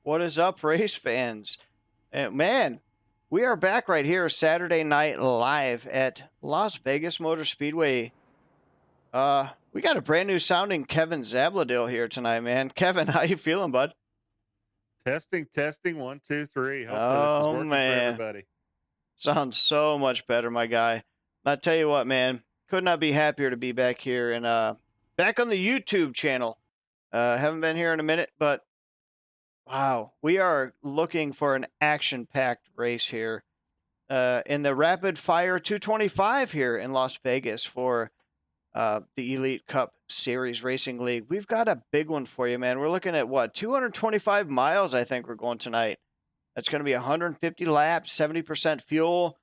What is up, race fans? Man, we are back right here Saturday night live at Las Vegas Motor Speedway. We got a brand new sounding Kevin Zabladil here tonight, man. Kevin, how you feeling, bud? Testing, 1, 2, 3. Hopefully this is Oh, working for man. everybody. Sounds so much better, my guy. I tell you what, man. Could not be happier to be back here and back on the YouTube channel. Haven't been here in a minute, but wow, we are looking for an action-packed race here in the Rapid Fire 225 here in Las Vegas for the Elite Cup Series Racing League. We've got a big one for you, man. We're looking at what, 225 miles, I think we're going tonight. That's going to be 150 laps, 70% fuel,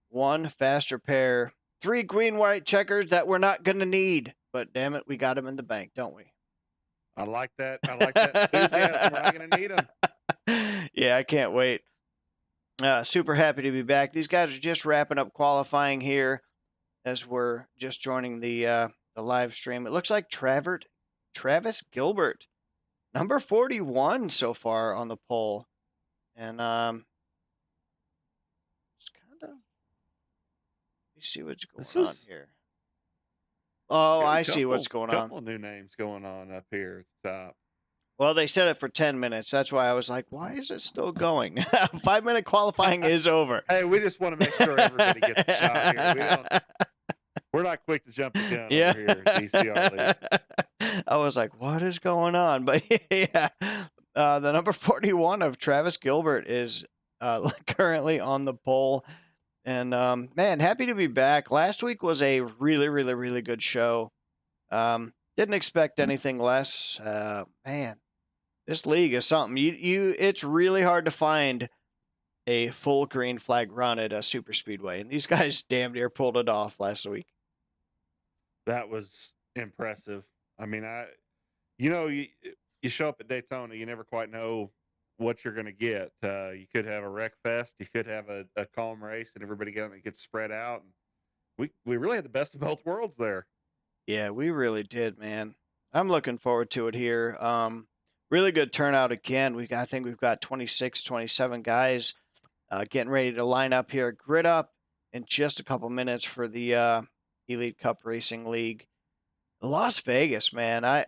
one faster pair, 3 green-white checkers that we're not going to need. But damn it, we got them in the bank, don't we? I like that. I like that enthusiasm. We're not going to need them. Yeah, I can't wait. Super happy to be back. These guys are just wrapping up qualifying here as we're just joining the live stream. It looks like Travis Gilbert, number 41 so far on the poll. And it's kind of, let me see what's going on here. Oh, I see what's going on. Couple of new names going on up here at the top. Well, they said it for 10 minutes. That's why I was like, why is it still going? 5-minute qualifying is over. Hey, we just want to make sure everybody gets a shot here. We're not quick to jump the gun over here at ECRL. I was like, what is going on? But yeah, the number 41 of Travis Gilbert is currently on the poll. And man, happy to be back. Last week was a really, really, really good show. Didn't expect anything less. Man, this league is something. It's really hard to find a full green flag run at a super speedway, and these guys damn near pulled it off last week. That was impressive. I mean, you show up at Daytona, you never quite know what you're going to get. You could have a wreck fest, you could have a calm race, and everybody gets spread out. And we really had the best of both worlds there. Yeah, we really did, man. I'm looking forward to it here. Really good turnout again. I think we've got 26, 27 guys getting ready to line up here. Grid up in just a couple minutes for the Elite Cup Racing League. Las Vegas, man.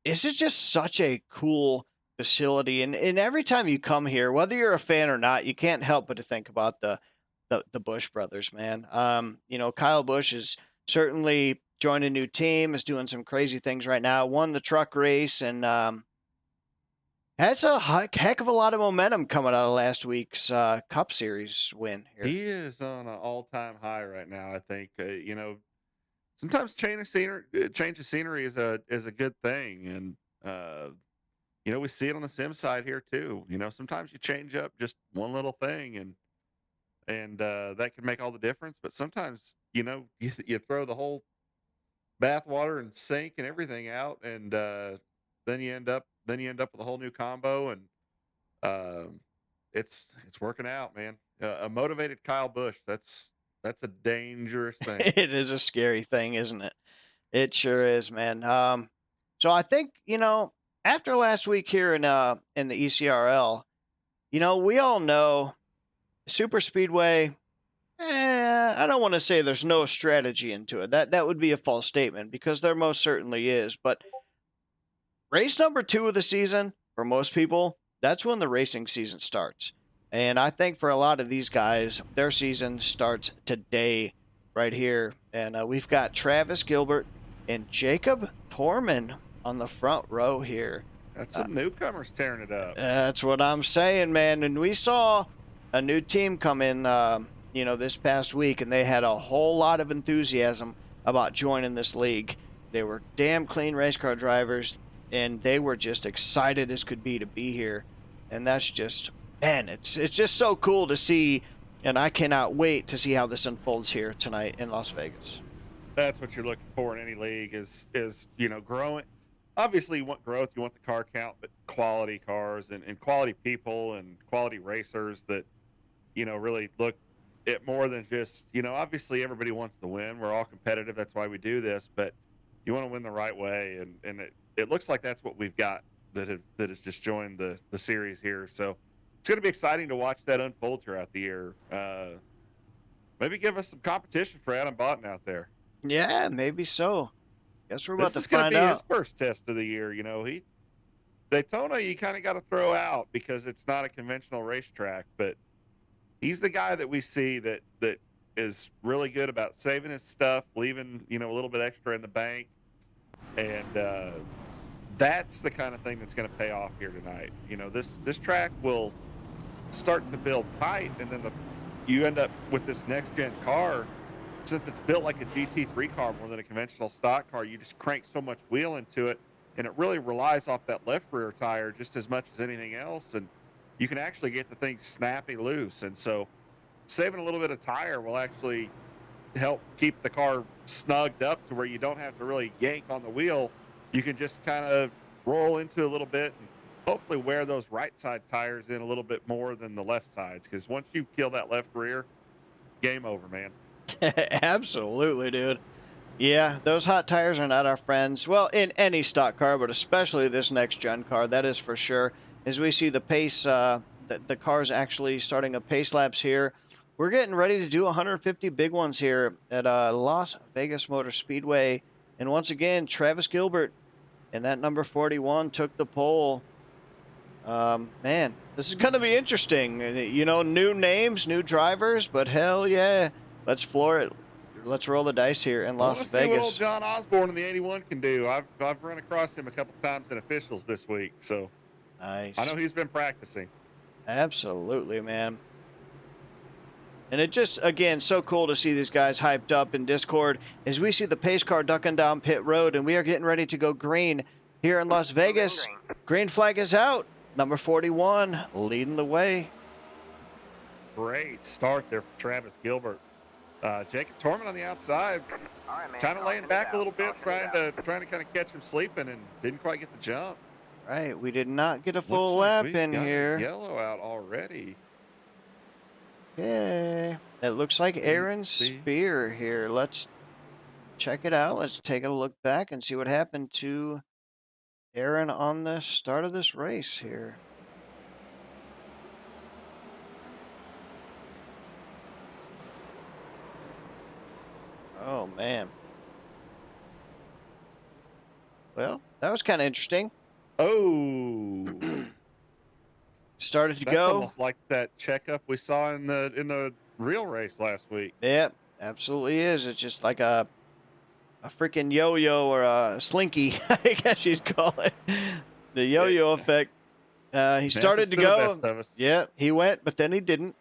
This is just such a cool facility, and every time you come here, whether you're a fan or not, you can't help but to think about the Busch brothers, man. Kyle Busch is certainly joined a new team, is doing some crazy things right now. Won the truck race, and that's a heck of a lot of momentum coming out of last week's Cup Series win here. He is on an all-time high right now. I think sometimes change of scenery is a good thing, and we see it on the sim side here too. Sometimes you change up just one little thing, and that can make all the difference. But sometimes you throw the whole bathwater and sink and everything out, and then you end up with a whole new combo, and it's working out, man. A motivated Kyle Busch, that's a dangerous thing. It is a scary thing, isn't it? It sure is, man. So I think, after last week here in the ECRL, we all know super speedway, I don't want to say there's no strategy into it. That would be a false statement, because there most certainly is. But race number 2 of the season, for most people, that's when the racing season starts. And I think for a lot of these guys, their season starts today right here. And we've got Travis Gilbert and Jacob Torman on the front row here. That's some newcomers tearing it up. That's what I'm saying, man. And we saw a new team come in, this past week, and they had a whole lot of enthusiasm about joining this league. They were damn clean race car drivers, and they were just excited as could be to be here. And that's just, man, it's just so cool to see, and I cannot wait to see how this unfolds here tonight in Las Vegas. That's what you're looking for in any league is growing. Obviously, you want growth, you want the car count, but quality cars and quality people and quality racers that really look it more than just, obviously everybody wants to win. We're all competitive. That's why we do this, but you want to win the right way. And it looks like that's what we've got that has just joined the series here. So it's going to be exciting to watch that unfold throughout the year. Maybe give us some competition for Adam Boughton out there. Yeah, maybe so. Guess we're about This to is going to find be his out. first test of the year. Daytona, you kind of got to throw out because it's not a conventional racetrack, but he's the guy that we see that is really good about saving his stuff, leaving a little bit extra in the bank, and that's the kind of thing that's going to pay off here tonight. This track will start to build tight, and then you end up with this next gen car. Since it's built like a GT3 car more than a conventional stock car, you just crank so much wheel into it, and it really relies off that left rear tire just as much as anything else. And you can actually get the thing snappy loose. And so saving a little bit of tire will actually help keep the car snugged up to where you don't have to really yank on the wheel. You can just kind of roll into a little bit and hopefully wear those right side tires in a little bit more than the left sides. Because once you kill that left rear, game over, man. Absolutely, dude. Yeah, those hot tires are not our friends. Well, in any stock car, but especially this next gen car, that is for sure. As we see the pace, the car's actually starting a pace laps here. We're getting ready to do 150 big ones here at Las Vegas Motor Speedway. And once again, Travis Gilbert and that number 41 took the pole. Man, this is going to be interesting. New names, new drivers, but hell yeah. Let's floor it. Let's roll the dice here in I Las want to see what old Vegas. John Osborne in the 81 can do. I've run across him a couple times in officials this week, so I Nice. know he's been practicing. Absolutely, man. And it just, again, so cool to see these guys hyped up in Discord as we see the pace car ducking down pit road, and we are getting ready to go green here in Las Vegas. Green flag is out. Number 41 leading the way. Great start there for Travis Gilbert. Jacob Torman on the outside, kind of laying back a little bit, trying to kind of catch him sleeping, and didn't quite get the jump. Right, we did not get a full Looks like lap we've in got a here. yellow out already. Okay, it looks like Aaron see. Spear here. Let's check it out. Let's take a look back and see what happened to Aaron on the start of this race here. Oh, man. Well, that was kind of interesting. Oh, Started to that's go. almost like that checkup we saw in the real race last week. Yep, absolutely is. It's just like a freaking yo-yo or a slinky, I guess you'd call it. The yo-yo effect. He started to go. Yeah, he went, but then he didn't.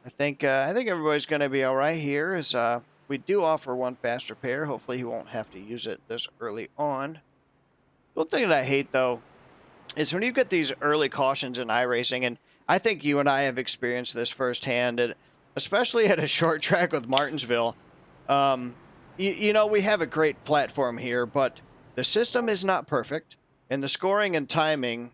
I think everybody's going to be all right here. As we do offer one fast repair. Hopefully, he won't have to use it this early on. One thing that I hate though is when you get these early cautions in iRacing, and I think you and I have experienced this firsthand, and especially at a short track with Martinsville. We have a great platform here, but the system is not perfect, and the scoring and timing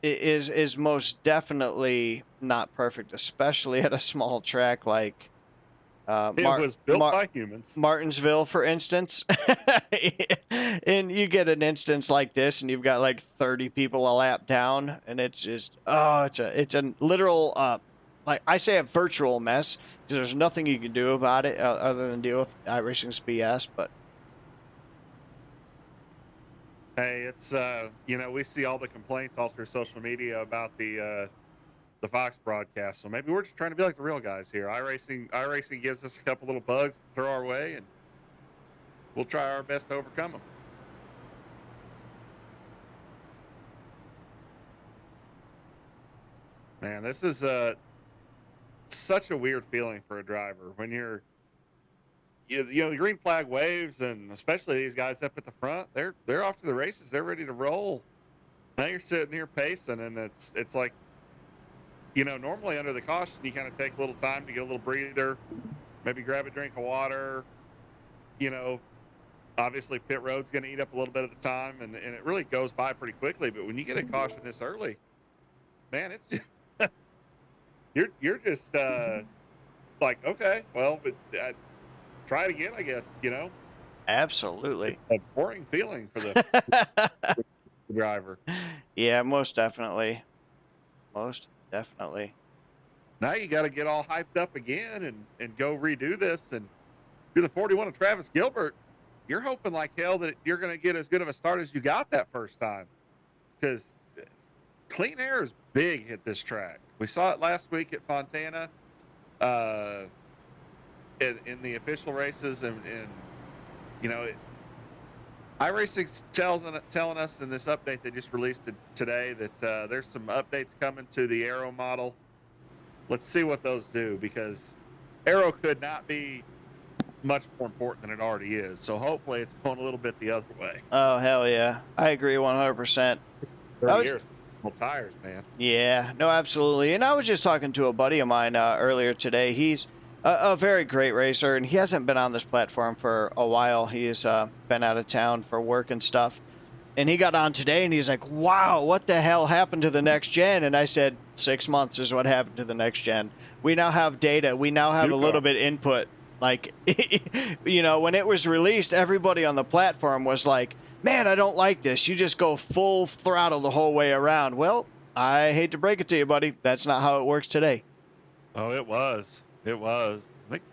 is most definitely not perfect, especially at a small track like It was built by humans. Martinsville, for instance. And you get an instance like this, and you've got like 30 people a lap down, and it's just it's a literal like I say a virtual mess because there's nothing you can do about it other than deal with iRacing's BS. But hey, it's we see all the complaints all through social media about the Fox broadcast. So maybe we're just trying to be like the real guys here. iRacing gives us a couple little bugs to throw our way, and we'll try our best to overcome them. Man, this is such a weird feeling for a driver when the green flag waves, and especially these guys up at the front. They're off to the races. They're ready to roll. Now you're sitting here pacing, and it's like, normally under the caution, you kind of take a little time to get a little breather, maybe grab a drink of water. Obviously pit road's going to eat up a little bit of the time, and it really goes by pretty quickly. But when you get a caution this early, man, You're just like, okay, well, but try it again, I guess. It's Absolutely. a boring feeling for the driver. Yeah, most definitely. Most definitely. Now you got to get all hyped up again and go redo this and do the 41 of Travis Gilbert. You're hoping like hell that you're going to get as good of a start as you got that first time because clean air is big at this track. We saw it last week at Fontana uh, in the official races, and you know, iRacing's telling us in this update they just released it today that there's some updates coming to the Aero model. Let's see what those do because Aero could not be much more important than it already is. So hopefully it's going a little bit the other way. Oh, hell yeah. I agree 100%. I 30 was years, well, tires, man. Yeah, no, absolutely. And I was just talking to a buddy of mine earlier today. He's a very great racer, and he hasn't been on this platform for a while. He's been out of town for work and stuff. And he got on today, and he's like, wow, what the hell happened to the next gen? And I said, 6 months is what happened to the next gen. We now have data. We now have New a little car. bit input. Like, when it was released, everybody on the platform was like, man, I don't like this. You just go full throttle the whole way around. Well, I hate to break it to you, buddy. That's not how it works today. Oh, it was. It was.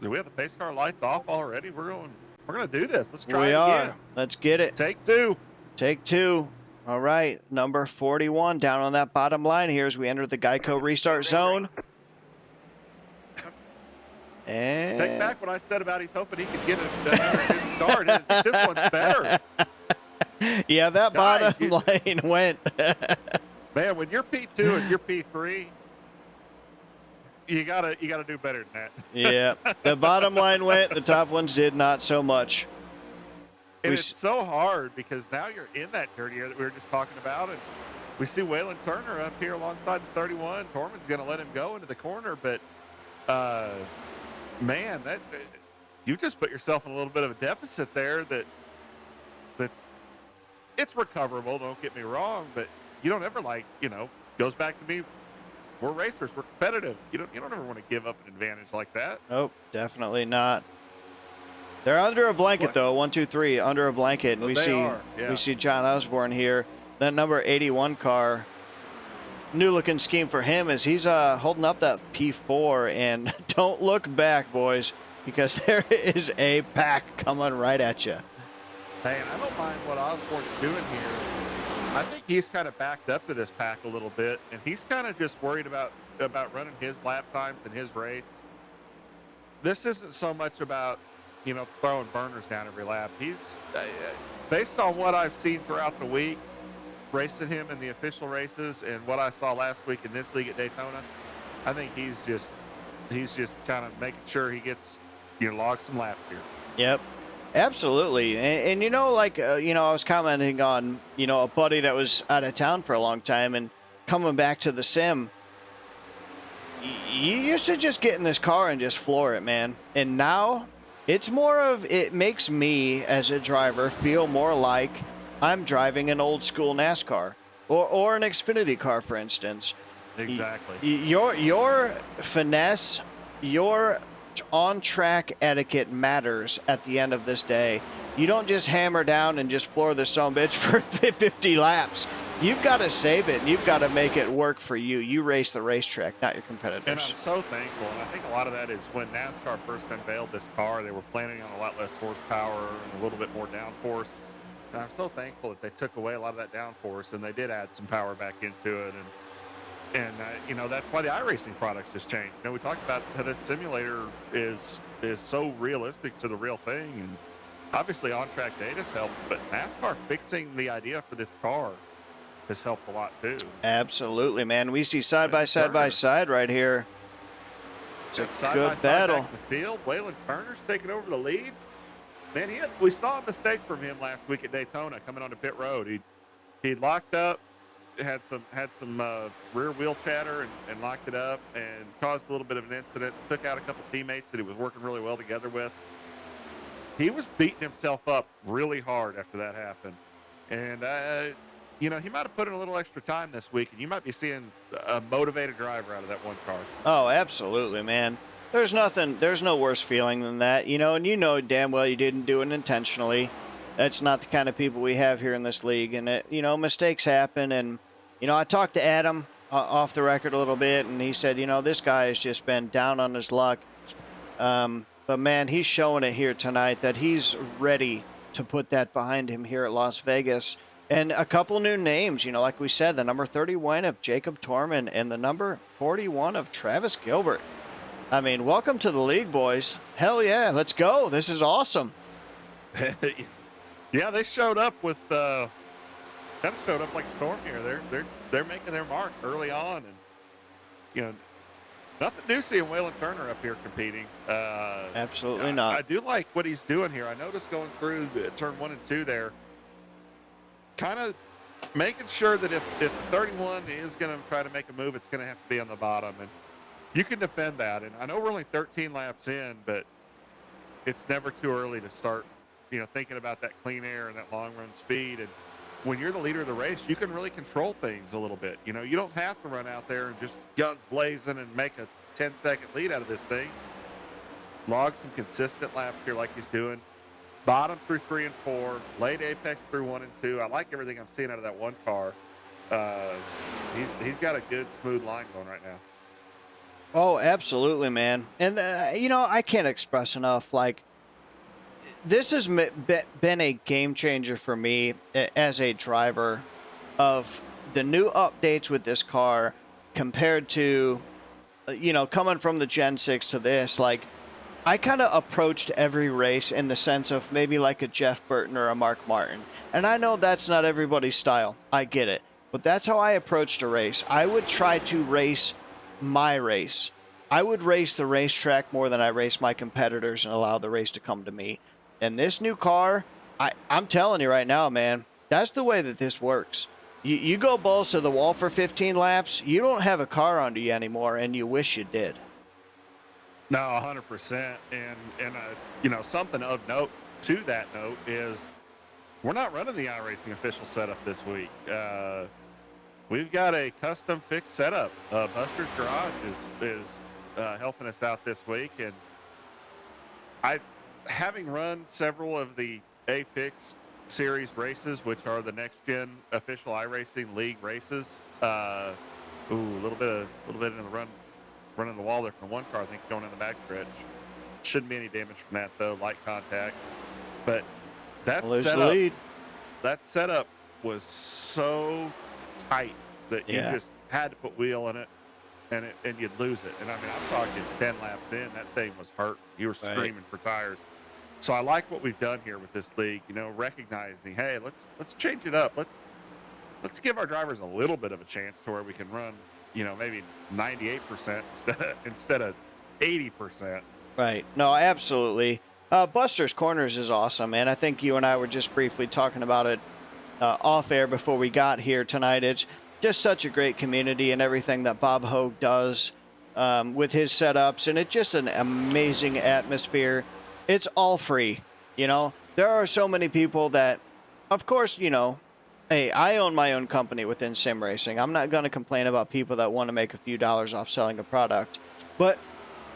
Do we have the pace car lights off already? We're gonna do this. Let's try We it again. are. Let's get it. Take two. Take two. All right. Number 41 down on that bottom line here as we enter the Geico restart zone. And Take back what I said about he's hoping he could get another good start. I think this one's better. Yeah, that Guys, bottom line went. Man, when you're P2 and you're P3, you gotta do better than that. Yeah, the bottom line went. The top ones did not so much. And it's so hard because now you're in that dirty air that we were just talking about, and we see Waylon Turner up here alongside the 31. Torman's going to let him go into the corner, but man, you just put yourself in a little bit of a deficit there. It's recoverable. Don't get me wrong, but you don't ever goes back to me. We're racers. We're competitive. You don't ever want to give up an advantage like that. Nope, definitely not. They're under a blanket though. 1, 2, 3 under a blanket, and we see John Osborne here. That number 81 car. New looking scheme for him as he's holding up that P4, and don't look back, boys, because there is a pack coming right at you. Hey, and I don't mind what Osborne's doing here. I think he's kind of backed up to this pack a little bit, and he's kind of just worried about running his lap times in his race. This isn't so much about throwing burners down every lap. He's based on what I've seen throughout the week, racing him in the official races, and what I saw last week in this league at Daytona. I think he's just kind of making sure he gets log some laps here. Yep. Absolutely. And I was commenting on, a buddy that was out of town for a long time and coming back to the sim. You used to just get in this car and just floor it, man. And now it's more of, it makes me as a driver feel more like I'm driving an old school NASCAR or an Xfinity car, for instance. Exactly. Your finesse, your on-track etiquette matters at the end of this day. You don't just hammer down and just floor the sumbitch for 50 laps. You've got to save it, and you've got to make it work for you. You race the racetrack, not your competitors. And I'm so thankful, and I think a lot of that is when NASCAR first unveiled this car, they were planning on a lot less horsepower and a little bit more downforce. And I'm so thankful that they took away a lot of that downforce, and they did add some power back into it. And that's why the iRacing products just changed. We talked about how this simulator is so realistic to the real thing, and obviously on-track data's helped, but NASCAR fixing the idea for this car has helped a lot too. Absolutely, man. We see side by side right here. It's a good battle. Back in the field, Waylon Turner's taking over the lead. Man, we saw a mistake from him last week at Daytona coming onto pit road. He locked up, had some rear wheel chatter and locked it up and caused a little bit of an incident. Took out a couple teammates that he was working really well together with. He was beating himself up really hard after that happened, and he might have put in a little extra time this week, and you might be seeing a motivated driver out of that one car. Oh, absolutely, man. There's no worse feeling than that, and you know damn well you didn't do it intentionally. That's not the kind of people we have here in this league. And mistakes happen. And, I talked to Adam off the record a little bit, and he said, this guy has just been down on his luck. But man, he's showing it here tonight that he's ready to put that behind him here at Las Vegas. And a couple new names, like we said, the number 31 of Jacob Torman and the number 41 of Travis Gilbert. I mean, welcome to the league, boys. Hell yeah, let's go. This is awesome. Yeah, they showed up with kind of showed up like a storm here. They're making their mark early on, and nothing new seeing Waylon Turner up here competing. Absolutely not. I do like what he's doing here. I noticed going through turn 1 and 2 there, kind of making sure that if 31 is going to try to make a move, it's going to have to be on the bottom, and you can defend that. And I know we're only 13 laps in, but it's never too early to start, thinking about that clean air and that long run speed. And when you're the leader of the race, you can really control things a little bit. You don't have to run out there and just guns blazing and make a 10-second lead out of this thing. Log some consistent laps here like he's doing. Bottom through 3 and 4, late apex through 1 and 2. I like everything I'm seeing out of that one car. He's got a good smooth line going right now. Oh, absolutely, man. And, I can't express enough, like, this has been a game changer for me as a driver of the new updates with this car compared to, coming from the Gen 6 to this. Like, I kind of approached every race in the sense of maybe like a Jeff Burton or a Mark Martin. And I know that's not everybody's style. I get it. But that's how I approached a race. I would try to race my race. I would race the racetrack more than I race my competitors and allow the race to come to me. And this new car, I'm telling you right now, man, that's the way that this works. You go balls to the wall for 15 laps, you don't have a car under you anymore, and you wish you did. No, 100%. And something of note to that note is we're not running the iRacing official setup this week. We've got a custom fixed setup. Buster's Garage is helping us out this week, and having run several of the A-Fix series races, which are the next gen official iRacing league races. A little bit in the running the wall there from one car, I think, going in the back stretch. Shouldn't be any damage from that though, light contact. But that setup was so tight that you just had to put wheel in it, and you'd lose it. And I mean, I'm talking 10 laps in, that thing was hurt. You were screaming for tires. So I like what we've done here with this league, recognizing, hey, let's change it up. Let's give our drivers a little bit of a chance to where we can run, maybe 98% instead of 80%. Right. No, absolutely. Buster's Corners is awesome, man. I think you and I were just briefly talking about it off air before we got here tonight. It's just such a great community and everything that Bob Hogue does with his setups, and it's just an amazing atmosphere. It's all free. There are so many people that, of course, hey, I own my own company within sim racing. I'm not going to complain about people that want to make a few dollars off selling a product, but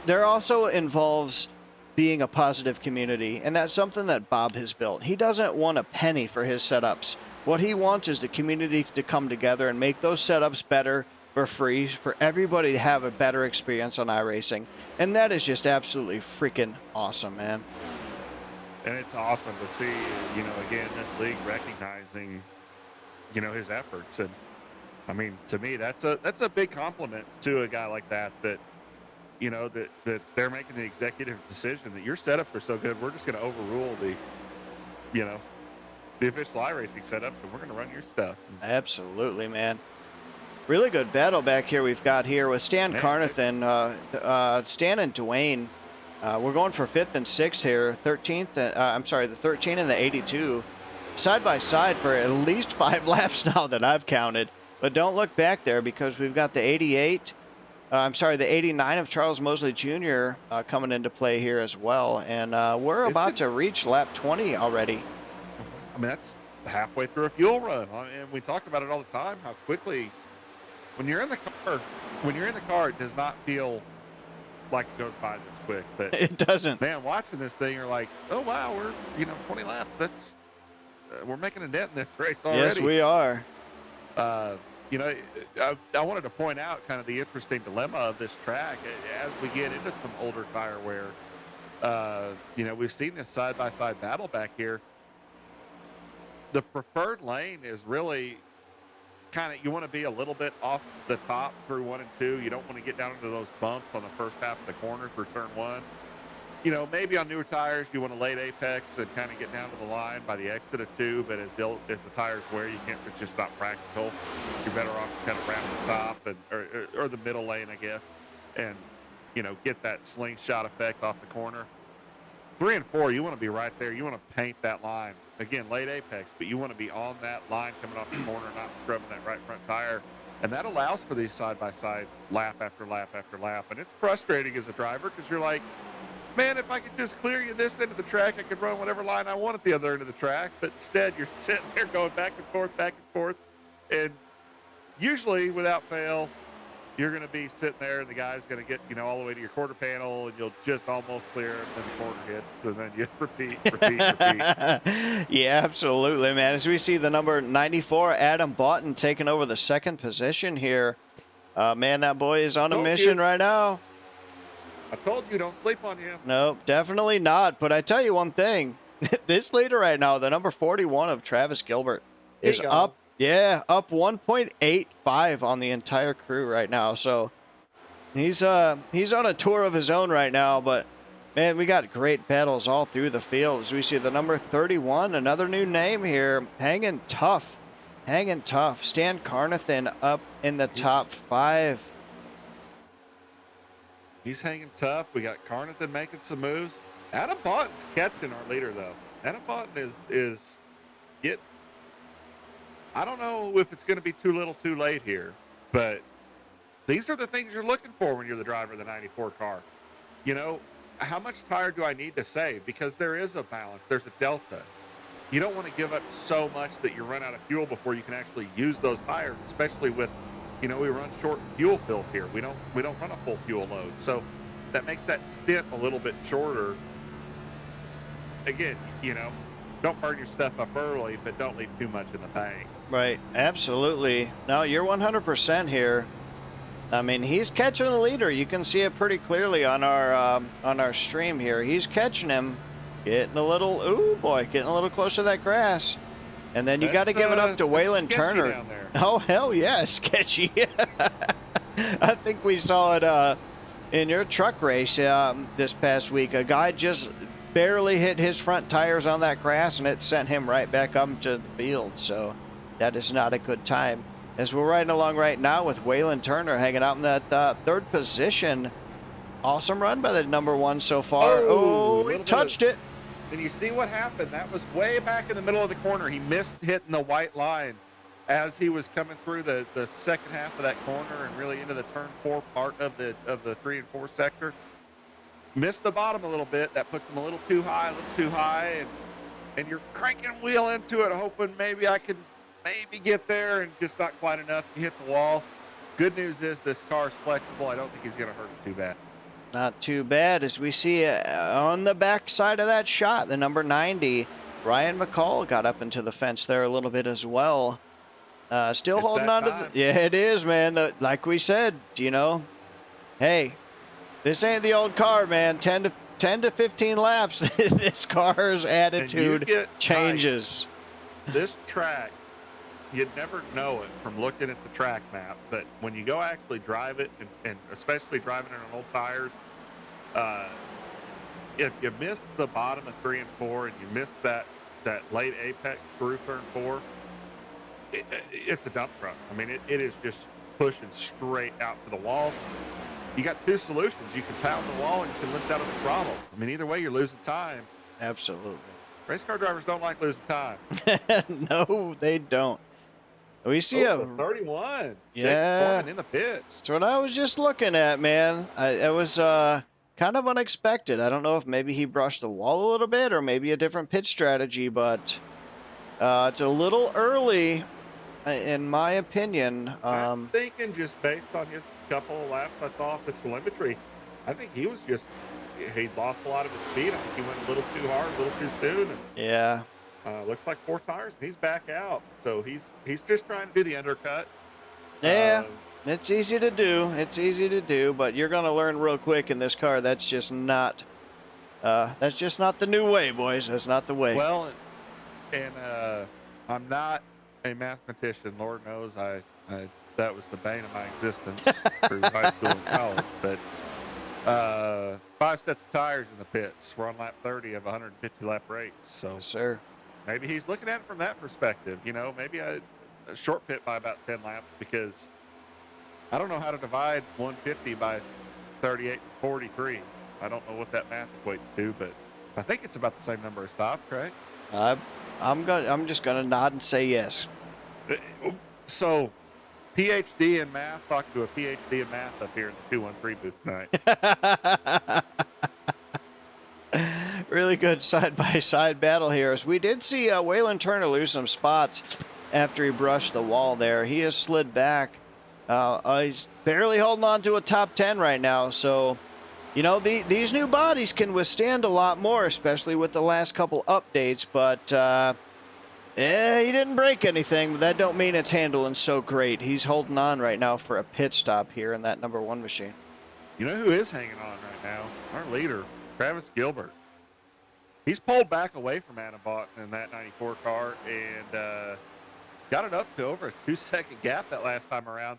there also involves being a positive community, and that's something that Bob has built. He doesn't want a penny for his setups. What he wants is the community to come together and make those setups better for free, for everybody to have a better experience on iRacing. And that is just absolutely freaking awesome, man. And it's awesome to see, again, this league recognizing, his efforts. And I mean, to me, that's a big compliment to a guy like that, that they're making the executive decision that your setups are so good, we're just going to overrule the official iRacing setup, and we're going to run your stuff. Absolutely, man. Really good battle back here we've got here with Stan Carnathan, Stan and Dwayne. We're going for 5th and 6th here. 13th, I'm sorry, the 13 and the 82. Side by side for at least 5 laps now that I've counted. But don't look back there, because we've got the 88, the 89 of Charles Mosley Jr. Coming into play here as well. And we're about to reach lap 20 already. I mean, halfway through a fuel run. And we talk about it all the time, how quickly when you're in the car, it does not feel like it goes by this quick. But It doesn't. man, watching this thing, you're like, oh wow, we're 20 laps. That's we're making a dent in this race Yes, already. we are. Uh, I wanted to point out kind of the interesting dilemma of this track as we get into some older tire wear. We've seen this side by side battle back here. The preferred lane is really kind of, you want to be a little bit off the top through 1 and 2. You don't want to get down into those bumps on the first half of the corner through turn 1. Maybe on newer tires, you want to late apex and kind of get down to the line by the exit of 2, but as the tires wear, it's just not practical. You're better off kind of round the top or the middle lane, I guess, and, get that slingshot effect off the corner. 3 and 4, you want to be right there. You want to paint that line. Again, late apex, but you want to be on that line coming off the corner, not scrubbing that right front tire. And that allows for these side-by-side lap after lap after lap. And it's frustrating as a driver because you're like, man, if I could just clear you this end of the track, I could run whatever line I want at the other end of the track. But instead, you're sitting there going back and forth. And usually, without fail, you're going to be sitting there, and the guy's going to get, all the way to your quarter panel, and you'll just almost clear, and then the corner hits, and then you repeat. Yeah, absolutely, man. As we see the number 94, Adam Boughton, taking over the second position here. Man, that boy is on a mission right now. I told you, don't sleep on him. No, definitely not. But I tell you one thing. This leader right now, the number 41 of Travis Gilbert, is up. Yeah, up 1.85 on the entire crew right now. So he's on a tour of his own right now. But, man, we got great battles all through the field. As we see the number 31, another new name here, hanging tough. Stan Carnathan up in the top 5. He's hanging tough. We got Carnathan making some moves. Adam Boughton's catching our leader, though. Adam Boughton is getting... I don't know if it's going to be too little too late here, but these are the things you're looking for when you're the driver of the 94 car. How much tire do I need to save? Because there is a balance. There's a delta. You don't want to give up so much that you run out of fuel before you can actually use those tires, especially with, we run short fuel fills here. We don't run a full fuel load. So that makes that stint a little bit shorter. Again, don't burn your stuff up early, but don't leave too much in the tank. Right, absolutely. No, you're 100% here. I mean, he's catching the leader. You can see it pretty clearly on our stream here. He's catching him, getting a little closer to that grass. And then you got to give it up to Waylon Turner. Down there. Oh, hell yeah, sketchy. I think we saw it in your truck race this past week. A guy just barely hit his front tires on that grass, and it sent him right back up to the field. So that is not a good time. As we're riding along right now with Waylon Turner hanging out in that third position. Awesome run by the number 1 so far. Oh, he touched it. And you see what happened. That was way back in the middle of the corner. He missed hitting the white line as he was coming through the second half of that corner and really into the turn 4 part of the 3 and 4 sector. Missed the bottom a little bit. That puts him a little too high, and you're cranking wheel into it, hoping maybe I can get there, and just not quite enough. You hit the wall. Good news is this car is flexible. I don't think he's going to hurt it too bad. Not too bad. As we see on the back side of that shot, the number 90, Ryan McCall, got up into the fence there a little bit as well. Still It's holding that on time. to yeah, it is, man. Like we said, hey, this ain't the old car, man. 10 to 15 laps, this car's attitude changes. This track, you'd never know it from looking at the track map, but when you go actually drive it, and especially driving it on old tires, if you miss the bottom of 3 and 4 and you miss that late apex through turn 4, it's a dump truck. I mean, it is just pushing straight out to the wall. You got 2 solutions. You can pound the wall, and you can lift out of the throttle. I mean, either way, you're losing time. Absolutely. Race car drivers don't like losing time. No, they don't. We see a 31. Yeah, in the pits. That's what I was just looking at, man. It was kind of unexpected. I don't know if maybe he brushed the wall a little bit or maybe a different pit strategy, but It's a little early, in my opinion. I'm thinking just based on his couple of laps I saw off the telemetry, I think he was just he lost a lot of his speed. I think he went a little too hard, a little too soon, and Yeah. looks like four tires, and he's back out. So he's just trying to do the undercut. Yeah. Um, It's easy to do. It's easy to do, but you're going to learn real quick in this car. That's just not the new way, boys. That's not the way. well, and I'm not a mathematician. Lord knows I that was the bane of my existence through high school and college. But 5 sets of tires in the pits. We're on lap 30 of a 150 lap race. So Yes, sir. maybe he's looking at it from that perspective. You know, maybe a short pit by about 10 laps because I don't know how to divide 150 by 38 and 43. I don't know what that math equates to, but I think it's about the same number of stops, right? I, I'm just gonna nod and say yes. Uh, So, PhD in math, talking to a PhD in math up here in the 213 booth tonight. Really good side-by-side battle here. As we did see Waylon Turner lose some spots after he brushed the wall there. He has slid back. He's barely holding on to a top 10 right now. So, you know, these new bodies can withstand a lot more, especially with the last couple updates. But, he didn't break anything, but that don't mean it's handling so great. He's holding on right now for a pit stop here in that #1 machine. You know who is hanging on right now? Our leader, Travis Gilbert. He's pulled back away from Adam Boughton in that 94 car and got it up to over a 2-second gap that last time around.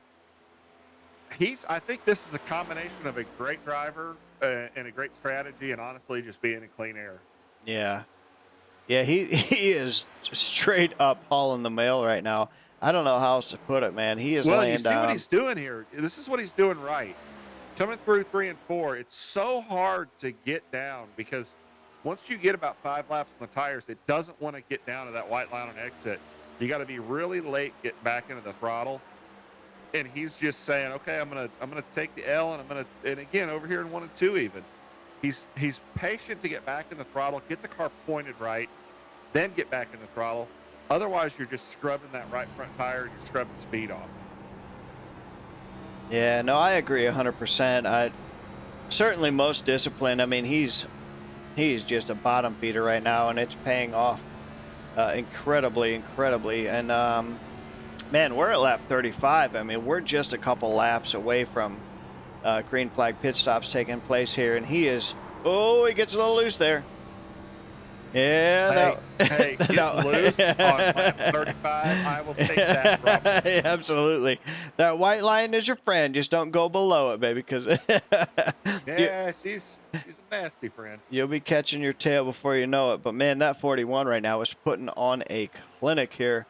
I think this is a combination of a great driver and a great strategy, and honestly, just being in clean air. Yeah. Yeah, he is straight up hauling the mail right now. I don't know how else to put it, man. He is Well, laying you see down. what he's doing here. This is what he's doing right. Coming through 3 and 4, it's so hard to get down because once you get about 5 laps on the tires, it doesn't want to get down to that white line on exit. You got to be really late getting back into the throttle. And he's just saying, okay, I'm gonna take the L, and again over here in 1 and 2 even. He's patient to get back in the throttle, get the car pointed right, then get back in the throttle. Otherwise, you're just scrubbing that right front tire and you're scrubbing speed off. Yeah, no, I agree 100%. I certainly most disciplined. I mean, he's just a bottom feeder right now, and it's paying off incredibly. And man, we're at lap 35. I mean, we're just a couple laps away from green flag pit stops taking place here, and he gets a little loose there. Yeah, Hey, get loose on lap 35. I will take that from you. Absolutely. That white line is your friend. Just don't go below it, baby, because Yeah, she's a nasty friend. you'll be catching your tail before you know it. But man, that 41 right now is putting on a clinic here.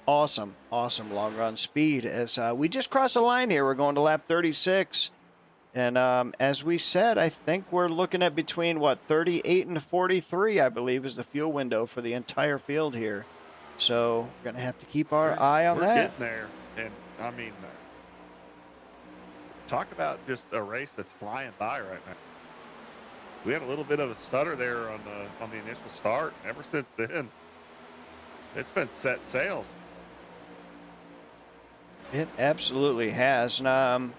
Awesome long run speed. As we just crossed the line here, we're going to lap 36. And as we said, I think we're looking at between, 38 and 43, I believe, is the fuel window for the entire field here. So we're going to have to keep our eye on We're that. getting there. And, I mean, talk about just a race that's flying by right now. We had a little bit of a stutter there on the initial start. Ever since then, it's been set sails. It absolutely has. And,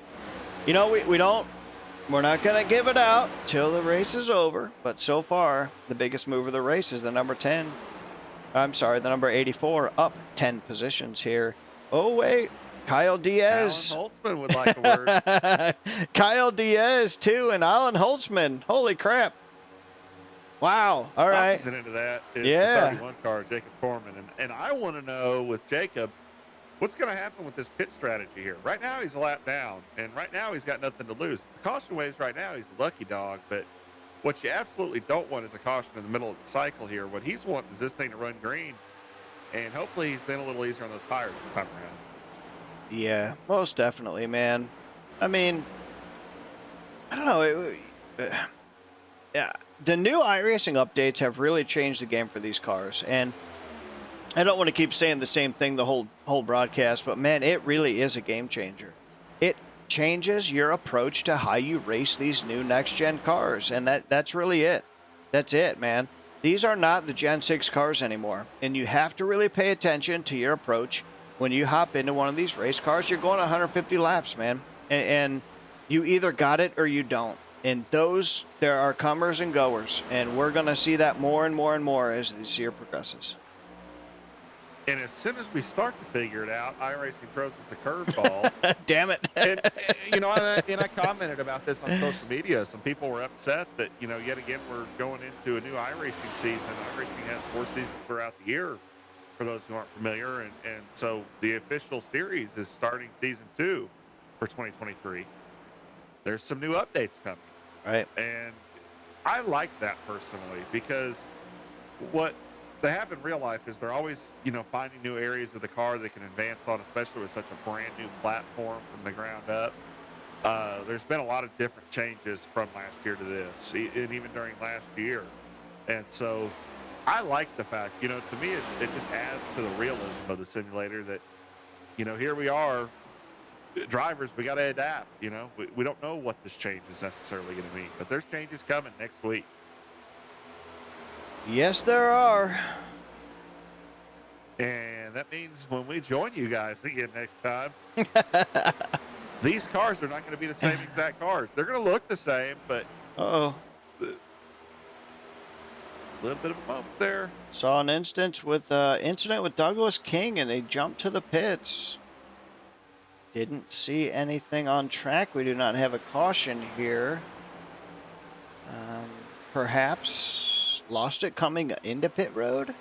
you know, we're not going to give it out till the race is over. But so far, the biggest move of the race is the number 10. I'm sorry, the number 84, up 10 positions here. Oh, wait. Kyle Diaz. Alan Holtzman would like a word. Kyle Diaz, too, and Alan Holtzman. Holy crap. Wow. All right. Opposite into that is Yeah. the 31 car, Jacob Torman. And I want to know with Jacob, what's going to happen with this pit strategy here? Right now, he's a lap down, and right now, he's got nothing to lose. The caution waves right now, he's the lucky dog, but what you absolutely don't want is a caution in the middle of the cycle here. What he's wanting is this thing to run green, and hopefully he's been a little easier on those tires this time around. Yeah, most definitely, man. I mean, I don't know. Yeah, the new iRacing updates have really changed the game for these cars, and I don't want to keep saying the same thing the whole broadcast, but man, it really is a game changer. It changes your approach to how you race these new next gen cars, and that's really it. That's it, man. these are not the Gen 6 cars anymore. And you have to really pay attention to your approach when you hop into one of these race cars. You're going 150 laps, man. And you either got it or you don't. And those, there are comers and goers. And we're going to see that more and more and more as this year progresses. And as soon as we start to figure it out, iRacing throws us a curveball. Damn it. And I commented about this on social media. Some people were upset that, yet again, we're going into a new iRacing season. iRacing has 4 seasons throughout the year, for those who aren't familiar. And so the official series is starting season 2 for 2023. There's some new updates coming. Right. And I like that personally, because what they have in real life is they're always, finding new areas of the car they can advance on, especially with such a brand new platform from the ground up. There's been a lot of different changes from last year to this, and even during last year. And so I like the fact, to me, it just adds to the realism of the simulator that, here we are, drivers, we got to adapt. We don't know what this change is necessarily going to mean, but there's changes coming next week. Yes, there are. And that means when we join you guys again next time, these cars are not going to be the same exact cars. They're going to look the same, but Uh-oh. a little bit of a moment there. Saw an incident with Douglas King, and they jumped to the pits. Didn't see anything on track. We do not have a caution here. Perhaps lost it coming into pit road.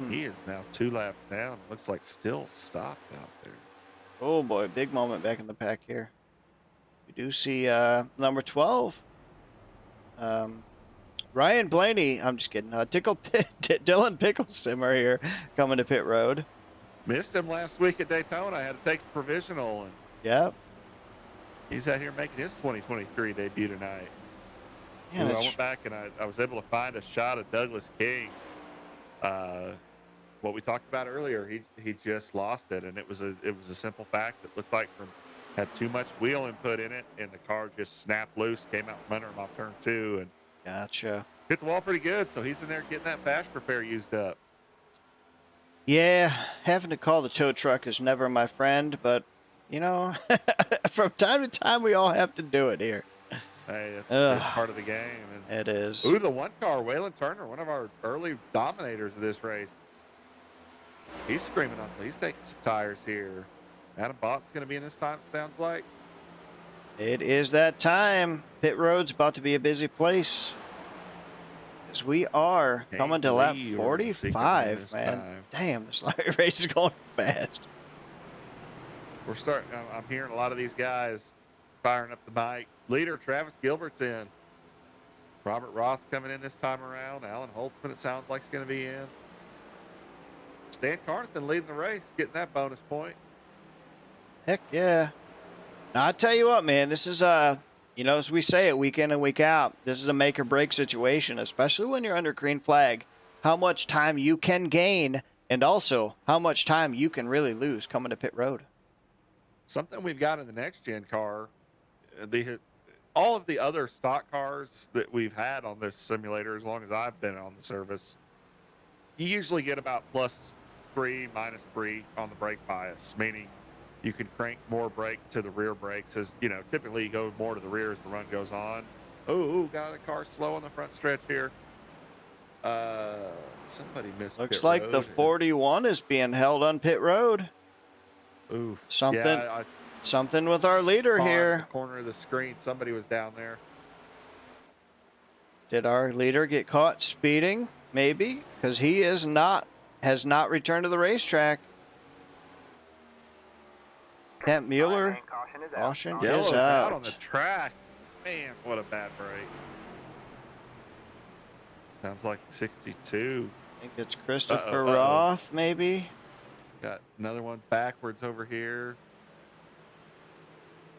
He is now 2 laps down. Looks like still stopped out there. Oh boy, big moment back in the pack here. We do see number 12. Ryan Blaney, I'm just kidding. Dylan Picklestimmer here coming to pit road. Missed him last week at Daytona. I had to take a provisional, and Yep. he's out here making his 2023 debut tonight. Man, I went back and I was able to find a shot of Douglas King. What we talked about earlier, he just lost it, and it was a simple fact. It looked like had too much wheel input in it, and the car just snapped loose, came out from under him off turn 2, and Gotcha. hit the wall pretty good. So he's in there getting that fast repair used up. Yeah, having to call the tow truck is never my friend, but from time to time we all have to do it here. Hey, it's part of the game. And it is. Ooh, the one car, Waylon Turner, one of our early dominators of this race. He's screaming up. He's taking some tires here. Adam Botton's going to be in this time, it sounds like. It is that time. Pit road's about to be a busy place. As we are coming to lap 45, man. Damn, this race is going fast. We're starting. I'm hearing a lot of these guys firing up the bike. Leader Travis Gilbert's in. Robert Roth coming in this time around. Alan Holtzman, it sounds like, is going to be in. Stan Carnathan leading the race, getting that bonus point. Heck yeah. Now, I tell you what, man, this is as we say it week in and week out, this is a make or break situation, especially when you're under green flag. How much time you can gain, and also how much time you can really lose coming to pit road. Something we've got in the next gen car, all of the other stock cars that we've had on this simulator, as long as I've been on the service, you usually get about +3, -3 on the brake bias, meaning you can crank more brake to the rear brakes as, typically you go more to the rear as the run goes on. Oh, got a car slow on the front stretch here. Somebody missed Looks pit like road. the 41 is being held on pit road. Ooh. Something, yeah, something with our leader here. The corner of the screen, somebody was down there. Did our leader get caught speeding? Maybe, because he has not returned to the racetrack. Kent Mueller, caution is out on the track. Man, what a bad break. Sounds like 62. I think it's Christopher Roth, maybe. Got another one backwards over here.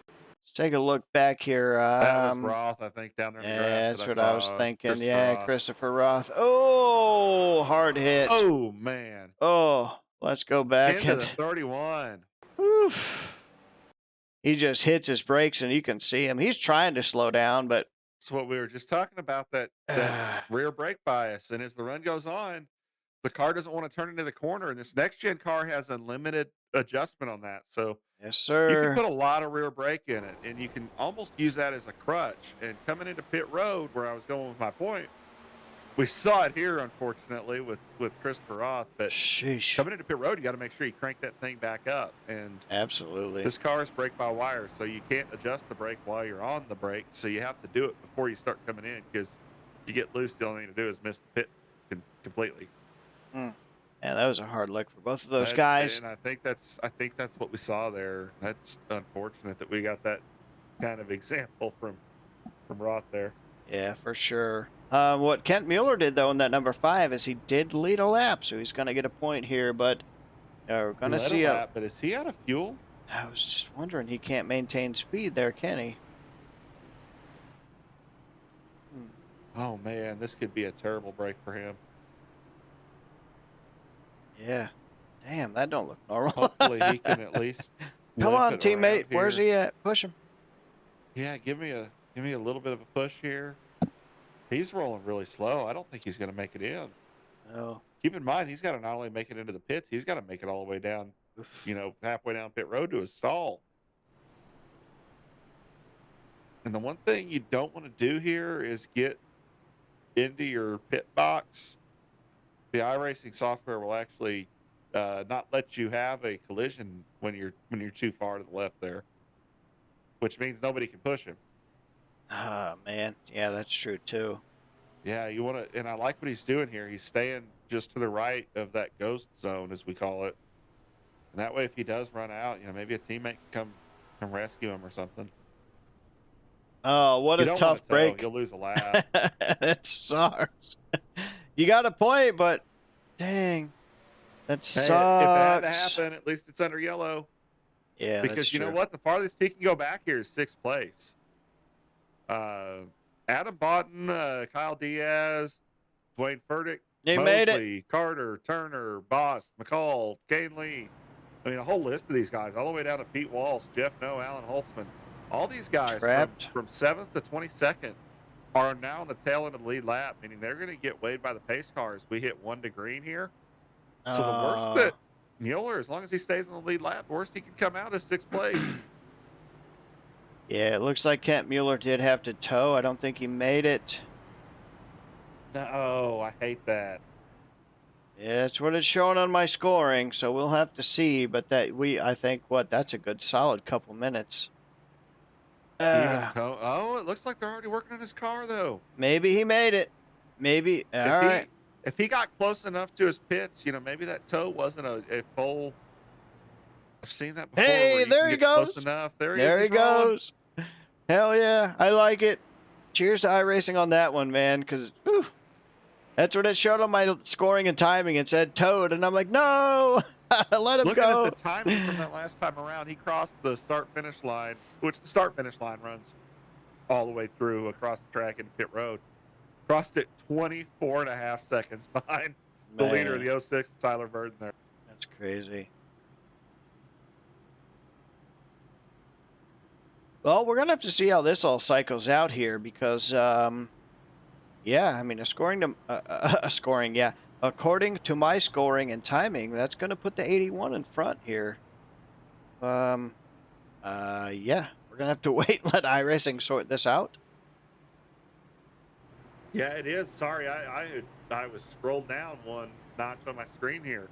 Let's take a look back here. That was Roth, I think, down there in the grass. Yeah, that's what I was thinking. Yeah, Christopher Roth. Oh, hard hit. Oh, man. Oh, let's go back. Into the 31. Oof. He just hits his brakes, and you can see him. He's trying to slow down, but It's what we were just talking about, that Ah, rear brake bias, and as the run goes on, the car doesn't wanna turn into the corner, and this next gen car has unlimited adjustment on that, so yes, you can sir. put a lot of rear brake in it, and you can almost use that as a crutch, and coming into pit road, where I was going with my point, we saw it here, unfortunately, with Christopher Roth, but Sheesh. coming into pit road, you gotta make sure you crank that thing back up, and Absolutely. this car is brake by wire, so you can't adjust the brake while you're on the brake, so you have to do it before you start coming in, because you get loose, the only thing to do is miss the pit completely. Mm. Man, that was a hard look for both of those That guys. and I think that's what we saw there. That's unfortunate that we got that kind of example from Roth there. Yeah, for sure. What Kent Mueller did though in that number 5 is he did lead a lap, so he's going to get a point here. But we're He going to led a see a. lap, but is he out of fuel? I was just wondering, he can't maintain speed there, can he? Hmm. Oh man, this could be a terrible break for him. Yeah. Damn, that don't look normal. Hopefully he can at least Come limp on, it teammate. around Where's here. he at? Push him. Yeah, give me a little bit of a push here. He's rolling really slow. I don't think he's going to make it in. Oh. Keep in mind, he's got to not only make it into the pits, he's got to make it all the way down, Oof. halfway down pit road to his stall. And the one thing you don't want to do here is get into your pit box. The iRacing software will actually not let you have a collision when you're too far to the left there, which means nobody can push him. Ah, man. Yeah, that's true too. Yeah, you want to, and I like what he's doing here. He's staying just to the right of that ghost zone, as we call it, and that way, if he does run out, maybe a teammate can come rescue him or something. Oh, what You a don't want tough to tow; break. you'll lose a lap. That sucks. You got a point, but dang, that Hey, if it had to sucks. happen, at least it's under yellow. Yeah, that's Because you know true. what? The farthest he can go back here is sixth place. Uh, Adam Bodden, Kyle Diaz, Dwayne Furtick, He made it. Mosley, Carter, Turner, Boss, McCall, Kane Lee. I mean, a whole list of these guys, all the way down to Pete Walsh, Jeff No, Alan Holtzman. All these guys Trapped. from 7th to 22nd are now on the tail end of the lead lap, meaning they're going to get weighed by the pace cars. We hit 1 to green here. So the worst Uh, that Mueller, as long as he stays on the lead lap, the worst he can come out is sixth place. yeah, it looks like Kent Mueller did have to tow. I don't think he made it. No, I hate that. Yeah, it's what it's showing on my scoring, so we'll have to see. But I think, that's a good solid couple minutes. Even Uh, oh, it looks like they're already working on his car though. maybe he made it. Maybe. All If right. he if he got close enough to his pits, maybe that toe wasn't a full. I've seen that before where Hey, you can there he get close goes. enough. There he is. There he He's rolling. goes. Hell yeah. I like it. Cheers to iRacing on that one, man, because that's what it showed on my scoring and timing. It said Toad, and I'm like, no, let him Looking at the go. timing from that last time around, he crossed the start finish line, which the start finish line runs all the way through across the track into pit road. Crossed it 24 and a half seconds behind the leader of Man, the '06, Tyler Burden there. that's crazy. Well, we're gonna have to see how this all cycles out here because, yeah, I mean, a scoring, yeah. According to my scoring and timing, that's gonna put the 81 in front here. Um, yeah, we're gonna have to wait and let iRacing sort this out. Yeah, it is. Sorry, I was scrolled down one notch on my screen here.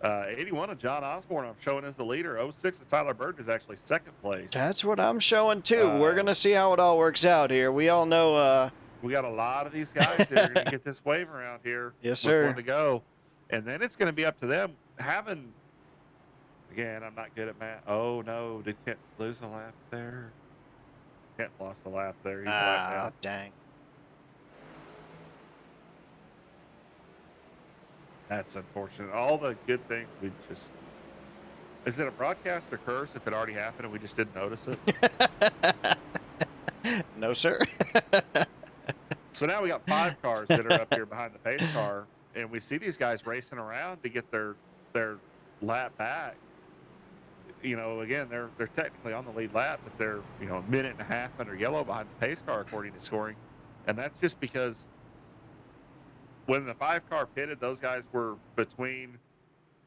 81 of John Osborne, I'm showing as the leader. '06 of Tyler Burton is actually second place. That's what I'm showing too. We're Uh, gonna see how it all works out here. We all know, we got a lot of these guys that are going to get this wave around here yes, with one sir. to go. And then it's going to be up to them having, again, I'm not good at math. Oh, no. Did Kent lose a lap there? Kent lost a lap there. He's a lap Ah, down. dang. That's unfortunate. All the good things we just. Is it a broadcast or curse if it already happened and we just didn't notice it? No, sir. So now we got 5 cars that are up here behind the pace car, and we see these guys racing around to get their lap back. Again, they're technically on the lead lap, but they're a minute and a half under yellow behind the pace car according to scoring. And that's just because when the 5 car pitted, those guys were between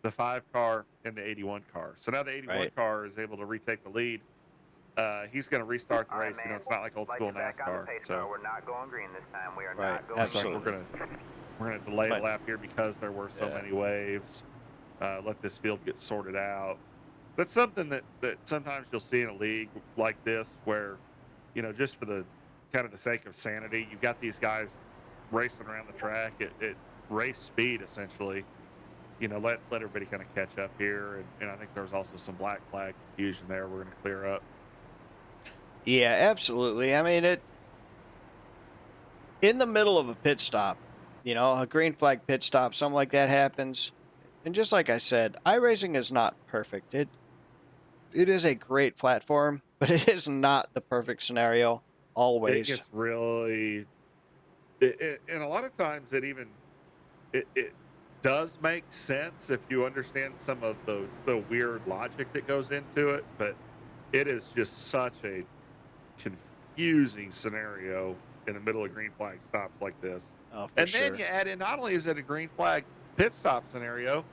the 5 car and the 81 car. So now the 81 Right. car is able to retake the lead. He's going to restart the All right, race. You know, man. it's not like old Lights school are back on the NASCAR. pace car. So We're not going green this time. We are Right. not going looks like green. we're gonna delay the But lap here because there were so yeah, many waves. Let this field get sorted out. That's something that sometimes you'll see in a league like this, where just for the kind of the sake of sanity, you've got these guys racing around the track at race speed, essentially. Let everybody kind of catch up here, and I think there's also some black flag confusion there. We're going to clear up. yeah, absolutely. I mean, it in the middle of a pit stop, a green flag pit stop, something like that happens. And just like I said, iRacing is not perfect. It is a great platform, but it is not the perfect scenario It always. gets really, and a lot of times it does make sense if you understand some of the weird logic that goes into it, but it is just such a confusing scenario in the middle of green flag stops like this. Oh, for And then sure. you add in, not only is it a green flag pit stop scenario,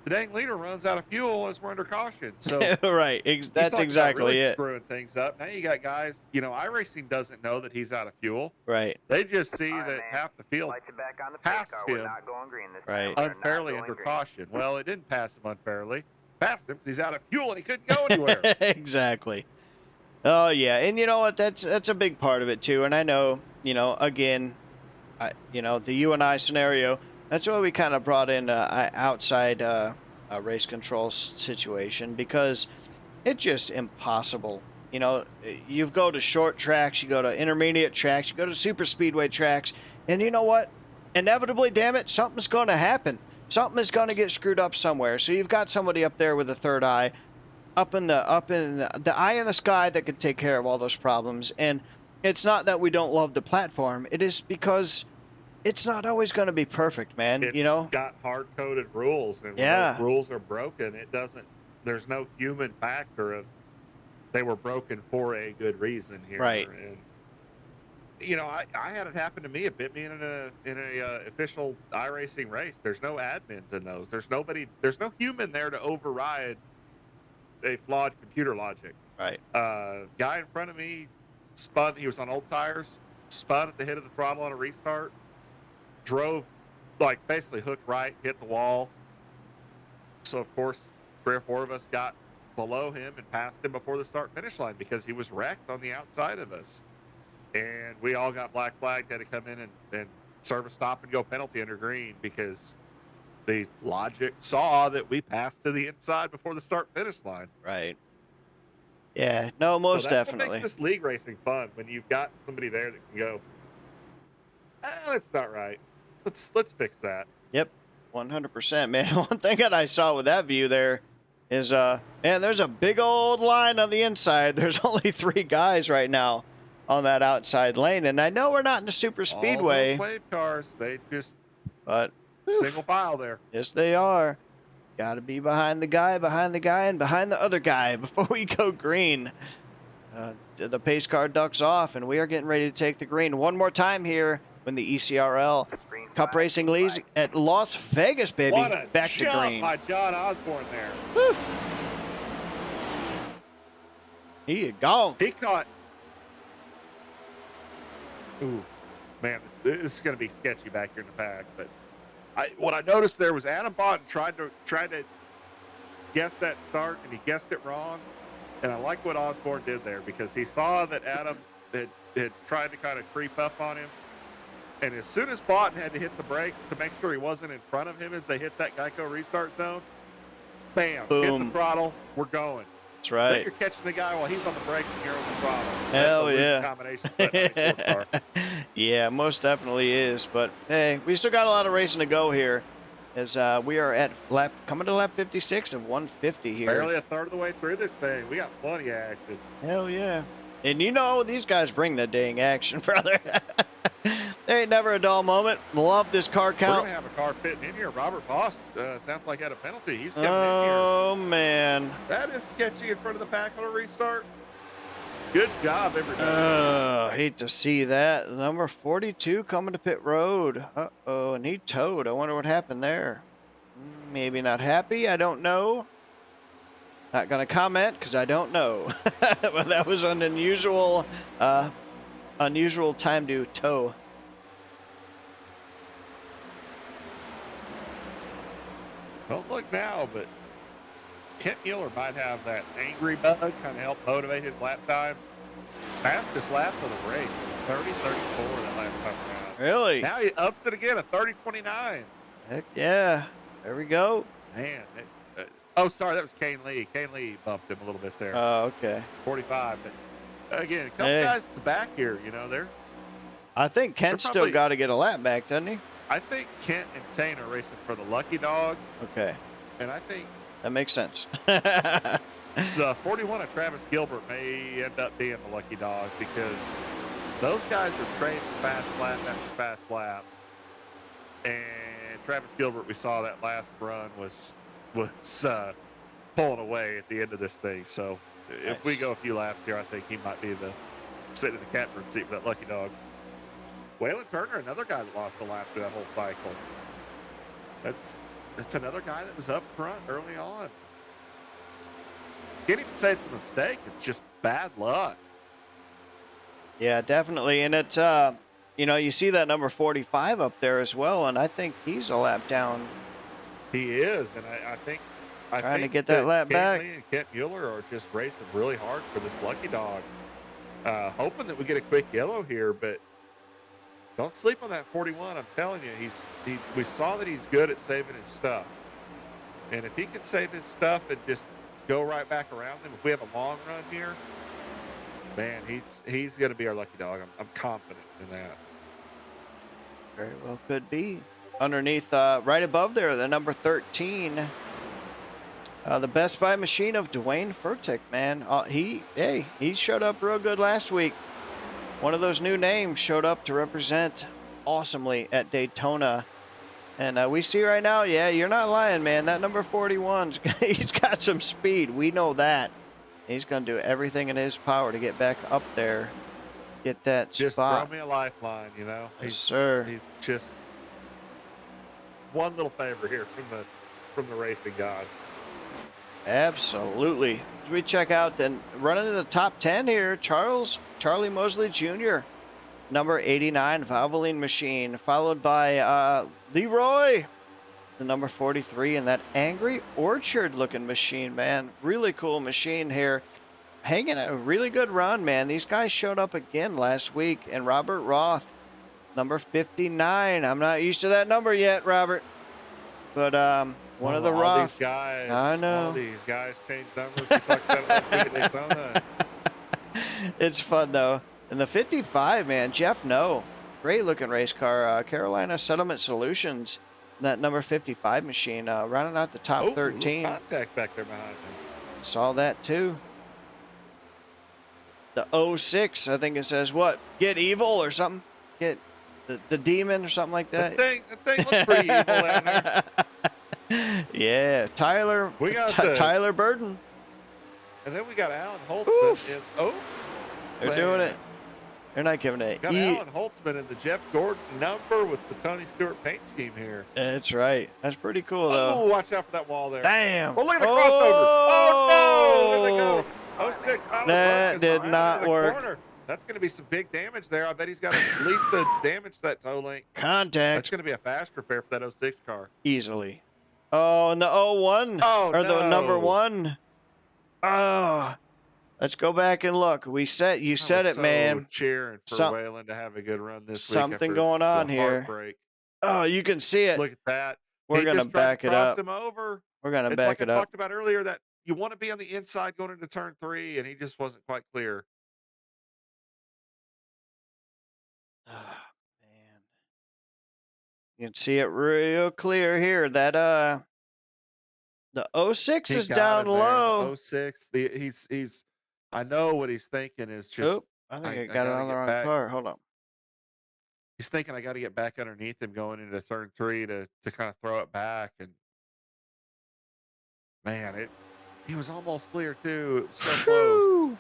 the dang leader runs out of fuel as we're under caution. So Right. you That's talk about exactly really it. screwing things up. Now you got guys, iRacing doesn't know that he's out of fuel. Right. They just see All right, that man. half the field Lights are back on the pace passed car. We're him not going green this Right. time. We are not unfairly going under green. caution. Well, it didn't pass him unfairly. Passed him because he's out of fuel and he couldn't go anywhere. Exactly. Oh yeah, and you know what? That's a big part of it too. And I know, again, the you and I scenario. That's why we kind of brought in outside race control situation, because it's just impossible. You go to short tracks, you go to intermediate tracks, you go to super speedway tracks, and you know what? Inevitably, damn it, something's going to happen. Something is going to get screwed up somewhere. So you've got somebody up there with a third eye, up in the eye in the sky, that can take care of all those problems. And it's not that we don't love the platform. It is because it's not always going to be perfect, man. It's got hard coded rules, and when those Yeah. rules are broken, there's no human factor of they were broken for a good reason here. Right. And I had it happen to me. It bit me in a official iRacing race. There's no admins in those. There's no human there to override a flawed computer logic. Right. Guy in front of me spun. He was on old tires. Spun at the hit of the throttle on a restart. Drove like basically hooked right, hit the wall. So of course, 3 or 4 of us got below him and passed him before the start finish line because he was wrecked on the outside of us. And we all got black flagged, had to come in and serve a stop and go penalty under green because the logic saw that we passed to the inside before the start finish line. Right. Yeah. No, most So that's definitely. what makes this league racing fun, when you've got somebody there that can go, that's not right. Let's fix that. Yep. 100%, man. One thing that I saw with that view there is, man, there's a big old line on the inside. There's only 3 guys right now on that outside lane. And I know we're not in a super speedway, All those wave cars, they just but single file there. yes, they are. Got to be behind the guy, and behind the other guy before we go green. The pace car ducks off, and we are getting ready to take the green one more time here when the ECRL Green Cup flag, Racing green leads flag. at Las Vegas, baby. What a Back to jump green. by John Osborne there. Woo. He is gone. He caught. Ooh, man, this is going to be sketchy back here in the pack. But what I noticed there was Adam Bott tried to guess that start, and he guessed it wrong. And I like what Osborne did there, because he saw that Adam had tried to kind of creep up on him. And as soon as Bott had to hit the brakes to make sure he wasn't in front of him as they hit that Geico restart zone, bam, hit Boom. the throttle, we're going. That's Then right. you're catching the guy while he's on the brakes and you're on the throttle. Hell That's a yeah. losing combination for that 94 car. Yeah, most definitely is. But hey, we still got a lot of racing to go here, as we are at coming to lap 56 of 150 here. Barely a third of the way through this thing. We got plenty of action. Hell yeah. And these guys bring the dang action, brother. There ain't never a dull moment. Love this car We're count. going to have a car pitting in here. Robert Voss sounds like had a penalty. He's coming Oh, man. in here. That is sketchy in front of the pack on a restart. Good job, everybody. Hate to see that. Number 42 coming to pit road. Uh-oh, and he towed. I wonder what happened there. Maybe not happy. I don't know. Not going to comment because I don't know. But that was an unusual time to tow. Don't look now, but Kent Mueller might have that angry bug kind of help motivate his lap times. Fastest lap of the race, 30:34 that last time around. Really? Now he ups it again, a 30:29. Heck yeah. There we go. Man. Oh, sorry, that was Kane Lee. Kane Lee bumped him a little bit there. Oh, okay. 45. But again, a couple guys at the back here, I think Kent's still got to get a lap back, doesn't he? I think Kent and Kane are racing for the lucky dog. Okay. And I think that makes sense. the 41 of Travis Gilbert may end up being the lucky dog because those guys are trading fast lap after fast lap. And Travis Gilbert, we saw that last run was pulling away at the end of this thing. So if we go a few laps here, I think he might be sitting in the catbird seat for that lucky dog. Waylon Turner, another guy that lost a lap through that whole cycle. That's another guy that was up front early on. Can't even say it's a mistake. It's just bad luck. Yeah, definitely. And it's, you see that number 45 up there as well, and I think he's a lap down. He is, and I think trying to get that lap back. Lee and Kent Mueller are just racing really hard for this lucky dog. Hoping that we get a quick yellow here, but don't sleep on that 41. I'm telling you, we saw that he's good at saving his stuff. And if he can save his stuff and just go right back around him, if we have a long run here, man, he's going to be our lucky dog. I'm confident in that. Very well could be. Underneath, right above there, the number 13, the Best Buy machine of Dwayne Furtick, man. He showed up real good last week. One of those new names showed up to represent awesomely at Daytona. And we see right now, yeah, you're not lying, man. That number 41, he's got some speed. We know that. He's going to do everything in his power to get back up there, get that just spot. Just throw me a lifeline, Yes, sir. He's just one little favor here from the racing gods. Absolutely. As we check out, then running in the top 10 here, Charlie Mosley Jr., number 89, Valvoline machine, followed by Leroy, the number 43, and that Angry Orchard looking machine, man. Really cool machine here. Hanging a really good run, man. These guys showed up again last week, and Robert Roth, number 59. I'm not used to that number yet, Robert. But one of the Roth. These guys, I know. All these guys change numbers. We talked about it last week at Daytona. It's fun, though. And the 55, man, Jeff No. Great looking race car. Carolina Settlement Solutions. That number 55 machine running out the top 13. Contact back there behind him. Saw that, too. The 06, I think it says what? Get evil or something? Get the demon or something like that? The thing looks pretty evil down there. Yeah, Tyler. We got Tyler Burden. And then we got Alan Holtzman. They're doing it. They're not giving it. Got Alan Holtzman in the Jeff Gordon number with the Tony Stewart paint scheme here. That's right. That's pretty cool, though. Oh, watch out for that wall there. Damn. Oh, look at the crossover. Oh, no. There they go. 06. That did not work. Corner. That's going to be some big damage there. I bet he's got at least to damage that toe link. Contact. That's going to be a fast repair for that 06 car. Easily. Oh, and the 01. The number 1. Oh. Let's go back and look. You said it, man. Cheering for Waylon to have a good run this week. Something going on here. Heartbreak. Oh, you can see it. Look at that. We're going to back it up. Him over. We're going to back it up. I talked about earlier that you want to be on the inside going into turn 3, and he just wasn't quite clear. Oh, man. You can see it real clear here. That the 06 is down low. The 06. He's I know what he's thinking is just. Oop, I think I got it on the wrong car. Hold on. He's thinking I got to get back underneath him going into turn 3 to kind of throw it back, and man, he was almost clear too. It was so close.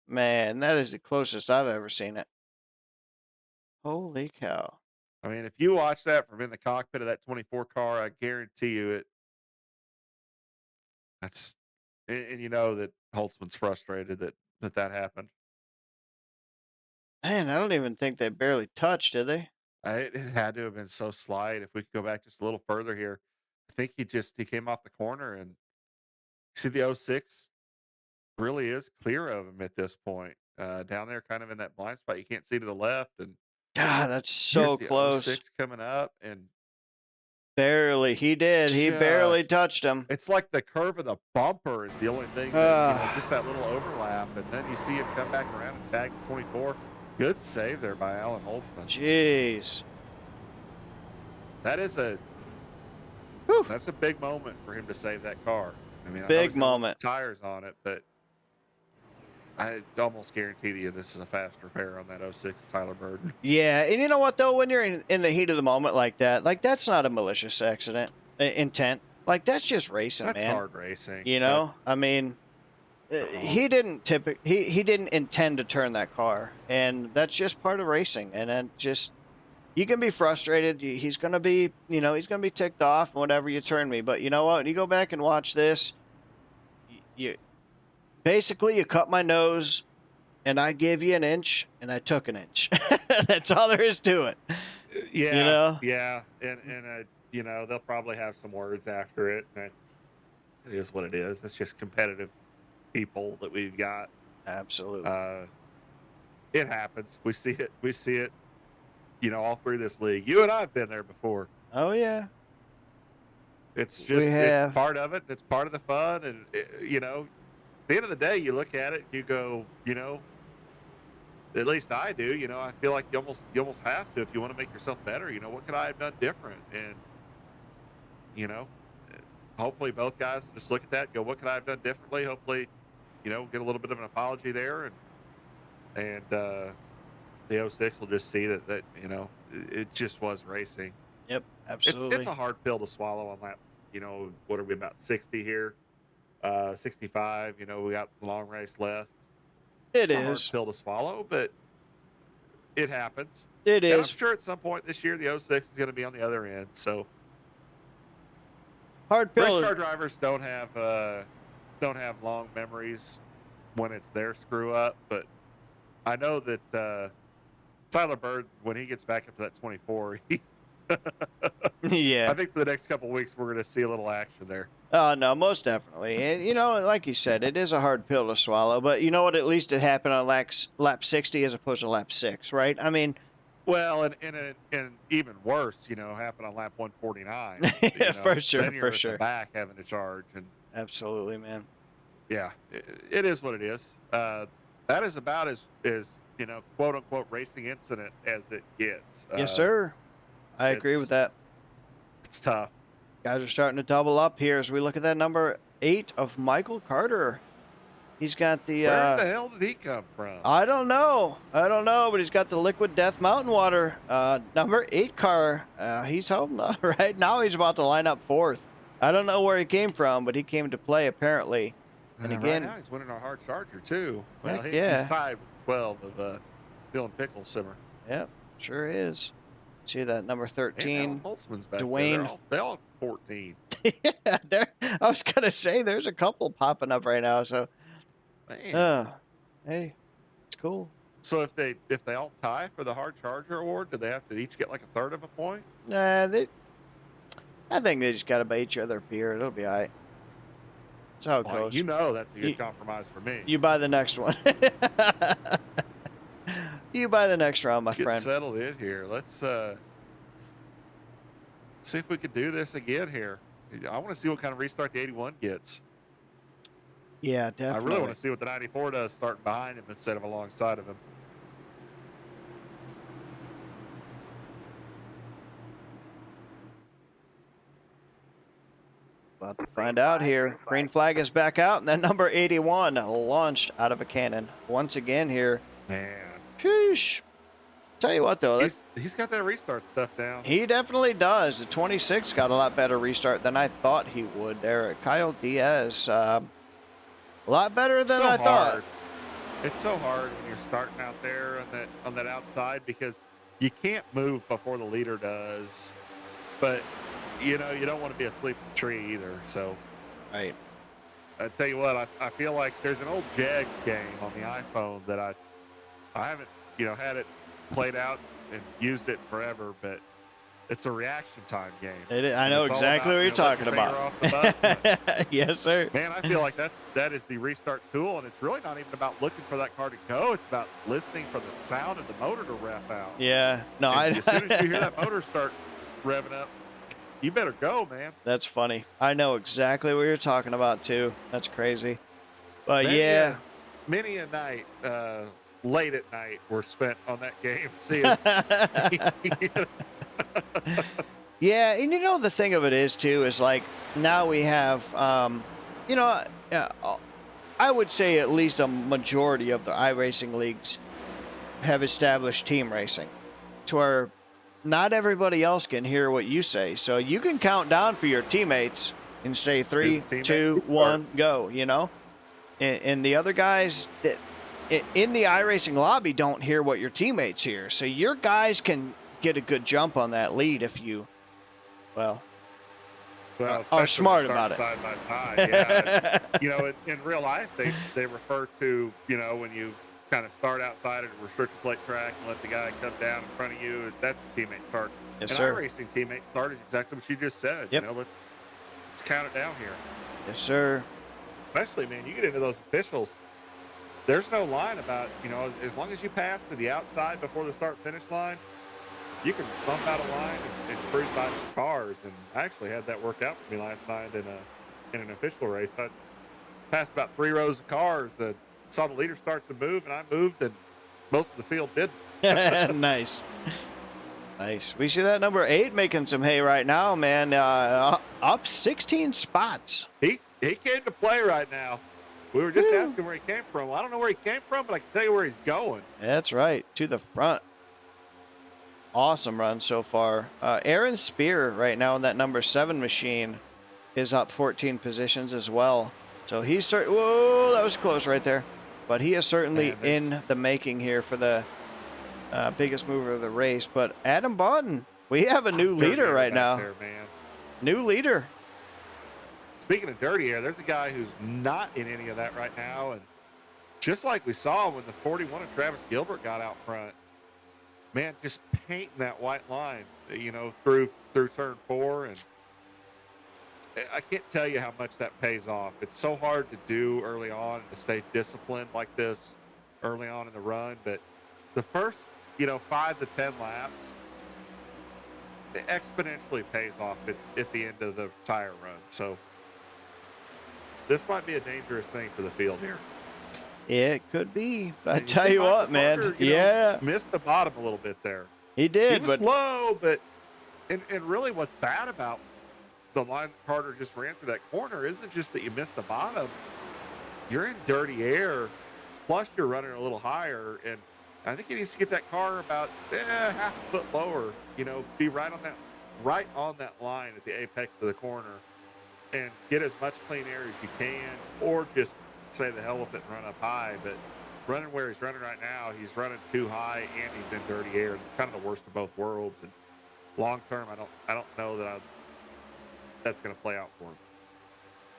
Man, that is the closest I've ever seen it. Holy cow. I mean, if you watch that from in the cockpit of that 24 car, I guarantee you that's and you know that Holtzman's frustrated that happened. Man, I don't even think they barely touched, did they? It had to have been so slight. If we could go back just a little further here, I think he came off the corner and see the '06 really is clear of him at this point. Down there, kind of in that blind spot, you can't see to the left, and God, that's here's so the close. '06 coming up, and Barely. He did. He barely just touched him. it's like the curve of the bumper is the only thing that just Ah, that little overlap, and then you see him come back around and tag 24. Good save there by Alan Holtzman. jeez. That is a Whew. That's a big moment for him to save that car. I mean, I know Big he's gonna want some moment. tires on it, but I almost guarantee you this is a fast repair on that '06 Tyler Burden. Yeah, and you know what though? When you're in the heat of the moment like that's not a malicious accident intent. Like that's just racing, That's man. hard racing, You but know, I mean, oh, he didn't intend to turn that car, and that's just part of racing. And then just you can be frustrated. He's gonna be, he's gonna be ticked off whenever you turn me. But you know what? When you go back and watch this, you basically you cut my nose, and I gave you an inch, and I took an inch. That's all there is to it. You yeah, know? yeah, and they'll probably have some words after it. And it is what it is. It's just competitive people that we've got. Absolutely. Uh, it happens. We see it. We see it. All through this league. You and I have been there before. Oh yeah, we It's have. part of it. It's part of the fun, and at the end of the day, you look at it, you go, at least I do. I feel like you almost have to if you want to make yourself better. What could I have done different? And you know, hopefully both guys will just look at that, and go, what could I have done differently? Hopefully, get a little bit of an apology there, and the '06 will just see that it just was racing. Yep, It's absolutely. a hard pill to swallow on that. What are we about 60 here? 65. We got a long race left. It It's a hard is. pill to swallow, but it happens. It And I'm is. sure at some point this year the '06 is going to be on the other end. So Hard race pill is. car drivers don't have long memories when it's their screw up, but I know that Tyler Bird, when he gets back up to that 24, I Yeah. think for the next couple of weeks we're going to see a little action there. Oh no, most definitely. And like you said, it is a hard pill to swallow. But you know what? At least it happened on lap 60 as opposed to lap 6, right? I mean, Well, and even worse, happened on lap 149. for sure, Then for you're at the sure. back having to charge, and Absolutely, man. yeah, it is what it is. That is about as quote unquote racing incident as it gets. Yes, sir. I agree with It's that. it's tough. Guys are starting to double up here as we look at that number 8 of Michael Carter. He's got the Where the hell did he come from? I don't know. I don't know, but he's got the Liquid Death Mountain Water number 8 car. He's holding on right now. He's about to line up 4th. I don't know where he came from, but he came to play apparently. And Right again, now he's winning our hard charger too. Well, heck he's yeah. tied with 12 of Dylan Pickles Simmer. Yep, sure is. See that number And 13, Alan Holtzman's back Dwayne. there. They all have 14. Yeah, there. I was gonna say there's a couple popping up right now. So, Man. hey, it's cool. So if they all tie for the hard charger award, do they have to each get like a third of a point? I think they just got to buy each other beer. It'll be all right. That's how it Well, goes. that's a good compromise for me. You buy the next one. You buy the next round, my Let's get friend. settled in here. Let's see if we can do this again here. I want to see what kind of restart the 81 gets. Yeah, I definitely. really want to see what the 94 does starting behind him instead of alongside of him. About to find out here. Green flag is back out, and then number 81 launched out of a cannon once again here. Man. Sheesh. Tell you what, though, He's got that restart stuff down. he definitely does. The 26 got a lot better restart than I thought he would there. Kyle Diaz, a lot better than So I thought. It's so hard when you're starting out there on that outside because you can't move before the leader does. But you know, you don't want to be a sleeping tree either. So Right. I tell you what, I feel like there's an old Jags game on the iPhone that I haven't, had it played out and used it forever, but it's a reaction time game. I And know it's all exactly about, what you're letting talking your finger about. off the button. Yes, sir. Man, I feel like that is the restart tool, and it's really not even about looking for that car to go. It's about listening for the sound of the motor to rev out. Yeah. No, And as soon as you hear that motor start revving up, you better go, man. That's funny. I know exactly what you're talking about too. That's crazy. But Many yeah. many a night, late at night, were spent on that game. Seeing, Yeah, and the thing of it is too is like now we have you know I would say at least a majority of the iRacing leagues have established team racing to where not everybody else can hear what you say. So you can count down for your teammates and say 3, 2, 1, go, And the other guys that in the iRacing lobby don't hear what your teammates hear. So your guys can get a good jump on that lead if you are especially smart when about it. side by side. Yeah. In real life, they refer to, when you kind of start outside at a restricted plate track and let the guy come down in front of you, that's the teammate start. Yes, and sir. iRacing teammate start is exactly what you just said. Yep. Let's count it down here. Yes, sir. Especially, man, you get into those officials. There's no line about, as long as you pass to the outside before the start-finish line, you can bump out a line and cruise by some cars. And I actually had that work out for me last night in an official race. I passed about 3 rows of cars that saw the leader start to move, and I moved, and most of the field didn't. Nice. Nice. We see that number 8 making some hay right now, man. Up 16 spots. He came to play right now. We were just asking where he came from. Well, I don't know where he came from, but I can tell you where he's going. That's right. To the front. Awesome run so far. Aaron Spear right now in that number 7 machine is up 14 positions as well. So he's whoa, that was close right there. But he is certainly in the making here for the biggest mover of the race. But Adam Bodden, we have a new leader right now. There, man. New leader. Speaking of dirty air, there's a guy who's not in any of that right now. And just like we saw when the 41 of Travis Gilbert got out front, man, just painting that white line, through turn 4. And I can't tell you how much that pays off. It's so hard to do early on and to stay disciplined like this early on in the run. But the first, 5 to 10 laps, it exponentially pays off at the end of the tire run. So this might be a dangerous thing for the field here. It could be. I And tell see you Michael what, man. Parker, Yeah. missed the bottom a little bit there. He did, He was but low, but and really what's bad about the line that Carter just ran through that corner isn't just that you missed the bottom. You're in dirty air, plus you're running a little higher, and I think he needs to get that car about half a foot lower, be right on that line at the apex of the corner and get as much clean air as you can, or just say the hell with it and run up high. But running where he's running right now, he's running too high and he's in dirty air. It's kind of the worst of both worlds. And long term, I don't know that that's going to play out for him.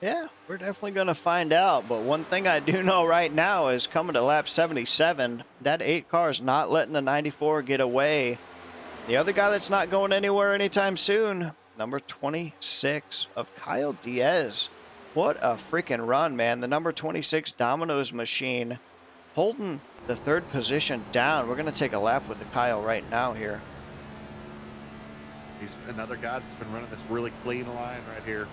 yeah, we're definitely going to find out. But one thing I do know right now is coming to lap 77, that 8 car is not letting the 94 get away. The other guy that's not going anywhere anytime soon, number 26 of Kyle Diaz. What a freaking run, man. The number 26 Domino's machine holding the 3rd position down. We're going to take a lap with the Kyle right now here. He's another guy that's been running this really clean line right here.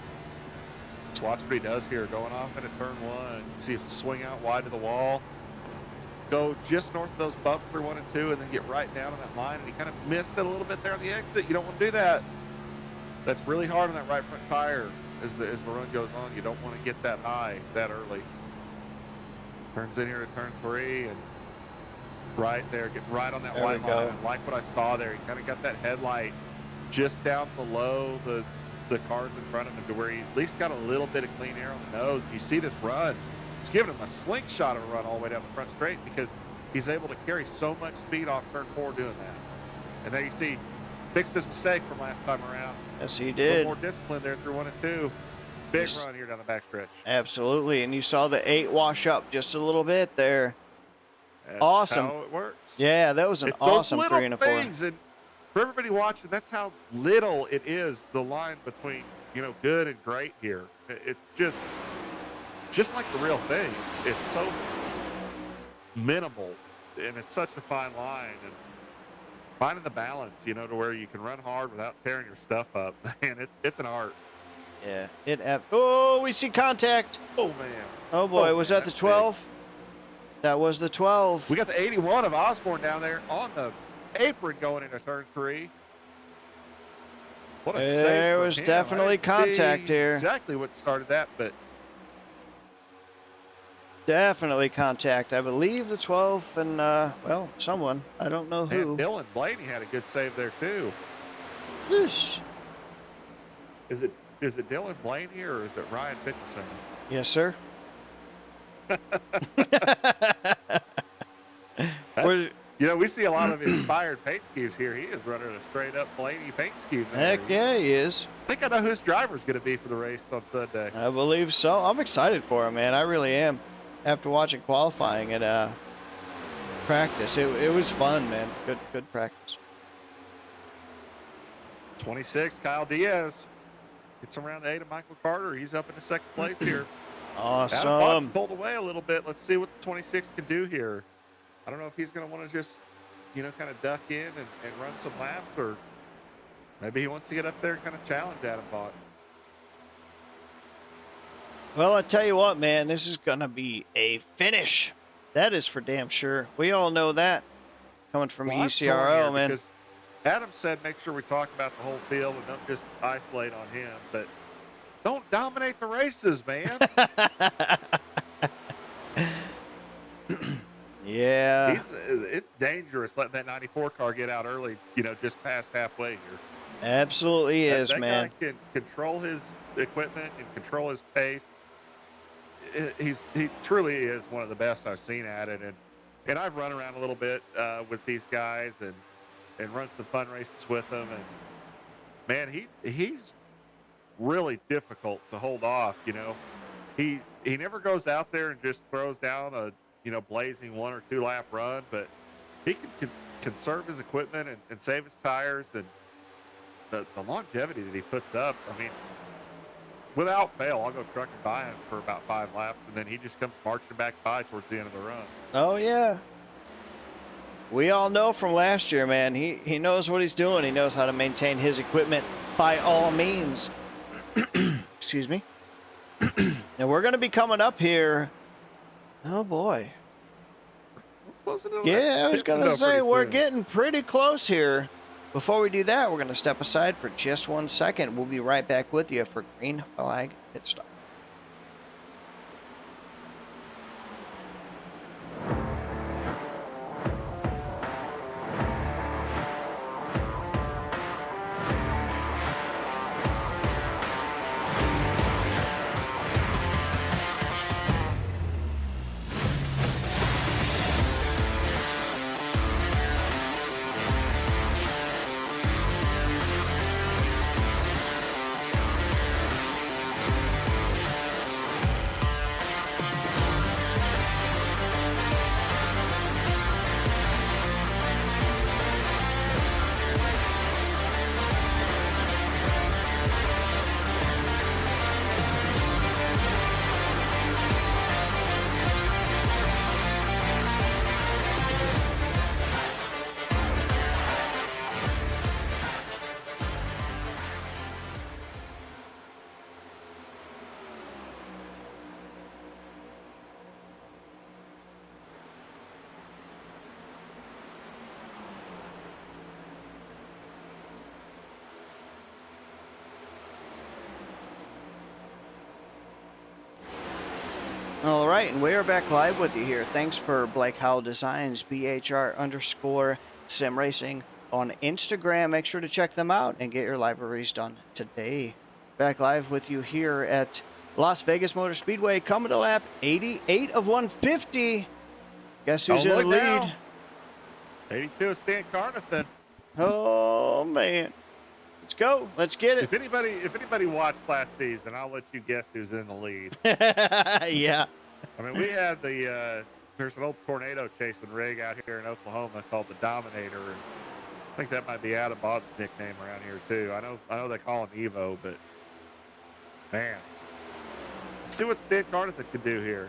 Let's watch what he does here. Going off into turn 1. You see him swing out wide to the wall. Go just north of those bumps through 1 and 2, and then get right down on that line. And he kind of missed it a little bit there on the exit. You don't want to do that. That's really hard on that right front tire as the run goes on. You don't want to get that high that early. Turns in here to turn 3, and right there, getting right on that There white we go. line. I like what I saw there. He kind of got that headlight just down below the cars in front of him to where he at least got a little bit of clean air on the nose. You see this run. it's giving him a slingshot of a run all the way down the front straight because he's able to carry so much speed off turn 4 doing that. And there you see, fixed his mistake from last time around. Yes, he A little did. more discipline there through 1 and 2. Big run here down the backstretch. Absolutely. And you saw the 8 wash up just a little bit there. That's Awesome. how it works. Yeah, that was an It's awesome those 3 little and a 4. things, and for everybody watching, that's how little it is, the line between, good and great here. It's just like the real thing. It's so minimal, and it's such a fine line, and finding the balance, to where you can run hard without tearing your stuff up. Man, it's an art. Yeah. Oh, we see contact. Oh, man. Oh, boy. Was man, that the that's 12? Big. That was the 12. We got the 81 of Osborne down there on the apron going into turn 3. What a save There from was him. definitely I didn't contact see here. Exactly what started that, but Definitely contact. I believe the 12 and, well, someone. I don't know who. and Dylan Blaney had a good save there, too. Sheesh. Is it Dylan Blaney or is it Ryan Pitcherson? Yes, sir. We see a lot of inspired paint schemes here. He is running a straight-up Blaney paint scheme. Heck yeah, he is. I think I know who his driver's going to be for the race on Sunday. I believe so. I'm excited for him, man. I really am. After watching qualifying at practice, it was fun, man. Good practice. 26, Kyle Diaz gets around the 8 of Michael Carter. He's up in the second place here. Awesome. Adam Potts pulled away a little bit. Let's see what the 26 can do here. I don't know if he's going to want to just, kind of duck in and run some laps, or maybe he wants to get up there and kind of challenge Adam Potts. Well, I tell you what, man, this is going to be a finish. That is for damn sure. We all know that coming from ECRL, man. Because Adam said make sure we talk about the whole field and don't just isolate on him, but don't dominate the races, man. Yeah. It's dangerous letting that 94 car get out early, just past halfway here. Absolutely is, that man. Guy can control his equipment and control his pace. He truly is one of the best I've seen at it, and I've run around a little bit with these guys and run some fun races with them, and man, he's really difficult to hold off. He never goes out there and just throws down a blazing 1 or 2 lap run, but he can conserve his equipment and save his tires, and the longevity that he puts up. I mean, without fail, I'll go trucking by him for about 5 laps, and then he just comes marching back by towards the end of the run. Oh, yeah. We all know from last year, man, he knows what he's doing. He knows how to maintain his equipment by all means. Excuse me. And we're going to be coming up here. Oh, boy. Yeah, I was going to say, we're getting pretty close here. Before we do that, we're going to step aside for just 1 second. We'll be right back with you for Green Flag Pit Stop. All right, and we are back live with you here. Thanks for Blake Howell Designs, BHR_Sim Racing on Instagram. Make sure to check them out and get your liveries done today. Back live with you here at Las Vegas Motor Speedway coming to lap 88 of 150. Guess who's in the look lead? now. 82 is Stan Carnathan. Oh, man. Let's go. Let's get it. If anybody watched last season, I'll let you guess who's in the lead. Yeah. I mean, we had there's an old tornado chasing rig out here in Oklahoma called the Dominator, and I think that might be Adam Bod's nickname around here too. I know they call him Evo, but man, let's see what Stan Carnathan can do here.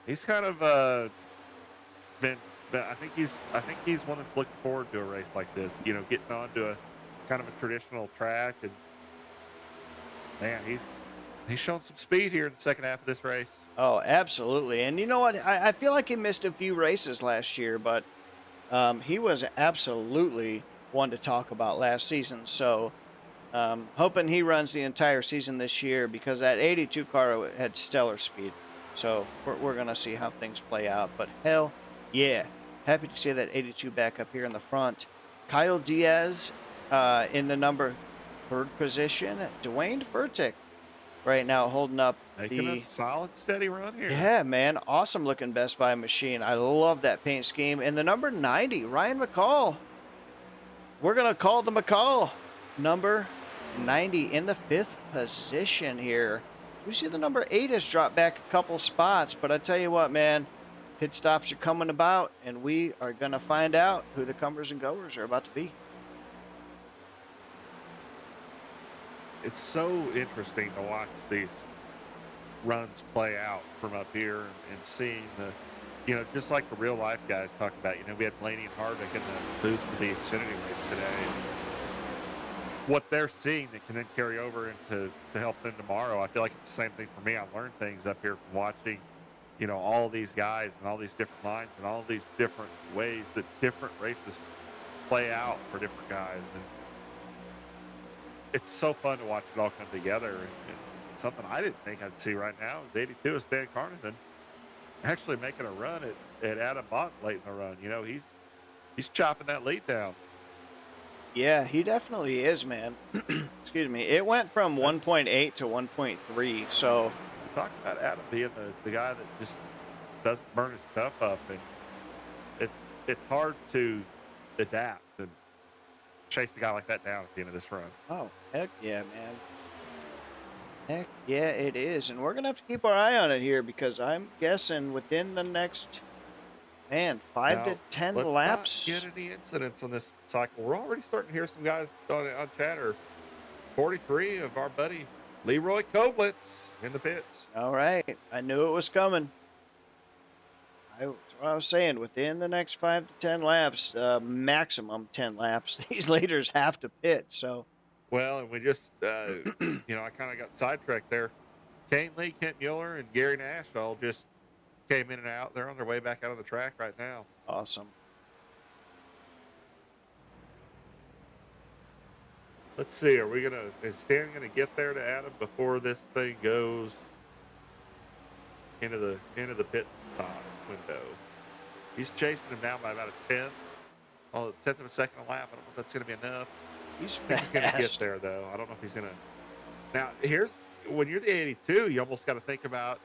He's kind of been. I think he's one that's looking forward to a race like this. You know, getting onto a kind of a traditional track, and man, he's shown some speed here in the second half of this race. Oh, absolutely. And you know what? I feel like he missed a few races last year, but he was absolutely one to talk about last season. So hoping he runs the entire season this year, because that 82 car had stellar speed. So we're going to see how things play out. But hell yeah, happy to see that 82 back up here in the front. Kyle Diaz in the number 3rd position. Dwayne Furtick right now holding up Making a solid, steady run here. Yeah, man. Awesome looking Best Buy machine. I love that paint scheme. And the number 90, Ryan McCall. We're going to call the McCall. Number 90 in the 5th position here. We see the number 8 has dropped back a couple spots, but I tell you what, man, pit stops are coming about, and we are going to find out who the comers and goers are about to be. It's so interesting to watch these runs play out from up here and seeing just like the real life guys talk about. We had Blaney and Harvick in the booth for the Xfinity race today. What they're seeing that can then carry over into to help them tomorrow. I feel like it's the same thing for me. I learned things up here from watching, all these guys and all these different lines and all these different ways that different races play out for different guys. And it's so fun to watch it all come together. And something I didn't think I'd see right now is 82 is Stan Carnathan actually making a run at Adam Bott late in the run. He's chopping that lead down. Yeah, he definitely is, man. Excuse me. It went from 1.8 to 1.3, so... Talk about Adam being the guy that just doesn't burn his stuff up, and it's hard to adapt and chase a guy like that down at the end of this run. Oh, heck yeah, man. Heck yeah, it is. And we're going to have to keep our eye on it here, because I'm guessing within the next... 5 to 10 laps. Let's not get any incidents on this cycle. We're already starting to hear some guys on chatter. 43 of our buddy Leroy Koblitz in the pits. All right. I knew it was coming. That's what I was saying. Within the next 5 to 10 laps, maximum 10 laps, these leaders have to pit. So, well, and we just, I kind of got sidetracked there. Kane Lee, Kent Mueller, and Gary Nash all just came in and out. They're on their way back out on the track right now. Awesome. Let's see. Is Stan gonna get there to Adam before this thing goes into the pit stop window? He's chasing him down by about a tenth of a second a lap. I don't know if that's gonna be enough. He's I think he's gonna get there though. I don't know if he's gonna. Now when you're the 82, you almost got to think about,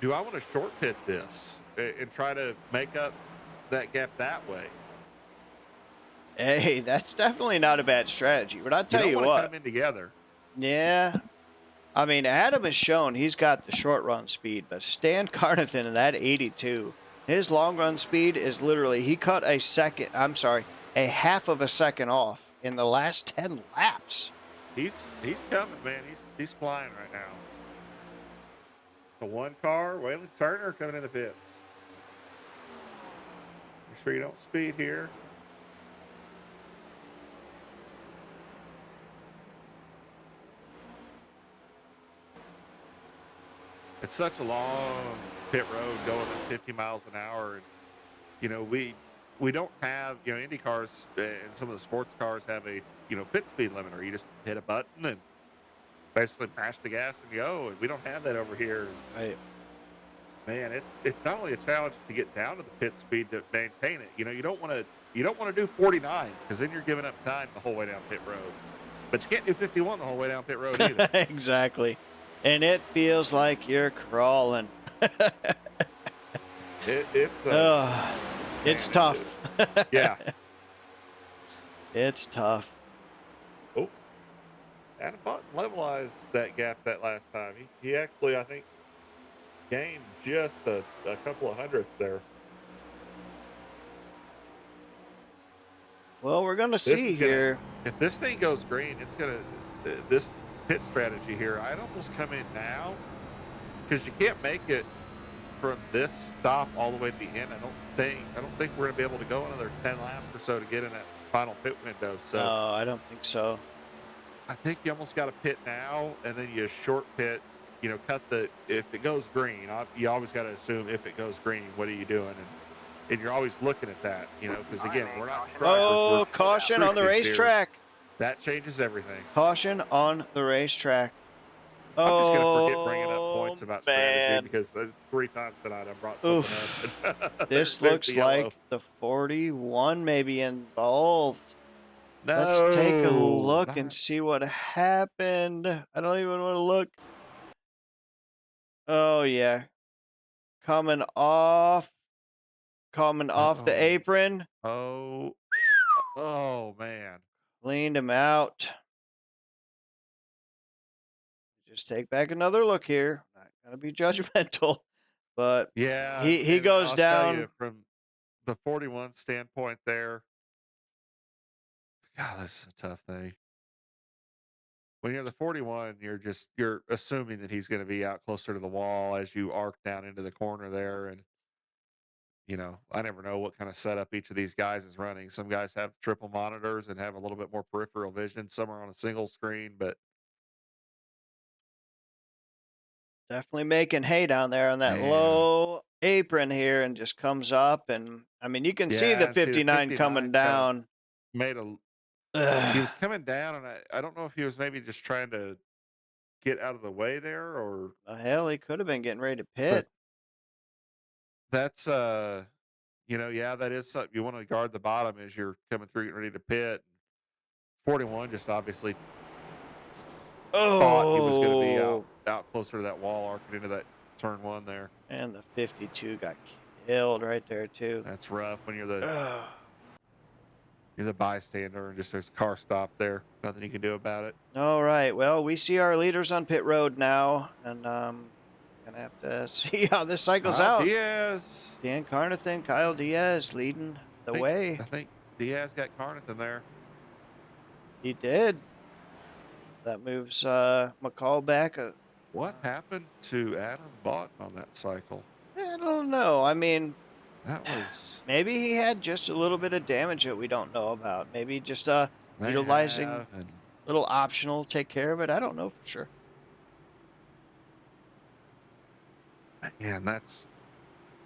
do I want to short pit this and try to make up that gap that way? Hey, that's definitely not a bad strategy. But I'll tell you what. Come in together. Yeah. I mean, Adam has shown he's got the short run speed, but Stan Carnathan in that 82, his long run speed is literally, he cut a half of a second off in the last 10 laps. He's coming, man. He's flying right now. The one car, Waylon Turner coming in the pits. Make sure you don't speed here. It's such a long pit road going at 50 miles an hour. And, we don't have, Indy cars and some of the sports cars have a, pit speed limiter. You just hit a button and basically mash the gas and go. And we don't have that over here. Right. Man, it's not only a challenge to get down to the pit speed to maintain it. You don't want to do 49, because then you're giving up time the whole way down pit road. But you can't do 51 the whole way down pit road either. Exactly. And it feels like you're crawling. It's Oh, it's man, tough. yeah. It's tough. Oh, Adam Button levelized that gap that last time. He actually, I think, gained just a couple of hundredths there. Well, we're gonna This see is gonna, here. if this thing goes green, it's gonna, this pit strategy here, I'd almost come in now because you can't make it from this stop all the way to the end. I don't think we're gonna be able to go another 10 laps or so to get in that final pit window. So No, I don't think so. I think you almost got to pit now, and then you short pit. You know, cut the, if it goes green. You always got to assume if it goes green, what are you doing? And you're always looking at that. You know, because again, we're not drivers. Oh, We're caution on the crew chiefs here. racetrack. That changes everything. Caution on the racetrack. I'm just gonna Oh, forget bringing up points about strategy man. because it's 3 times tonight I brought Oof. something up. This There's looks the yellow. like the 41 may be involved. No, Let's take a look not- and see what happened. I don't even want to look. Oh, yeah. Coming off the apron. Oh, oh man. Cleaned him out. Just take back another look here. Not going to be judgmental, but Yeah, he and goes I'll tell down. you from the 41 standpoint there. God, this is a tough thing. When you're the 41, you're assuming that he's going to be out closer to the wall as you arc down into the corner there, and you know, I never know what kind of setup each of these guys is running. Some guys have triple monitors and have a little bit more peripheral vision. Some are on a single screen, but Definitely making hay down there on that man, low apron here and just comes up. And I mean, you can see the yeah, see the 59 coming 59 kind of down. made a. He Ugh, was coming down, and I don't know if he was maybe just trying to get out of the way there, or the hell, he could have been getting ready to but pit. that's you know, yeah, that is something you want to guard the bottom as you're coming through getting ready to pit. 41 just obviously thought he was going to be Oh, out closer to that wall, arcing into that turn 1 there. and the 52 got killed right there, too. That's rough when Ugh. you're the bystander and just there's a car stop there. Nothing you can do about it. All right. Well, we see our leaders on pit road now, and gonna have to see how this cycles out. Diaz. Dan Carnathan, Kyle Diaz leading the way. I think Diaz got Carnathan there. He did. That moves McCall back. What happened to Adam Boughton on that cycle? I don't know. I mean, That was maybe he had just a little bit of damage that we don't know about. Maybe just they utilizing have, and little optional take care of it. I don't know for sure. man, that's.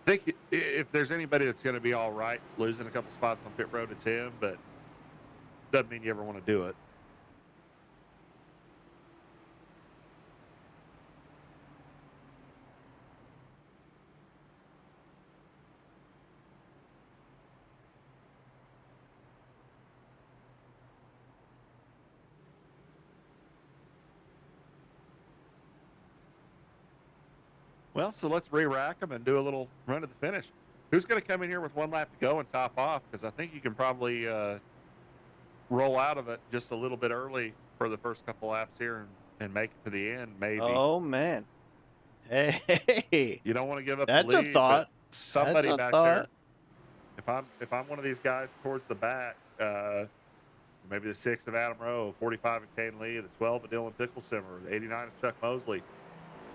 I think if there's anybody that's going to be all right losing a couple spots on pit road, it's him. But doesn't mean you ever want to do it. Well, so let's re-rack them and do a little run to the finish. Who's going to come in here with 1 lap to go and top off? Because I think you can probably roll out of it just a little bit early for the first couple laps here and make it to the end, maybe. Oh man. Hey. You don't want to give up That's the a lead, thought. but somebody That's a back thought. there. If I'm one of these guys towards the back, maybe the 6 of Adam Rowe, 45 of Kane Lee, the 12 of Dylan Picklesimmer, the 89 of Chuck Mosley.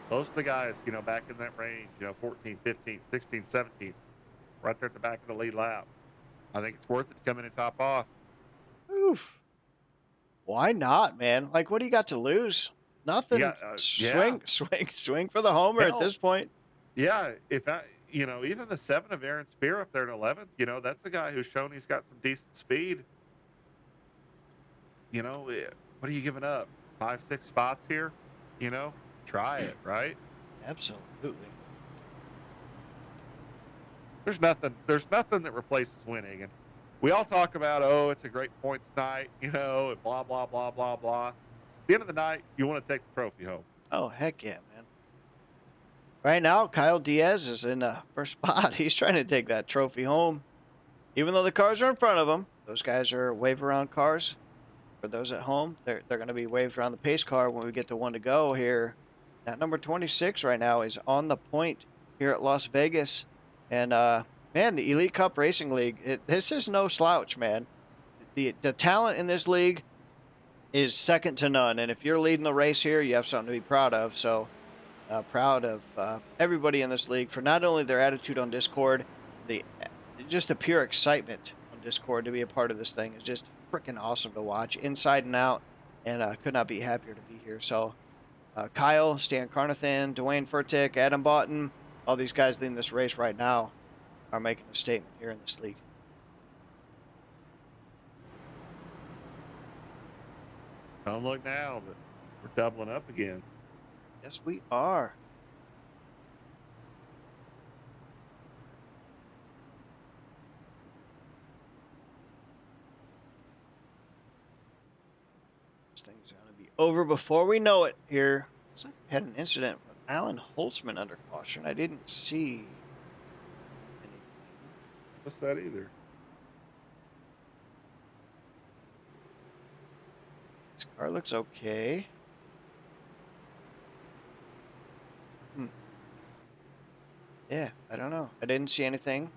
Those are the guys, you know, back in that range, you know, 14, 15, 16, 17, right there at the back of the lead lap. I think it's worth it to come in and top off. Oof. Why not, man? Like, what do you got to lose? Nothing. Yeah, Swing for the homer at Hell, this point. Yeah, you know, even the 7 of Aaron Spear up there in 11th, you know, that's a guy who's shown he's got some decent speed. You know, what are you giving up? 5, 6 spots here? You know, try it, right? Absolutely. There's nothing that replaces winning, and we all talk about, oh, it's a great points night, and blah blah blah blah blah. At the end of the night, you want to take the trophy home. Oh, heck yeah, man. Right now, Kyle Diaz is in first spot. He's trying to take that trophy home. Even though the cars are in front of him, those guys are wave around cars. For those at home, they're going to be waved around the pace car when we get to one to go here. That number 26 right now is on the point here at Las Vegas. And, man, the Elite Cup Racing League, this is no slouch, man. The talent in this league is second to none. And if you're leading the race here, you have something to be proud of. So proud of everybody in this league for not only their attitude on Discord, just the pure excitement on Discord to be a part of this thing is just freaking awesome to watch inside and out. And could not be happier to be here. So Kyle, Stan Carnathan, Dwayne Furtick, Adam Boughton, all these guys leading this race right now are making a statement here in this league. Don't look now, but we're doubling up again. Yes, we are. This thing's going to be over before we know it here. Looks like we had an incident with Alan Holtzman under caution. I didn't see anything. What's that either? This car looks okay. Yeah, I don't know. I didn't see anything.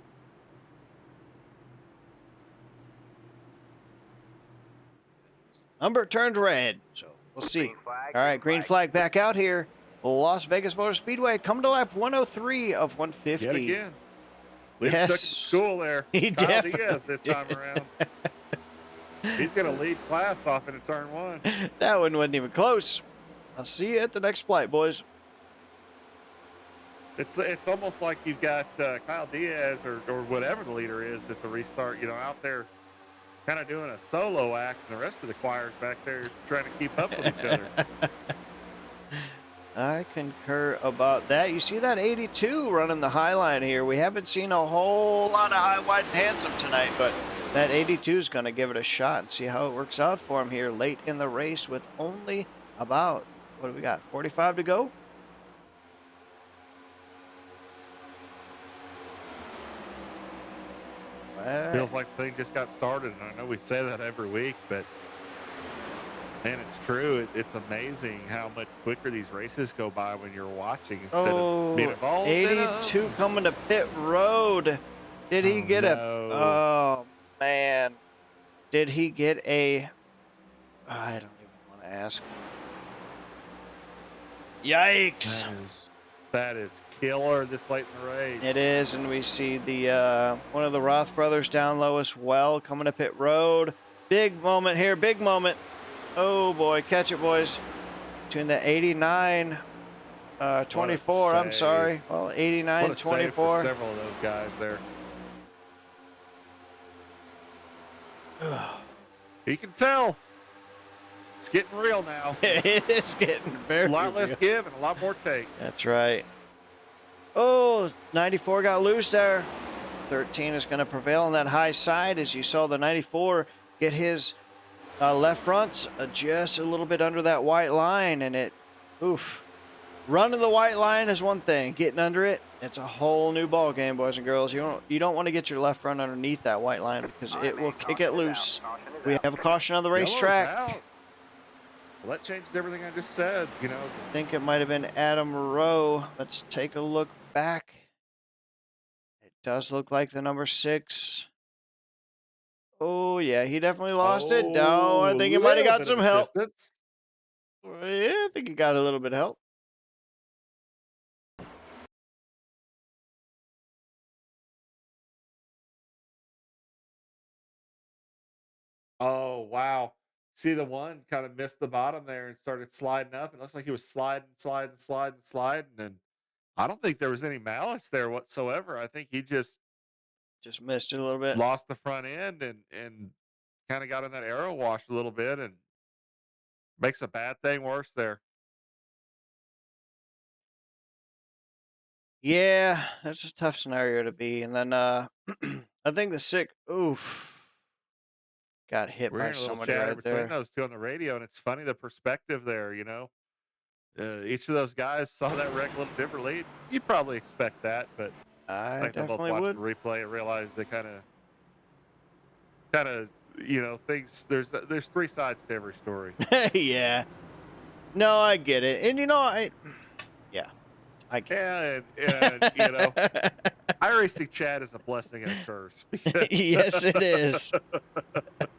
Number turned red, so we'll see. Green flag, All right, green flag back out here. Las Vegas Motor Speedway coming to lap 103 of 150. Yet again. Liam Yes. took it to school there. He Kyle definitely Diaz this time around. He's going to lead class off into turn one. That one wasn't even close. I'll see you at the next flight, boys. It's almost like you've got Kyle Diaz or whatever the leader is at the restart, out there kind of doing a solo act, and the rest of the choir's back there trying to keep up with each other. I concur about that. You see that 82 running the high line here. We haven't seen a whole lot of high, wide, and handsome tonight, but that 82 is going to give it a shot and see how it works out for him here late in the race with only about, what do we got, 45 to go? Feels like the thing just got started, and I know we say that every week, but man, it's true. It's amazing how much quicker these races go by when you're watching instead of being involved. 82 coming to pit road. Did he get no. Oh, man. Did he get a... I don't even want to ask. Yikes. That is killer this late in the race. It is, and we see the one of the Roth brothers down low as well coming to pit road. Big moment here, big moment. Oh, boy. Catch it, boys. Between the 89... 24, I'm sorry. Well, 89, 24. Several of those guys there. You can tell. It's getting real now. It's getting very a lot less real. give and a lot more take. That's right. Oh, 94 got loose there. 13 is going to prevail on that high side as you saw the 94 get his left fronts just a little bit under that white line, and it, oof. Running the white line is one thing. Getting under it, it's a whole new ball game, boys and girls. You don't want to get your left front underneath that white line because it will kick it loose. We have a caution on the racetrack. Well, that changes everything I just said. I think it might have been Adam Rowe. Let's take a look back. It does look like the number 6. Oh, yeah, he definitely lost it. No, I think he might have got some help. Yeah, I think he got a little bit of help. Oh, wow. See, the one kind of missed the bottom there and started sliding up. It looks like he was sliding. And I don't think there was any malice there whatsoever. I think he just missed it a little bit. Lost the front end and kind of got in that arrow wash a little bit and makes a bad thing worse there. Yeah, that's a tough scenario to be. And then I think the 6, oof. got hit We're by hearing a little somebody chatter right between there. those two on the radio, and it's funny the perspective there. Each of those guys saw that wreck a little differently. You'd probably expect that, but I I think they both definitely watched would. the replay and realized they kind of, things. There's three sides to every story. Yeah. No, I get it. And yeah, I get And it. iRacing chat is a blessing and a curse because Yes, it is.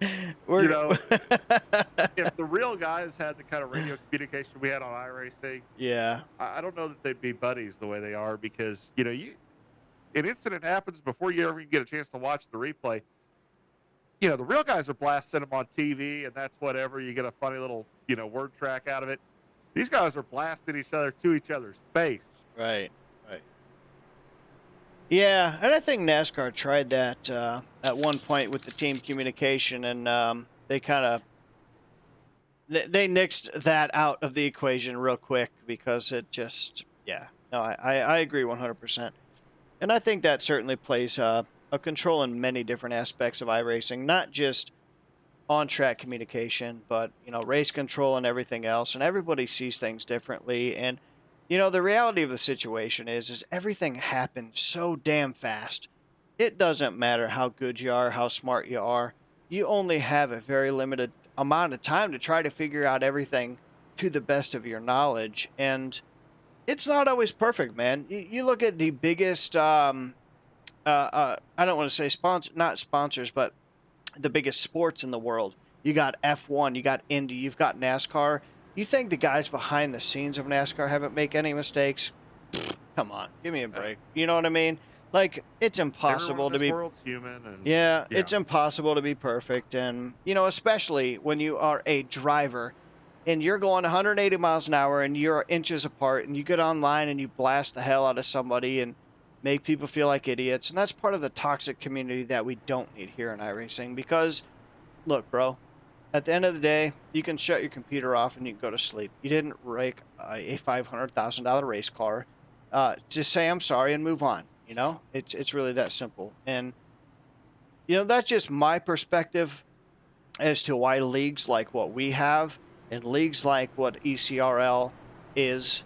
you We're know if the real guys had the kind of radio communication we had on iRacing, Yeah. I don't know that they'd be buddies the way they are because an incident happens before you ever get a chance to watch the replay. The real guys are blasting them on TV, and that's whatever. You get a funny little word track out of it. These guys are blasting each other to each other's face. Right. Right. Yeah, and I think NASCAR tried that at one point with the team communication, and they kind of they nixed that out of the equation real quick because it just yeah. No, I agree 100%. And I think that certainly plays a control in many different aspects of iRacing, not just on track communication, but race control and everything else. And everybody sees things differently. And the reality of the situation is everything happens so damn fast. It doesn't matter how good you are, how smart you are. You only have a very limited amount of time to try to figure out everything to the best of your knowledge. And it's not always perfect, man. You look at the biggest, I don't want to say not sponsors, but the biggest sports in the world. You got F1, you got Indy, you've got NASCAR. You think the guys behind the scenes of NASCAR haven't made any mistakes? Come on, give me a Uh, break. You know what I mean? Like, it's Everyone in impossible to this be. world's human, and Yeah, yeah, it's impossible to be perfect. And, especially when you are a driver and you're going 180 miles an hour and you're inches apart and you get online and you blast the hell out of somebody and make people feel like idiots. And that's part of the toxic community that we don't need here in iRacing because, look, bro, at the end of the day, you can shut your computer off and you can go to sleep. You didn't wreck a $500,000 race car. Just say I'm sorry and move on. It's really that simple. And that's just my perspective as to why leagues like what we have and leagues like what ECRL is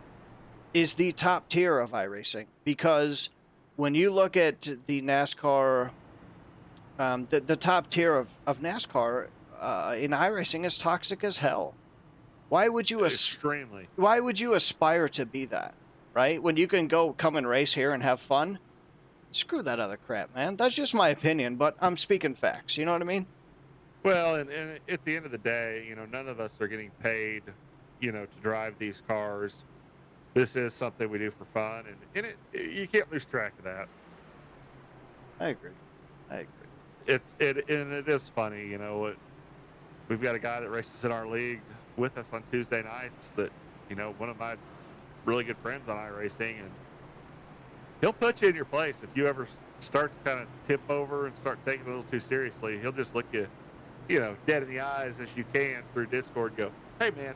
the top tier of iRacing. Because when you look at the NASCAR, the top tier of NASCAR in iRacing is toxic as hell. Why would you extremely. why would you aspire to be that, right? When you can come and race here and have fun? Screw that other crap, man. That's just my opinion, but I'm speaking facts. You know what I mean? Well, and at the end of the day, none of us are getting paid, to drive these cars. This is something we do for fun, and you can't lose track of that. I agree. I agree. It is funny, we've got a guy that races in our league with us on Tuesday nights that, one of my really good friends on iRacing, and he'll put you in your place if you ever start to kind of tip over and start taking it a little too seriously. He'll just look you, dead in the eyes as you can through Discord. And go, hey man,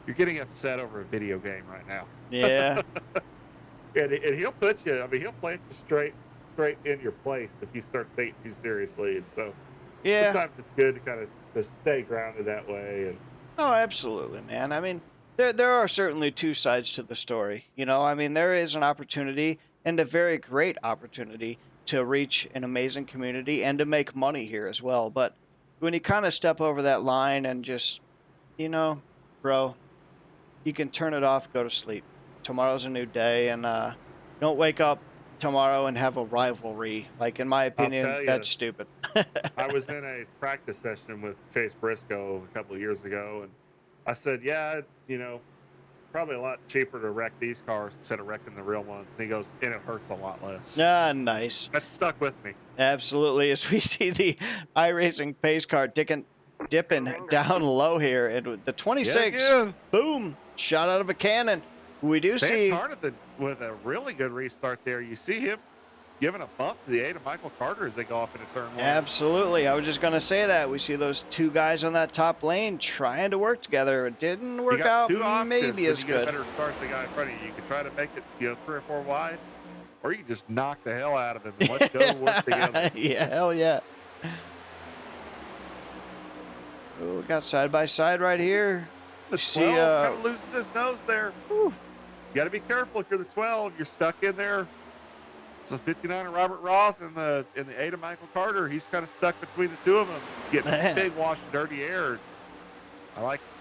you're getting upset over a video game right now. Yeah. and he'll put you. I mean, he'll plant you straight in your place if you start taking it too seriously. And so, Yeah. sometimes it's good to kind of to stay grounded that way. And Oh, absolutely, man. I mean, there are certainly two sides to the story. I mean, there is an opportunity and a very great opportunity to reach an amazing community and to make money here as well. But when you kind of step over that line and just, bro, you can turn it off, go to sleep. Tomorrow's a new day, and don't wake up tomorrow and have a rivalry. Like, in my I'll opinion, tell you, that's stupid. I was in a practice session with Chase Briscoe a couple of years ago, and I said, yeah, probably a lot cheaper to wreck these cars instead of wrecking the real ones. And he goes, and it hurts a lot less. Ah, nice. That stuck with me. Absolutely. As we see the iRacing pace car dipping down low here, and the 26, Yeah, boom, shot out of a cannon. We do Sam see. Carter with a really good restart there. You see him giving a bump to the 8 of Michael Carter as they go off into turn 1. Absolutely. I was just going to say that. We see those two guys on that top lane trying to work together. It didn't work out maybe as You get a good. better start than the guy in front of you. You can try to make it 3 or 4 wide, or you can just knock the hell out of him and let's go work together. Yeah, hell yeah. Oh, we got side by side right here. The You see, 12 kind of loses his nose there. whew. You got to be careful if you're the 12. You're stuck in there. It's a 59 of Robert Roth and the 8 of Michael Carter. He's kind of stuck between the two of them, getting a big wash of dirty air.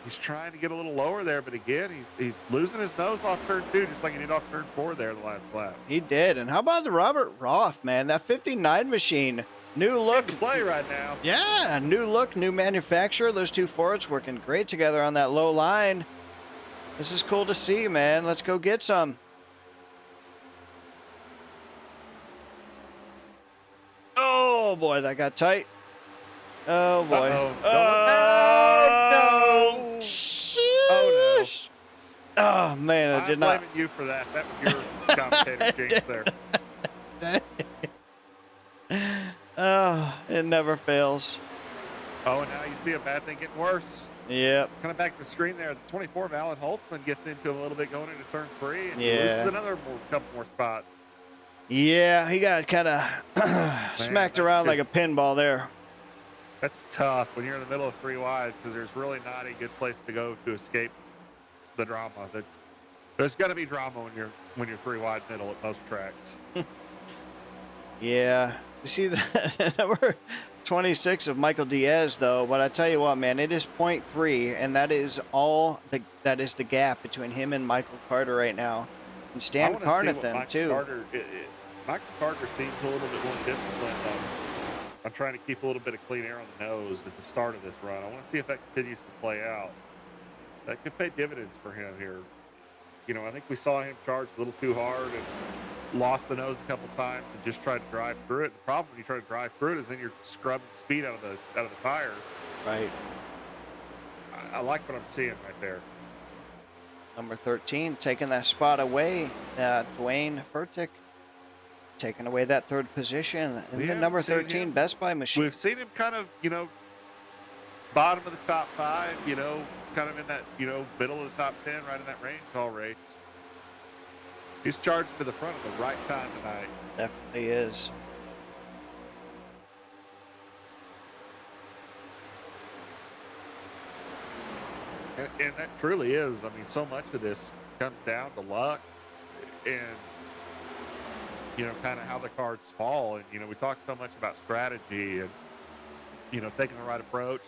He's trying to get a little lower there, but again, he's losing his nose off turn 2, just like he did off turn 4 there the last lap. He did. And how about the Robert Roth, man? That 59 machine. New look. To play right now. Yeah, new look, new manufacturer. Those two Fords working great together on that low line. This is cool to see, man. Let's go get some. Oh, boy, that got tight. Oh, boy. Uh-oh. Oh, no. sheesh. Oh, man, I did not. I'm blaming you for that. That was your commentator jinx there. Oh, it never fails. Oh, and now you see a bad thing getting worse. Yep. Kind of back to the screen there. The 24 of Alan Holtzman gets into him a little bit going into turn 3. And he loses another couple more spots. Yeah, he got kind of smacked around like a pinball there. That's tough when you're in the middle of 3 wide because there's really not a good place to go to escape the drama. There's got to be drama when you're 3 wide middle at most tracks. Yeah. You see the number 26 of Michael Diaz, though. But I tell you what, man, it is 0.3, and that is that is the gap between him and Michael Carter right now. And Stan Carnathan, too. Michael Carter seems a little bit more disciplined. I'm trying to keep a little bit of clean air on the nose at the start of this run. I want to see if that continues to play out. That could pay dividends for him here. You know, I think we saw him charge a little too hard and lost the nose a couple times and just tried to drive through it. The problem when you try to drive through it is then you're scrubbing speed out of the tire. Right. I like what I'm seeing right there. Number 13 taking that spot away. Dwayne Furtick taking away that third position in the number 13 Best Buy machine. We've seen him kind of, bottom of the top 5, kind of in that, middle of the top 10, right in that range all race. He's charged to the front at the right time tonight. Definitely is. And that truly is. I mean, so much of this comes down to luck and, kind of how the cards fall. And, we talk so much about strategy and, taking the right approach,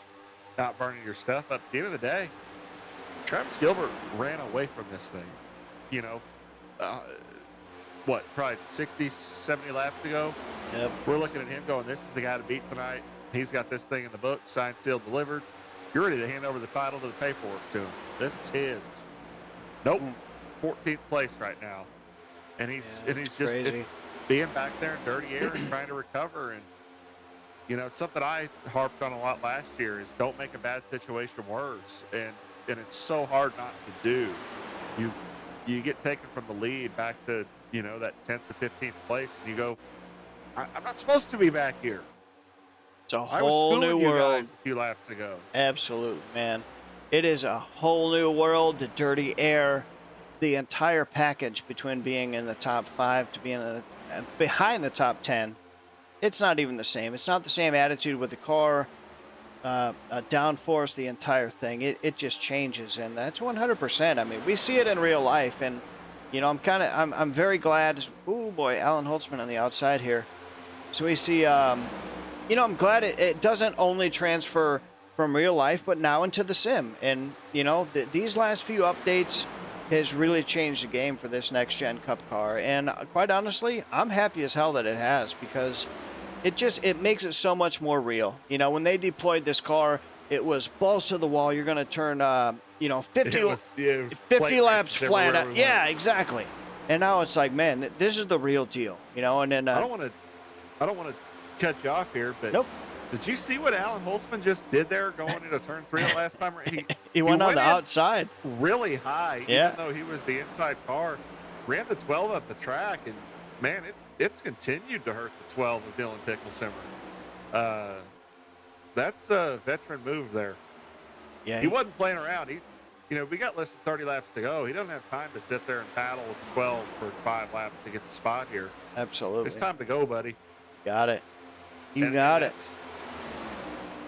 not burning your stuff up. At the end of the day, Travis Gilbert ran away from this thing, probably 60, 70 laps ago. Yep. We're looking at him going, this is the guy to beat tonight. He's got this thing in the book, signed, sealed, delivered. You're ready to hand over the title to the paperwork to him. This is his. Nope. 14th place right now. And he's just crazy. Being back there in dirty air and trying to recover. And, it's something I harped on a lot last year is don't make a bad situation worse. And it's so hard not to do. You get taken from the lead back to, that 10th to 15th place, and you go, I'm not supposed to be back here. It's a whole new world. A few laps ago. Absolutely, man. It is a whole new world. The dirty air, the entire package between being in the top 5 to being behind the top 10. It's not even the same. It's not the same attitude with the car, downforce, the entire thing. It just changes, and that's 100%. I mean, we see it in real life, and I'm very glad. Oh boy, Alan Holtzman on the outside here. So we see. I'm glad it doesn't only transfer from real life, but now into the sim. And, these last few updates has really changed the game for this next-gen Cup car. And quite honestly, I'm happy as hell that it has, because it makes it so much more real. When they deployed this car, it was balls to the wall. You're going to turn, 50 laps flat out. Yeah, exactly. And now it's like, man, this is the real deal, and then... I don't want to cut you off here, but nope. Did you see what Alan Holtzman just did there going into turn 3 last time? He went on the outside. Really high, yeah. Even though he was the inside car. Ran the 12 up the track, and, man, it's continued to hurt the 12 of Dylan Picklesimmer. That's a veteran move there. Yeah. He wasn't playing around. We got less than 30 laps to go. He doesn't have time to sit there and paddle with the 12 for 5 laps to get the spot here. Absolutely. It's time to go, buddy. Got it. You got it.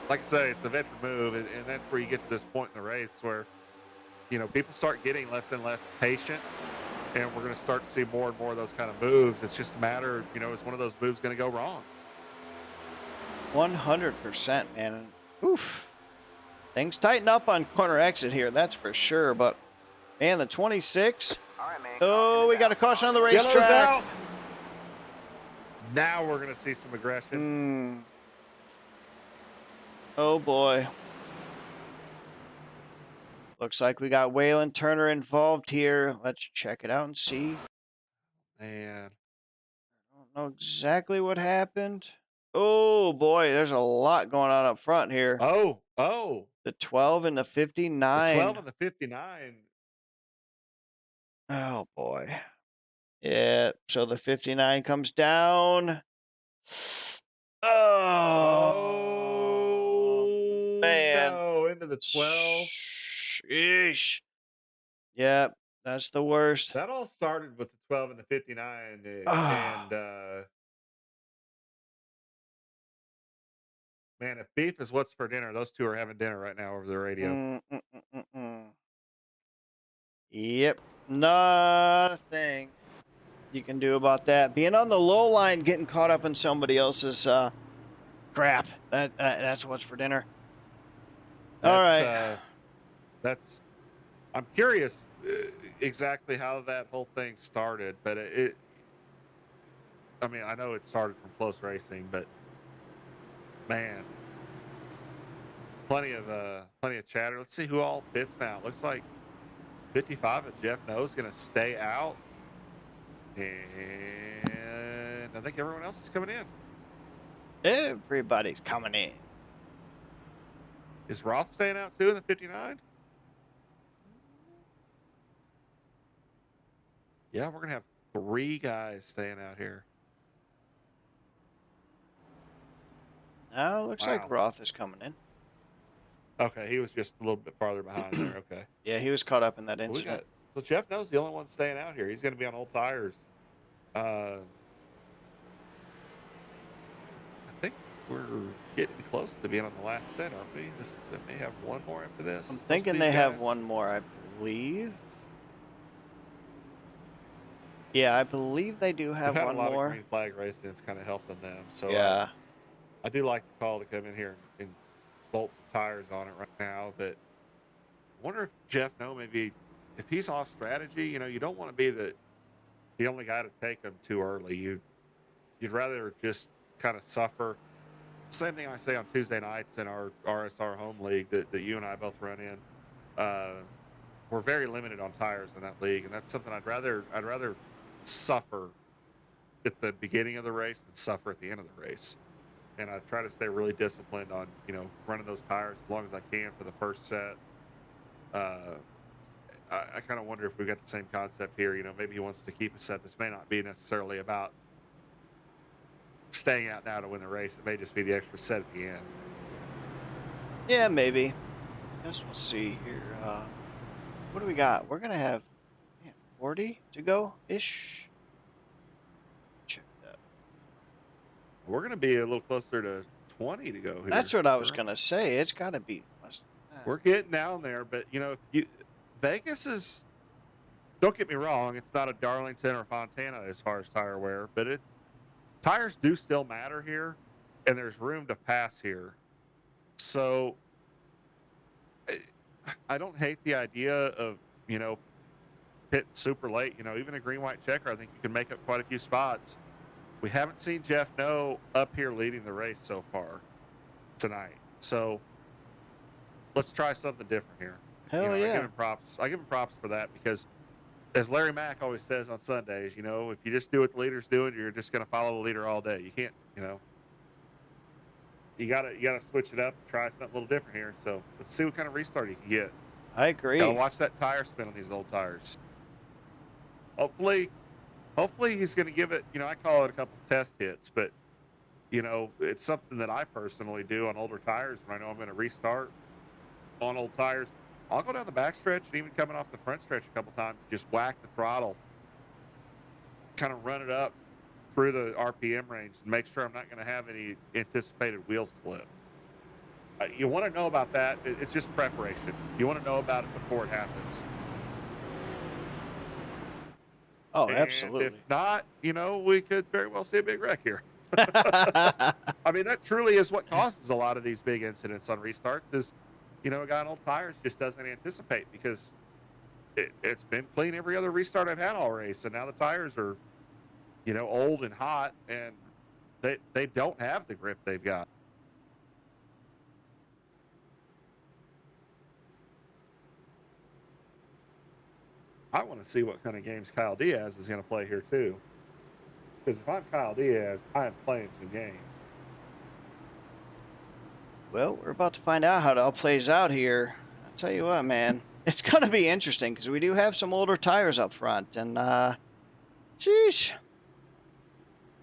like I say, it's a veteran move, and that's where you get to this point in the race where people start getting less and less patient, and we're going to start to see more and more of those kind of moves. It's just a matter, is one of those moves going to go wrong? 100%, man. Oof. Things tighten up on corner exit here, that's for sure. But, man, the 26. All right, man. Oh, we got a caution on the Yellow's racetrack. out. Now we're going to see some aggression. Oh, boy. Looks like we got Waylon Turner involved here. Let's check it out and see. Man. I don't know exactly what happened. Oh, boy, there's a lot going on up front here. Oh. The 12 and the The 59. 12 and the 59. Oh, boy. Yeah, so the 59 comes down. Oh, man. No, into the 12. Sheesh. Yep, that's the worst. That all started with the 12 and the 59, Ah. man, if beef is what's for dinner, those two are having dinner right now over the radio. Yep, not a thing you can do about that. Being on the low line, getting caught up in somebody else's crap. That's what's for dinner. All right. I'm curious exactly how that whole thing started, but I mean, I know it started from close racing, but man, plenty of chatter. Let's see who all pits now. Looks like 55 of Jeff No's going to stay out, and I think everyone else is coming in. Everybody's coming in. Is Roth staying out too in the 59? Yeah, we're going to have 3 guys staying out here. Now looks like Roth is coming in. Okay, he was just a little bit farther behind there. Okay. Yeah, he was caught up in that incident. So Jeff knows the only one staying out here. He's going to be on old tires. I think we're getting close to being on the last set, aren't we? They may have one more after this. I'm thinking they have one more, I believe. Yeah, I believe they do have one more. We've had a lot of green flag racing. It's kind of helping them. So yeah, I do like the call to come in here and bolt some tires on it right now. But I wonder if Jeff maybe if he's off strategy. You don't want to be the only guy to take him too early. You'd rather just kind of suffer. Same thing I say on Tuesday nights in our RSR home league that you and I both run in. We're very limited on tires in that league, and that's something I'd rather suffer at the beginning of the race than suffer at the end of the race. And I try to stay really disciplined on running those tires as long as I can for the first set. I kind of wonder if we got the same concept here. Maybe he wants to keep a set. This may not be necessarily about staying out now to win the race. It may just be the extra set at the end. Yeah, maybe. Guess we'll see here. What do we got? We're gonna have 40 to go ish. Check that. We're going to be a little closer to 20 to go here. That's what I was gonna say. It's got to be less than that. We're getting down there, but Vegas is. Don't get me wrong; it's not a Darlington or Fontana as far as tire wear, but tires do still matter here, and there's room to pass here. So I don't hate the idea of hitting super late. Even a green white checker, I think you can make up quite a few spots. We haven't seen Jeff up here leading the race so far tonight. So let's try something different here. Hell yeah! I give him props for that because, as Larry Mack always says on Sundays, if you just do what the leader's doing, you're just going to follow the leader all day. You can't, you gotta switch it up and try something a little different here. So let's see what kind of restart you can get. I agree. Gotta watch that tire spin on these old tires. Hopefully he's going to give it. I call it a couple of test hits, but it's something that I personally do on older tires when I know I'm going to restart on old tires. I'll go down the back stretch and even coming off the front stretch a couple times, just whack the throttle, kind of run it up through the RPM range and make sure I'm not going to have any anticipated wheel slip. You want to know about that. It's just preparation. You want to know about it before it happens. Oh, And if absolutely. not, we could very well see a big wreck here. I mean, that truly is what causes a lot of these big incidents on restarts is, a guy on old tires just doesn't anticipate because it's been clean every other restart I've had all race. So now the tires are, old and hot and they don't have the grip they've got. I want to see what kind of games Kyle Diaz is going to play here too. Because if I'm Kyle Diaz, I'm playing some games. Well, we're about to find out how it all plays out here. I'll tell you what, man. It's going to be interesting because we do have some older tires up front. And, sheesh.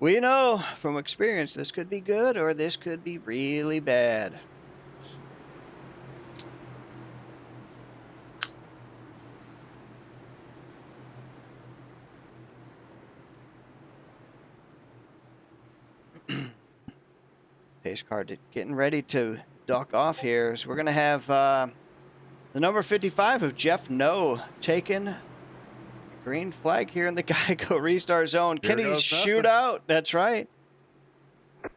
We know from experience this could be good or this could be really bad. Pace car getting ready to dock off here. So we're going to have the number 55 of Jeff No taking the green flag here in the Geico restart zone. Here Can he goes shoot nothing. out? That's right.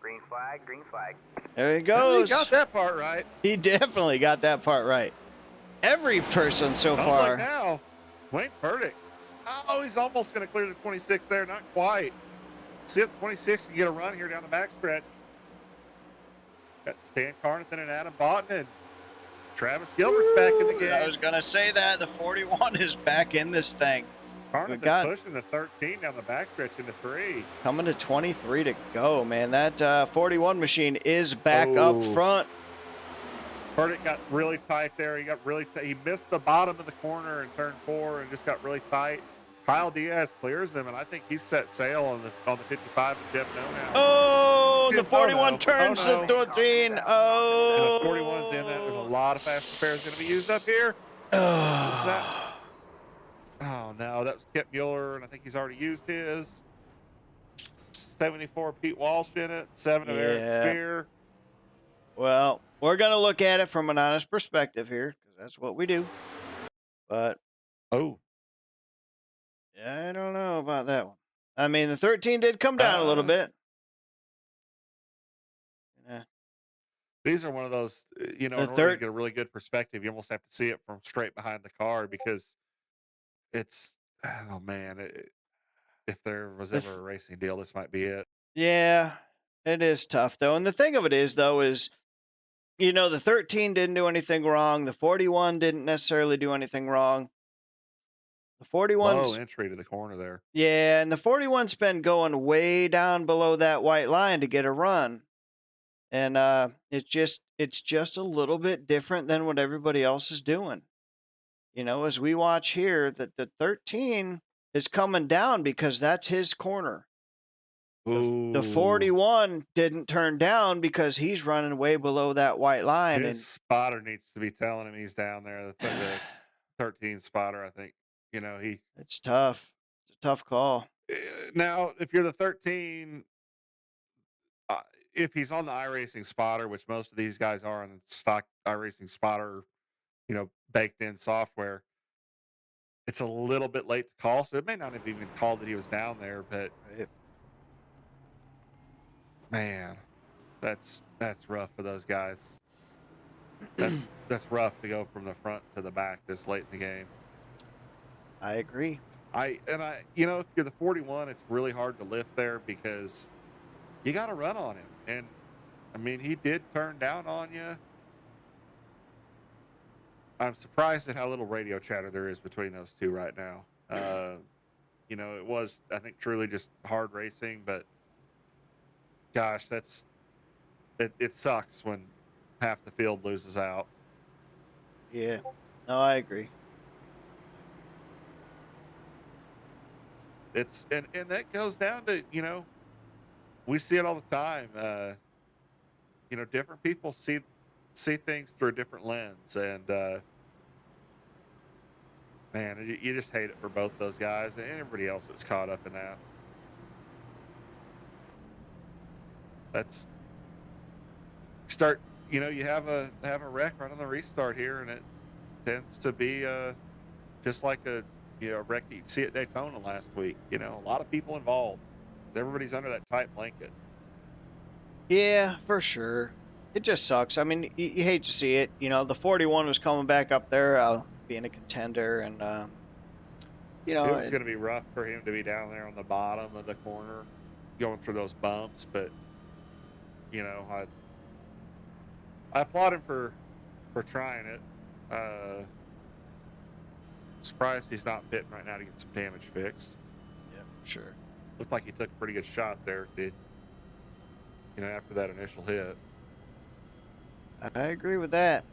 Green flag, green flag. There he Well, he goes. got that part right. He definitely got that part right. Every person so Sounds far. like now, Wayne Burdick. Oh, he's almost going to clear the 26 there. Not quite. See if 26 can get a run here down the backstretch. Got Stan Carnathan and Adam Boughton, and Travis Gilbert's back in the game. I was going to say that. The 41 is back in this thing. Carnathan pushing the 13 down the backstretch into 3. Coming to 23 to go, man. That 41 machine is back up front. Burdick got really tight there. He got really he missed the bottom of the corner in turn 4 and just got really tight. Kyle Diaz clears him, and I think he's set sail on the 55 with Jeff No now. Oh, the 41 turns to 13. Oh. And the 41's in that. There's a lot of fast repairs going to be used up here. Oh, no, that was Kip Mueller, and I think he's already used his. 74 Pete Walsh in it, 7 of Eric Spear. Well, we're going to look at it from an honest perspective here, because that's what we do. But, I don't know about that one. I mean, the 13 did come down a little bit. Yeah. These are one of those, in order to get a really good perspective, you almost have to see it from straight behind the car because it's, oh man, if there was ever a racing deal, this might be it. Yeah, it is tough though. And the thing of it is though, is, the 13 didn't do anything wrong. The 41 didn't necessarily do anything wrong. The 41's low entry to the corner there. Yeah, and the 41's been going way down below that white line to get a run. And it's just a little bit different than what everybody else is doing. As we watch here, that the 13 is coming down because that's his corner. The 41 didn't turn down because he's running way below that white line. His spotter needs to be telling him he's down there. The 13 spotter, I think. It's tough. It's a tough call. Now, if you're the 13, if he's on the iRacing spotter, which most of these guys are on the stock iRacing spotter, baked in software, it's a little bit late to call. So it may not have even called that he was down there, but man, that's rough for those guys. That's rough to go from the front to the back this late in the game. I agree. If you're the 41, it's really hard to lift there because you got to run on him. And I mean, he did turn down on you. I'm surprised at how little radio chatter there is between those two right now. It was, I think, truly just hard racing, but gosh, it sucks when half the field loses out. Yeah. No, I agree. It's and that goes down to, we see it all the time. Different people see things through a different lens, and man, you just hate it for both those guys and everybody else that's caught up in that. That's start, you know, you have a wreck right on the restart here, and it tends to be just like a wreck you see at Daytona last week. You know, a lot of people involved. Everybody's under that tight blanket. Yeah, for sure. It just sucks. I mean, you hate to see it. You know, the 41 was coming back up there, being a contender, and you It know, was going to be rough for him to be down there on the bottom of the corner, going through those bumps. But you know, I applaud him for trying it. Surprised he's not pitting right now to get some damage fixed. yeah, for sure. Looked like he took a pretty good shot there, did after that initial hit. I agree with that.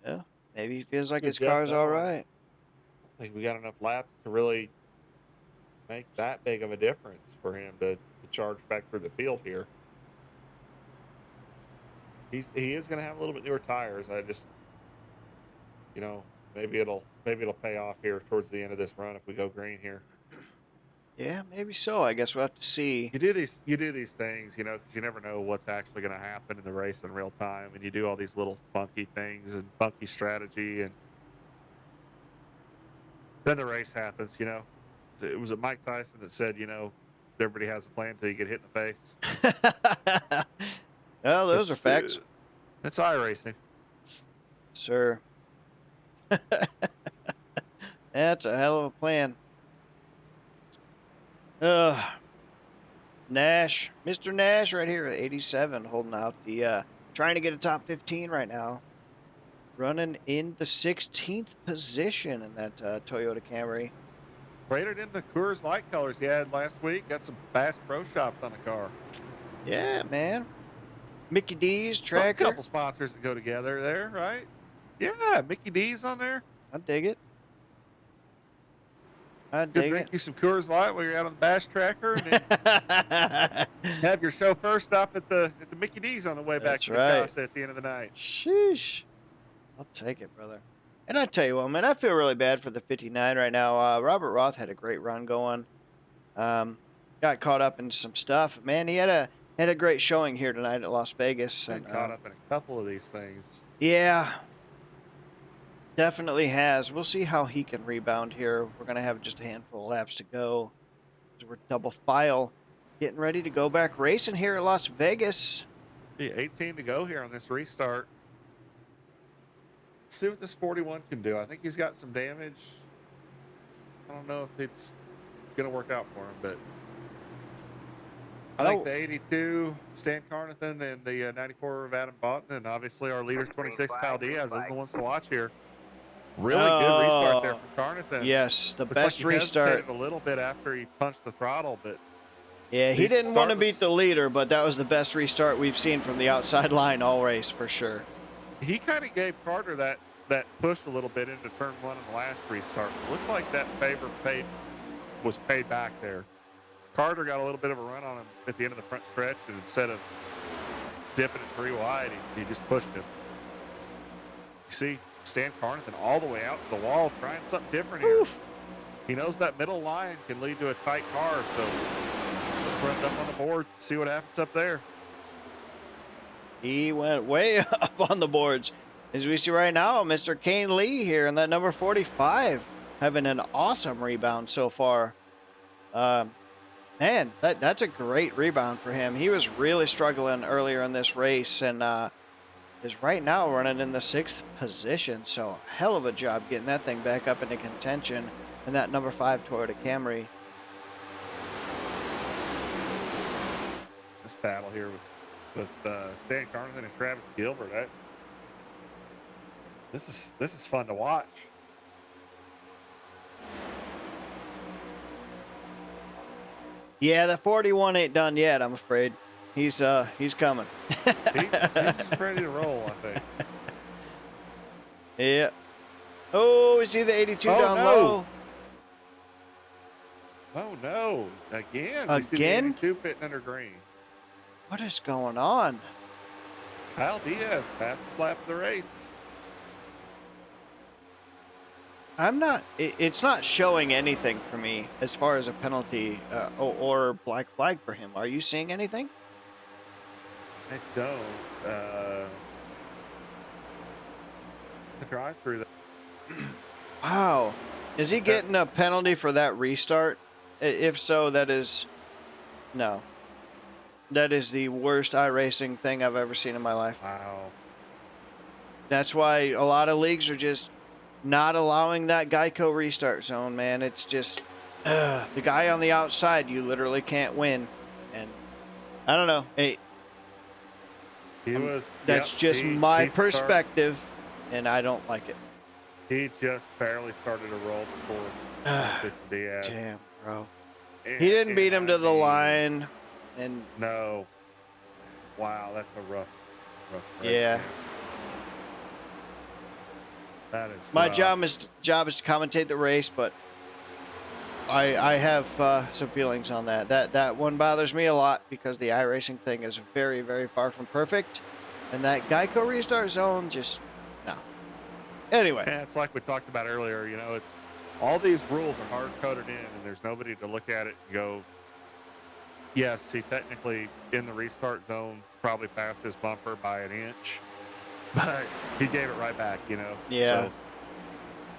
Yeah, maybe he feels like Good his job car's all going. right. I think we got enough laps to really make that big of a difference for him to charge back through the field here. He is going to have a little bit newer tires. I just, maybe it'll pay off here towards the end of this run if we go green here. Yeah, maybe so. I guess we'll have to see. You do these things, because you never know what's actually going to happen in the race in real time, and you do all these little funky things and funky strategy, and then the race happens. It was Mike Tyson that said, everybody has a plan until you get hit in the face. Well, those are facts. That's iRacing. Sir. That's a hell of a plan. Nash. Mr. Nash right here at 87, holding out the, trying to get a top 15 right now. Running in the 16th position in that Toyota Camry. Traded in the Coors Light colors he had last week. Got some Bass Pro Shops on the car. Yeah, man. Mickey D's Those tracker. couple sponsors that go together there, right? Yeah, Mickey D's on there. I dig it. I Go dig drink it. you some Coors Light while you're out on the Bass Tracker, and then have your chauffeur stop at the Mickey D's on the way back That's to the right. casa at the end of the night. Sheesh. I'll take it, brother. And I tell you what, man, I feel really bad for the 59 right now. Robert Roth had a great run going. Got caught up in some stuff. Man, he had a great showing here tonight at Las Vegas. Been caught up in a couple of these things. Yeah, definitely has. We'll see how he can rebound here. We're going to have just a handful of laps to go. So we're double file, getting ready to go back racing here at Las Vegas. Yeah, 18 to go here on this restart. Let's see what this 41 can do. I think he's got some damage. I don't know if it's going to work out for him, but I think the 82, Stan Carnathan, and the 94 of Adam Boughton, and obviously our leader, 26, Kyle Diaz, those are the ones to watch here. Really good restart there from Carnathan. Yes, the Looks best like he restart. hesitated a little bit after he punched the throttle, but yeah, he didn't want to beat startless. the leader, but that was the best restart we've seen from the outside line all race for sure. He kind of gave Carter that push a little bit into turn one in the last restart. It looked like that favor was paid back there. Carter got a little bit of a run on him at the end of the front stretch, and instead of dipping it 3 wide, he just pushed him. You see Stan Carnathan all the way out to the wall, trying something different here. Oof. He knows that middle line can lead to a tight car, so let's run it up on the board, see what happens up there. He went way up on the boards. As we see right now, Mr. Kane Lee here in that number 45, having an awesome rebound so far. Man, that's a great rebound for him. He was really struggling earlier in this race, and is right now running in the 6th position. So hell of a job getting that thing back up into contention in that number 5 Toyota Camry. This battle here with Stan Carnathan and Travis Gilbert, this is fun to watch. Yeah, the 41 ain't done yet, I'm afraid. He's coming. he's ready to roll, I think. Yeah. Oh, we see the 82 down no. low. Oh no! Again? Again? We see the 82 pitting under green. What is going on? Kyle Diaz, fastest lap of the race. I'm not. It's not showing anything for me as far as a penalty or black flag for him. Are you seeing anything? I don't. To drive through that. Wow. Is he getting a penalty for that restart? If so, that is no. That is the worst iRacing thing I've ever seen in my life. Wow. That's why a lot of leagues are just not allowing that Geico restart zone, man. It's just the guy on the outside, you literally can't win. And I don't know. Hey, He was. that's Yep, just my he perspective, and I don't like it. He just barely started to roll before Fitz Diaz. Damn, bro. And, He didn't beat him to the mean, line, and No. Wow, that's a rough race, yeah. man. That is My rough. job is to commentate the race, but I have some feelings on that. That one bothers me a lot because the iRacing thing is very, very far from perfect, and that Geico restart zone just no. Anyway, Yeah, it's like we talked about earlier. You know, all these rules are hard coded in, and there's nobody to look at it and go, yes, he technically in the restart zone probably passed his bumper by an inch, but he gave it right back. You know. Yeah. So,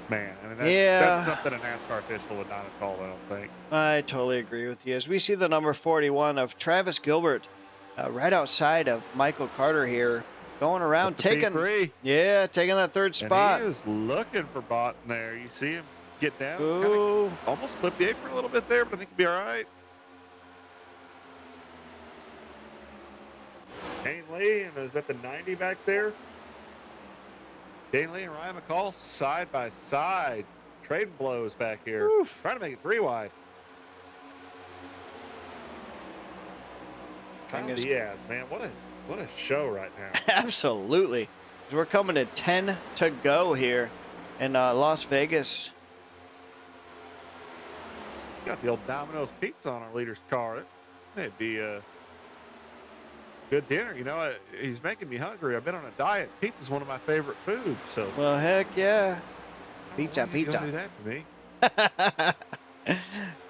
man, I mean, that's something a NASCAR official would not have called, I don't think. I totally agree with you. As we see the number 41 of Travis Gilbert right outside of Michael Carter here, going around taking that third spot. And he is looking for Bott in there. You see him get down, Ooh. almost clip the apron a little bit there, but I think he'll be all right. Dane Lee, and is that the 90 back there? Dane Lee and Ryan McCall side by side. Trading blows back here. Oof. Trying to make it 3 wide. Diaz, man, what a show right now. Absolutely. We're coming to 10 to go here in Las Vegas. Got the old Domino's pizza on our leader's car. That'd be a good dinner. You know, he's making me hungry. I've been on a diet. Pizza's one of my favorite foods. So, Well, heck yeah. Pizza. do that for me.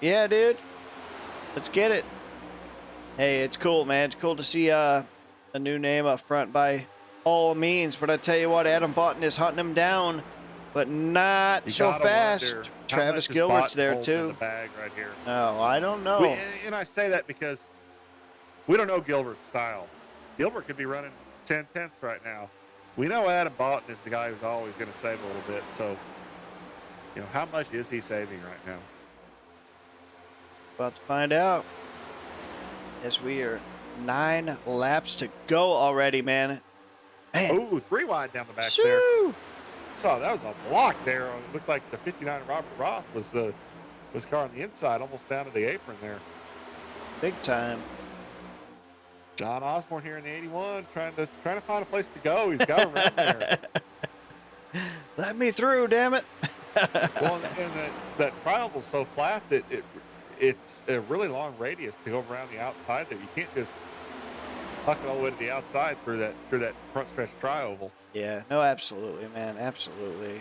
Yeah, dude. Let's get it. Hey, it's cool, man. It's cool to see a new name up front by all means. But I tell you what, Adam Button is hunting him down, but not so fast. Travis Gilbert's there too. The bag right here. Oh, I don't know. And I say that because we don't know Gilbert's style. Gilbert could be running 10/10 right now. We know Adam Boughton is the guy who's always going to save a little bit. So, you know, how much is he saving right now? About to find out. As we are 9 laps to go already, man. Ooh, 3 wide down the back there. Saw that was a block there. It looked like the 59 Robert Roth was car on the inside, almost down to the apron there. Big time. John Osborne here in the 81, trying to find a place to go. He's got around there. Let me through, damn it. Well, and that trial was so flat that it's a really long radius to go around the outside there. You can't just huck it all the way to the outside through that front stretch tri-oval. Yeah, no, absolutely, man. Absolutely.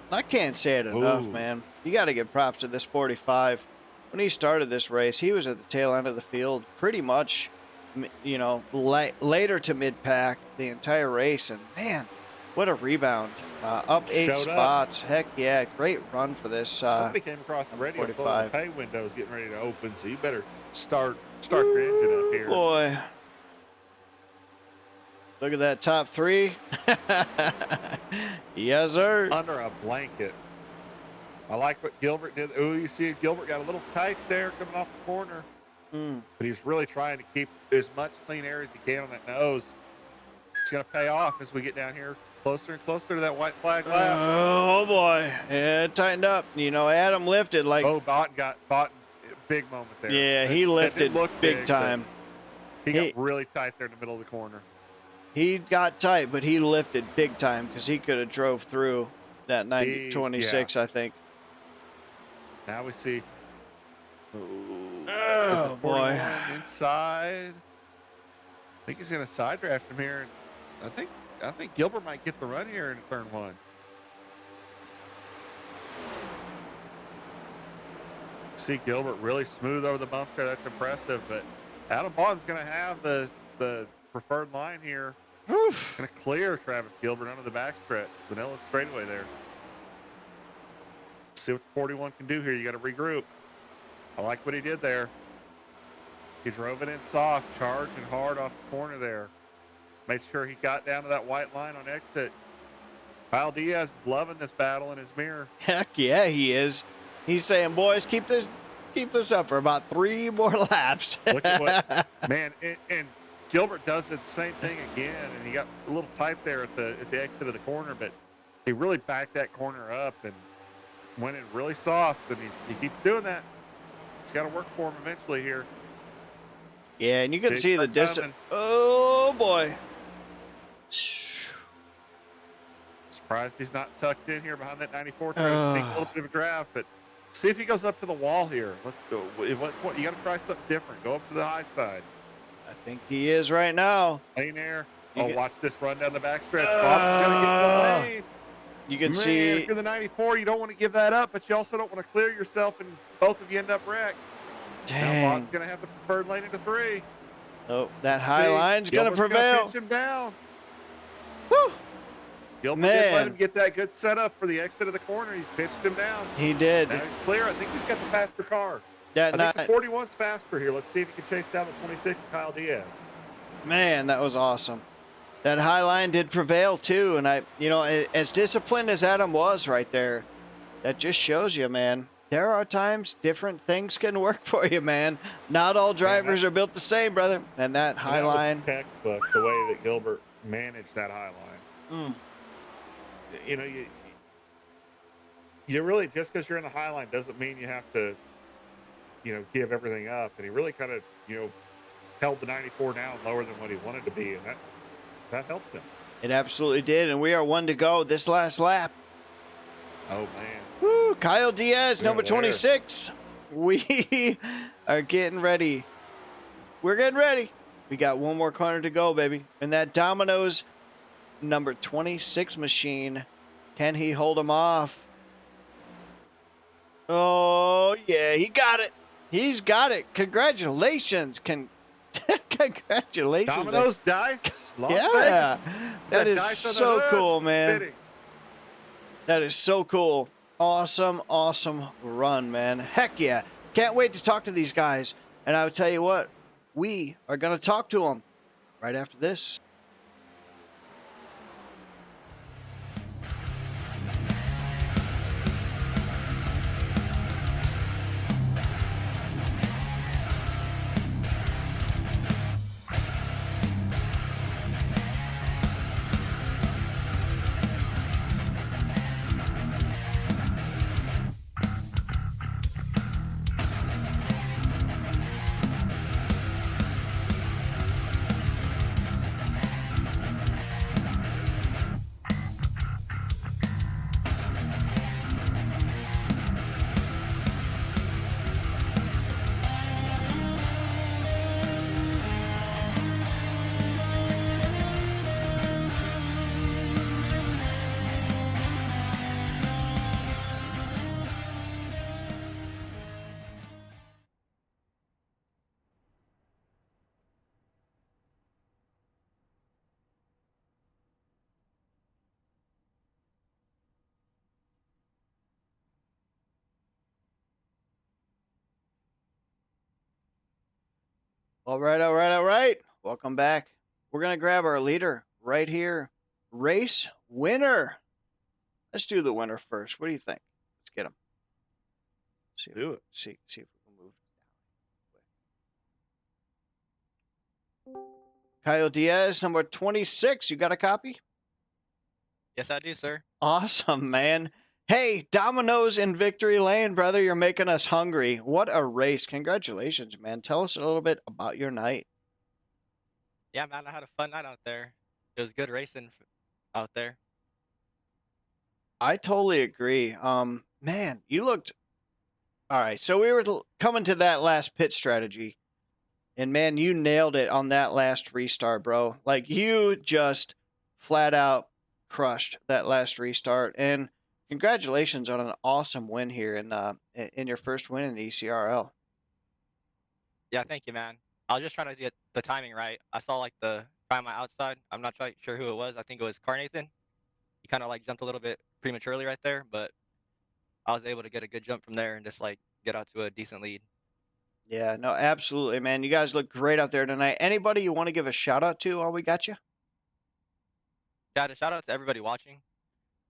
I can't say it enough, man. You got to give props to this 45. When he started this race, he was at the tail end of the field pretty much, you know, later to mid-pack the entire race. And, man, what a rebound. Up 8 spots. Heck, yeah, great run for this. Somebody came across the radio. 45. The pay window's getting ready to open, so you better start your engine up here. Boy. Look at that top 3. Yes, sir. Under a blanket. I like what Gilbert did. Oh, you see Gilbert got a little tight there coming off the corner. But he's really trying to keep as much clean air as he can on that nose. It's going to pay off as we get down here closer and closer to that white flag lap. Oh, boy. Yeah, it tightened up. You know, Adam lifted like... Oh, Boughton, big moment there. Yeah, he lifted big time. He got really tight there in the middle of the corner. He got tight, but he lifted big time because he could have drove through that 90-26, I think. Now we see. Oh, boy. Inside. I think he's going to side draft him here. And I I think Gilbert might get the run here in turn 1. See Gilbert really smooth over the bumps there. That's impressive. But Adam Bond's going to have the preferred line here. Oof. Going to clear Travis Gilbert under the backstretch. Vanilla straightaway there. See what the 41 can do here. You got to regroup. I like what he did there. He drove it in soft, charging hard off the corner there. Made sure he got down to that white line on exit. Kyle Diaz is loving this battle in his mirror. Heck yeah, he is. He's saying, boys, keep this up for about 3 more laps. Look at what, man, and Gilbert does the same thing again, and he got a little tight there at the exit of the corner, but he really backed that corner up and went in really soft, and he keeps doing that. It's got to work for him eventually here. Yeah, and you can see the distance. Oh, boy. Surprised he's not tucked in here behind that 94, trying to sneak a little bit of a draft, but see if he goes up to the wall here. Let's go. You got to try something different. Go up to the high side. I think he is right now. Lane there. You watch this run down the backstretch. Bob's going to get the lane. You can Man, see. if you're the 94, you don't want to give that up, but you also don't want to clear yourself, and both of you end up wrecked. Now Dang. Bob's going to have the preferred lane into 3. Oh, that high line's going to Gilbert's prevail. Pitch him down. Woo. Gilbert Man. did let him get that good setup for the exit of the corner. He pitched him down. He did. Now he's clear. I think he's got the faster car. That I think night. the 41's faster here. Let's see if he can chase down the 26 of Kyle Diaz. Man, that was awesome. That high line did prevail too, and as disciplined as Adam was right there, that just shows you, man. There are times different things can work for you, man. Not all drivers are built the same, brother. And that high line, textbook, the way that Gilbert managed that high line. You know, you really, just because you're in the high line doesn't mean you have to, give everything up. And he really kind of, held the 94 down lower than what he wanted to be, and that helped him. It absolutely did, and we are 1 to go this last lap. Oh, man. Woo, Kyle Diaz, number there. 26. We are getting ready. We're getting ready. We got 1 more corner to go, baby. And that Domino's number 26 machine, can he hold him off? Oh, yeah, he got it. He's got it. Congratulations. Congratulations. Domino's dice. Las Yeah, Vegas. that is dice on the so hood. cool, man. Fitting. That is so cool. Awesome, awesome run, man. Heck yeah. Can't wait to talk to these guys. And I will tell you what, we are going to talk to them right after this. All right. Welcome back. We're going to grab our leader right here. Race winner. Let's do the winner first. What do you think? Let's get him. Do it. See if we can move. Kyle Diaz, number 26. You got a copy? Yes, I do, sir. Awesome, man. Hey, Domino's in victory lane, brother. You're making us hungry. What a race. Congratulations, man. Tell us a little bit about your night. Yeah, man, I had a fun night out there. It was good racing out there. I totally agree. Man, you looked all right. So we were coming to that last pit strategy, and man, you nailed it on that last restart, bro. Like you just flat out crushed that last restart. And congratulations on an awesome win here in your first win in the ECRL. Yeah, thank you, man. I was just trying to get the timing right. I saw like the guy on my outside. I'm not quite sure who it was. I think it was Carnathan. He kind of like jumped a little bit prematurely right there, but I was able to get a good jump from there and just like get out to a decent lead. Yeah, no, absolutely, man. You guys look great out there tonight. Anybody you want to give a shout out to while we got you? Yeah, to shout out to everybody watching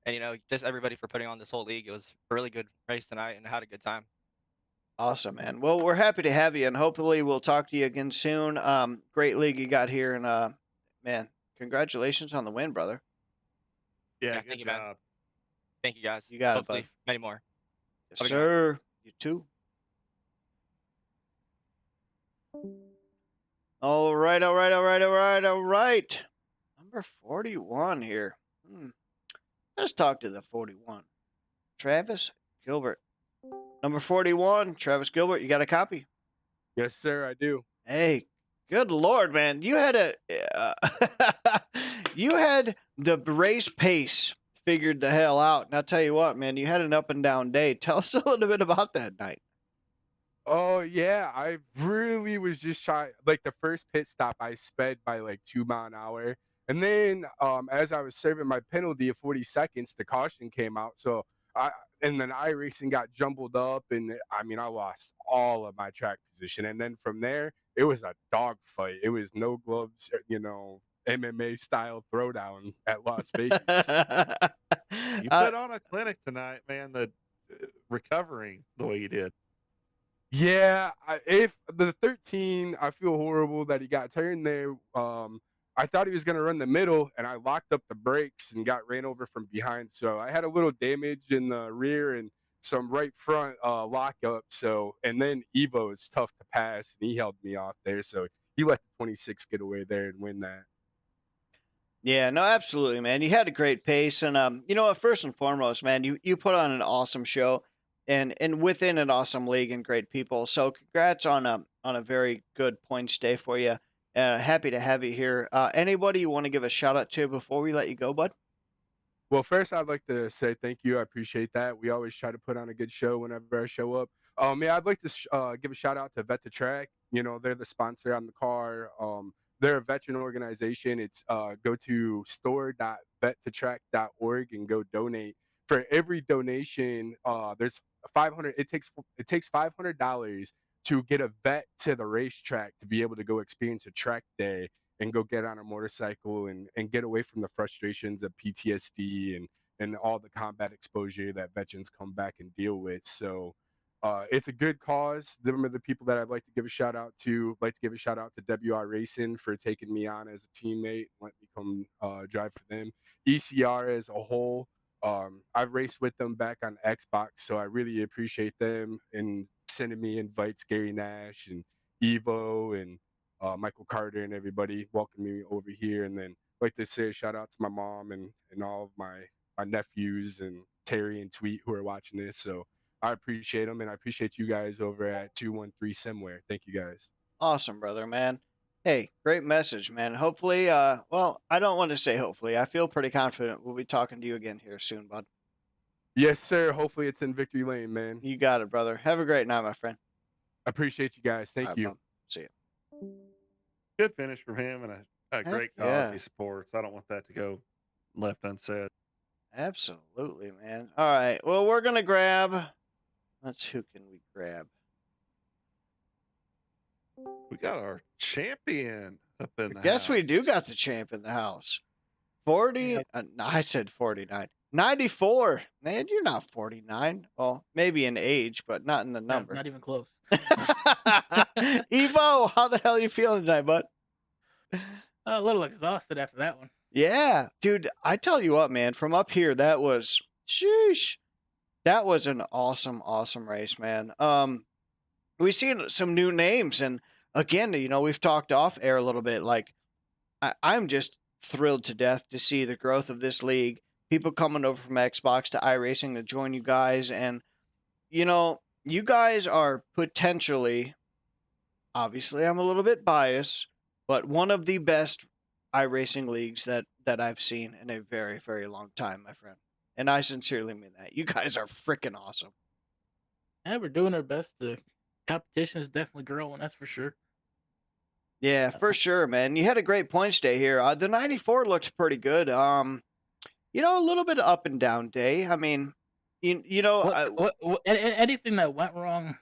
and just everybody for putting on this whole league. It was a really good race tonight and I had a good time. Awesome, man. Well, we're happy to have you, and hopefully we'll talk to you again soon. Great league you got here, and man, congratulations on the win, brother. Yeah, Yeah, good thank you, man. job. Thank you guys. You got it, bud. Hopefully many more. Yes, Have a good one. sir. You too. All right, all right, all right, all right, all right. Number 41 here. Let's talk to the 41. Travis Gilbert. Number 41, Travis Gilbert, you got a copy? Yes, sir, I do. Hey, good Lord, man. You had you had the race pace figured the hell out. And I'll tell you what, man, you had an up and down day. Tell us a little bit about that night. Oh yeah, I really was just trying. Like the first pit stop, I sped by like 2 mile an hour, and then as I was serving my penalty of 40 seconds, the caution came out. So I and then iRacing got jumbled up, and I mean I lost all of my track position. And then from there, it was a dogfight. It was no gloves, MMA style throwdown at Las Vegas. You put on a clinic tonight, man. The recovering the way you did. Yeah, if the 13, I feel horrible that he got turned there. I thought he was gonna run the middle, and I locked up the brakes and got ran over from behind. So I had a little damage in the rear and some right front lockup. So and then Evo is tough to pass, and he held me off there. So he let the 26 get away there and win that. Yeah, no, absolutely, man. You had a great pace, and you know what? First and foremost, man, you put on an awesome show, and within an awesome league and great people. So, congrats on a very good points day for you. Happy to have you here. Anybody you want to give a shout out to before we let you go, bud? Well, first, I'd like to say thank you. I appreciate that. We always try to put on a good show whenever I show up. Yeah, I'd like to give a shout out to Vet to Track. You know, they're the sponsor on the car. They're a veteran organization. It's go to store.vettotrack.org and go donate. For every donation, there's 500. It takes $500 to get a vet to the racetrack to be able to go experience a track day and go get on a motorcycle and get away from the frustrations of PTSD and all the combat exposure that veterans come back and deal with. So it's a good cause. Them are the people that I'd like to give a shout out to. I'd like to give a shout out to WR Racing for taking me on as a teammate, let me come drive for them. ECR as a whole, I've raced with them back on Xbox, so I really appreciate them and sending me invites. Gary Nash and Evo and Michael Carter and everybody welcoming me over here. And then like to say a shout out to my mom and all of my nephews and Terry and Tweet who are watching this. So I appreciate them, and I appreciate you guys over at 213 Simware. Thank you guys. Awesome, brother, man. Hey, great message, man. Hopefully, well, I don't want to say hopefully. I feel pretty confident we'll be talking to you again here soon, bud. Yes, sir. Hopefully it's in victory lane, man. You got it, brother. Have a great night, my friend. Appreciate you guys. All Thank right, you. bub. See you. Good finish from him and a Heck great cause yeah. he supports. I don't want that to go left unsaid. Absolutely, man. All right. Well, we're gonna grab. Who can we grab? We got our champion up in the Guess we do house. got the champ in the house. 40. Yep. No, I said 49. 94. Man, you're not 49. Well, maybe in age, but not in the No, number. not even close. Evo, how the hell are you feeling tonight, bud? A little exhausted after that one. Yeah, dude, I tell you what, man, from up here, that was sheesh. That was an awesome, awesome race, man. We've seen some new names, and again, you know, we've talked off air a little bit. Like, I'm just thrilled to death to see the growth of this league. People coming over from Xbox to iRacing to join you guys, and you know, you guys are potentially, obviously, I'm a little bit biased, but one of the best iRacing leagues that that I've seen in a very, very long time, my friend. And I sincerely mean that. You guys are freaking awesome. Yeah, we're doing our best. The competition is definitely growing, that's for sure. Yeah, for sure, man. You had a great points day here. The 94 looked pretty good. A little bit up and down day. I mean, you know, Anything that went wrong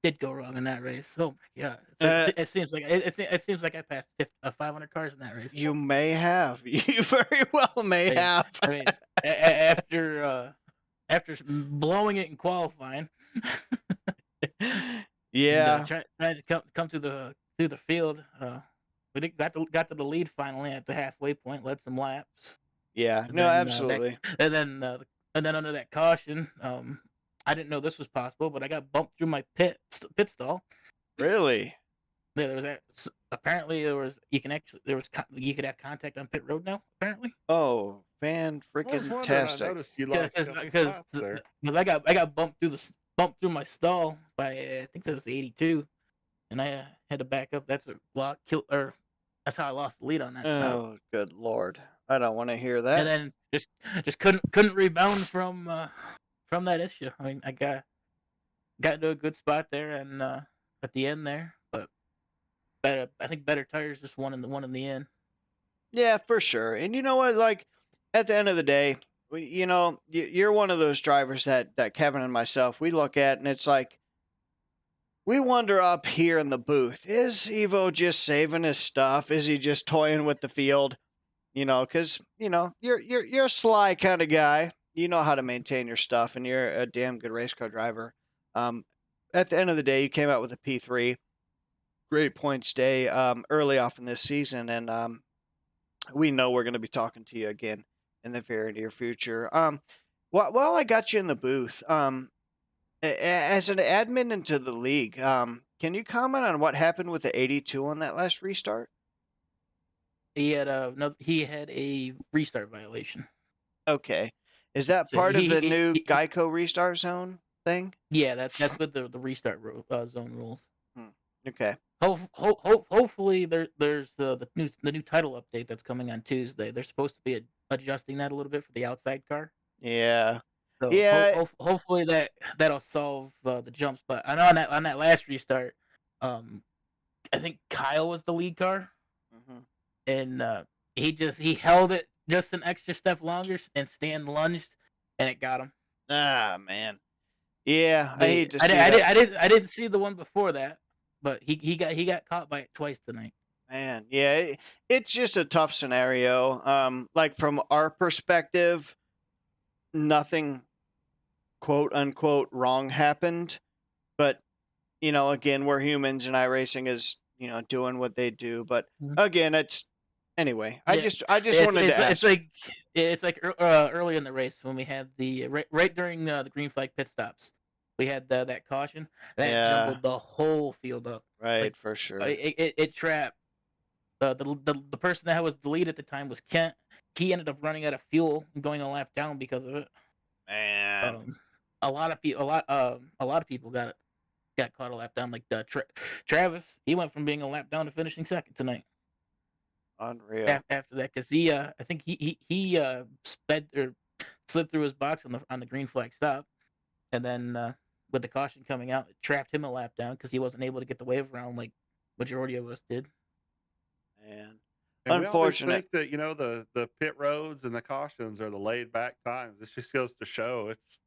did go wrong in that race. Oh my god! uh, It seems like it seems like I passed 500 cars in that race. you may have. You very well may I mean, have. I mean, after blowing it in qualifying, and Yeah. trying to come through the field, we got to the lead finally at the halfway point, led some laps, Yeah. and No, then absolutely. and then under that caution, I didn't know this was possible, but I got bumped through my pit stall. Really? Yeah, apparently you could have contact on pit road now. Apparently, Oh, fan I was freaking wondering. I tastic. noticed you lost a couple because spots there. I got bumped through my stall by I think that was 82, and I had to back up. That's what that's how I lost the lead on that stop. Oh, good lord. I don't want to hear And that. then just couldn't rebound from that issue. I mean, I got into a good spot there and at the end there, but I think better tires just won in the end. Yeah, for sure. And you know what? Like, at the end of the day, you're one of those drivers that Kevin and myself, we look at, and it's like, we wonder up here in the booth, is Evo just saving his stuff? Is he just toying with the field? Because you're a sly kind of guy. You know how to maintain your stuff, and you're a damn good race car driver. Um, at the end of the day, you came out with a P3, great points day, early off in this season, and we know we're going to be talking to you again in the very near future. While I got you in the booth, as an admin into the league, can you comment on what happened with the 82 on that last restart? He had a restart violation. Okay. Is that So part of the new Geico restart zone thing? yeah, that's with the restart zone rules. Okay. Hopefully there's the new title update that's coming on Tuesday. They're supposed to be adjusting that a little bit for the outside car. Yeah. So Yeah. hopefully that'll solve the jumps. But I know on that last restart, I think Kyle was the lead car, and he held it just an extra step longer, and Stan lunged, and it got him. Ah, man. Yeah, I hate to see that. I didn't see the one before that, but he got caught by it twice tonight. Man, yeah, it's just a tough scenario. Like from our perspective, nothing quote unquote wrong happened, but again, we're humans, and iRacing is doing what they do. But again, anyway. I just wanted to ask. It's like early in the race when we had the right during the green flag pit stops. We had that caution that jumbled the whole field up. Right, like, for sure. It trapped the person that was the lead at the time was Kent. He ended up running out of fuel and going a lap down because of it. Man, a lot of people got caught a lap down. Like Travis, he went from being a lap down to finishing second tonight. Unreal. After that, because I think he sped or slid through his box on the green flag stop, and then with the caution coming out, it trapped him a lap down because he wasn't able to get the wave around like majority of us did. Man, and unfortunate. We always think that the pit roads and the cautions are the laid back times. This just goes to show it's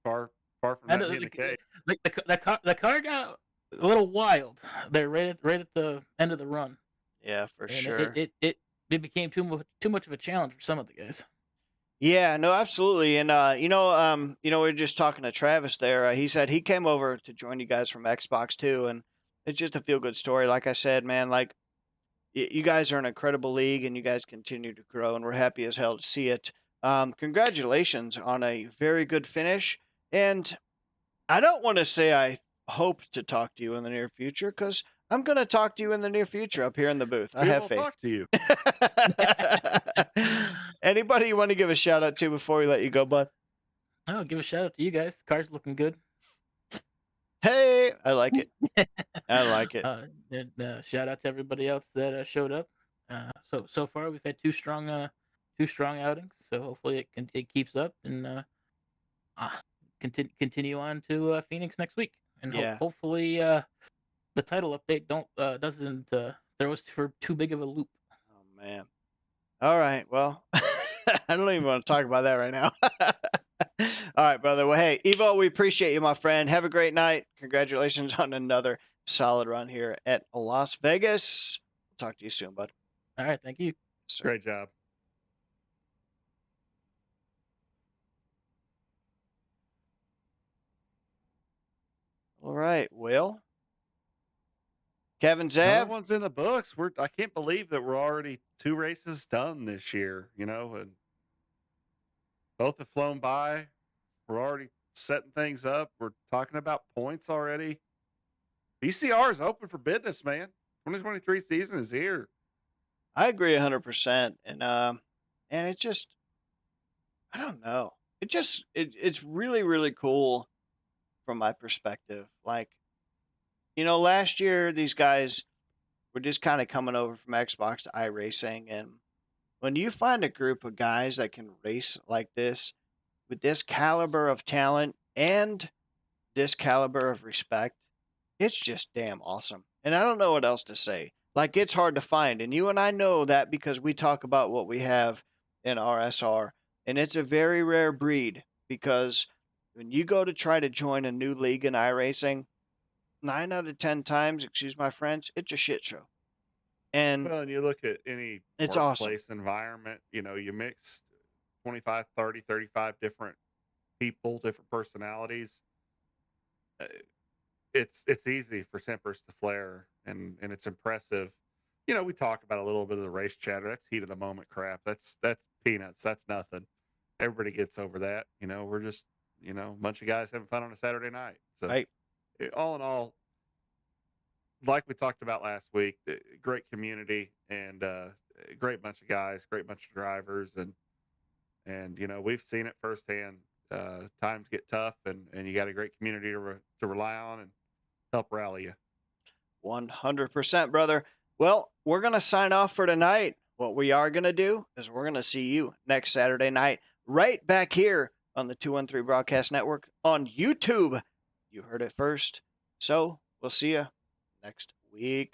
far from that being the case. Like the car got a little wild there right at the end of the run. Yeah, for and sure. It became too much of a challenge for some of the guys. Yeah, no, absolutely. And we were just talking to Travis there. He said he came over to join you guys from Xbox too, and it's just a feel good story. Like I said, man, like you guys are an incredible league, and you guys continue to grow, and we're happy as hell to see it. Congratulations on a very good finish. And I don't want to say I hope to talk to you in the near future, because I'm going to talk to you in the near future up here in the booth. I have faith. Talk to you. Anybody you want to give a shout out to before we let you go, bud? I'll give a shout out to you guys. The car's looking good. Hey, I like it. I like it. And, shout out to everybody else that showed up. So far we've had two strong two strong outings. So hopefully it keeps up and continue on to Phoenix next week, and Yeah. hopefully the title update doesn't throw us for too big of a loop. Oh man. All right. Well, I don't even want to talk about that right now. All right, brother. Well, hey, Evo, we appreciate you, my friend. Have a great night. Congratulations on another solid run here at Las Vegas. We'll talk to you soon, bud. All right, thank you. Sir. Great job. All right. Well, Kevin Another Zab. one's in the books. I can't believe that we're already 2 races done this year, and both have flown by. We're already setting things up. We're talking about points already. ECR is open for business, man. 2023 season is here. I agree 100%. And it just, I don't know. It's really, really cool from my perspective. Like, last year these guys were just kind of coming over from Xbox to iRacing, and when you find a group of guys that can race like this with this caliber of talent and this caliber of respect, it's just damn awesome. And I don't know what else to say. Like, it's hard to find, and you and I know that because we talk about what we have in RSR, and it's a very rare breed because when you go to try to join a new league in iRacing, 9 out of 10 times, excuse my French, it's a shit show. And Well, and you look at any it's awesome. workplace environment, you mix 25, 30, 35 different people, different personalities. Uh, it's easy for tempers to flare, and it's impressive. We talk about a little bit of the race chatter. That's heat of the moment crap. That's peanuts. That's nothing. Everybody gets over that. We're just a bunch of guys having fun on a Saturday night. So, Right. all in all, like we talked about last week, great community and great bunch of guys, great bunch of drivers, and we've seen it firsthand. Times get tough, and you got a great community to rely on and help rally you. 100%, brother. Well, we're going to sign off for tonight. What we are going to do is we're going to see you next Saturday night right back here on the 213 Broadcast Network on YouTube. You heard it first. So we'll see you next week.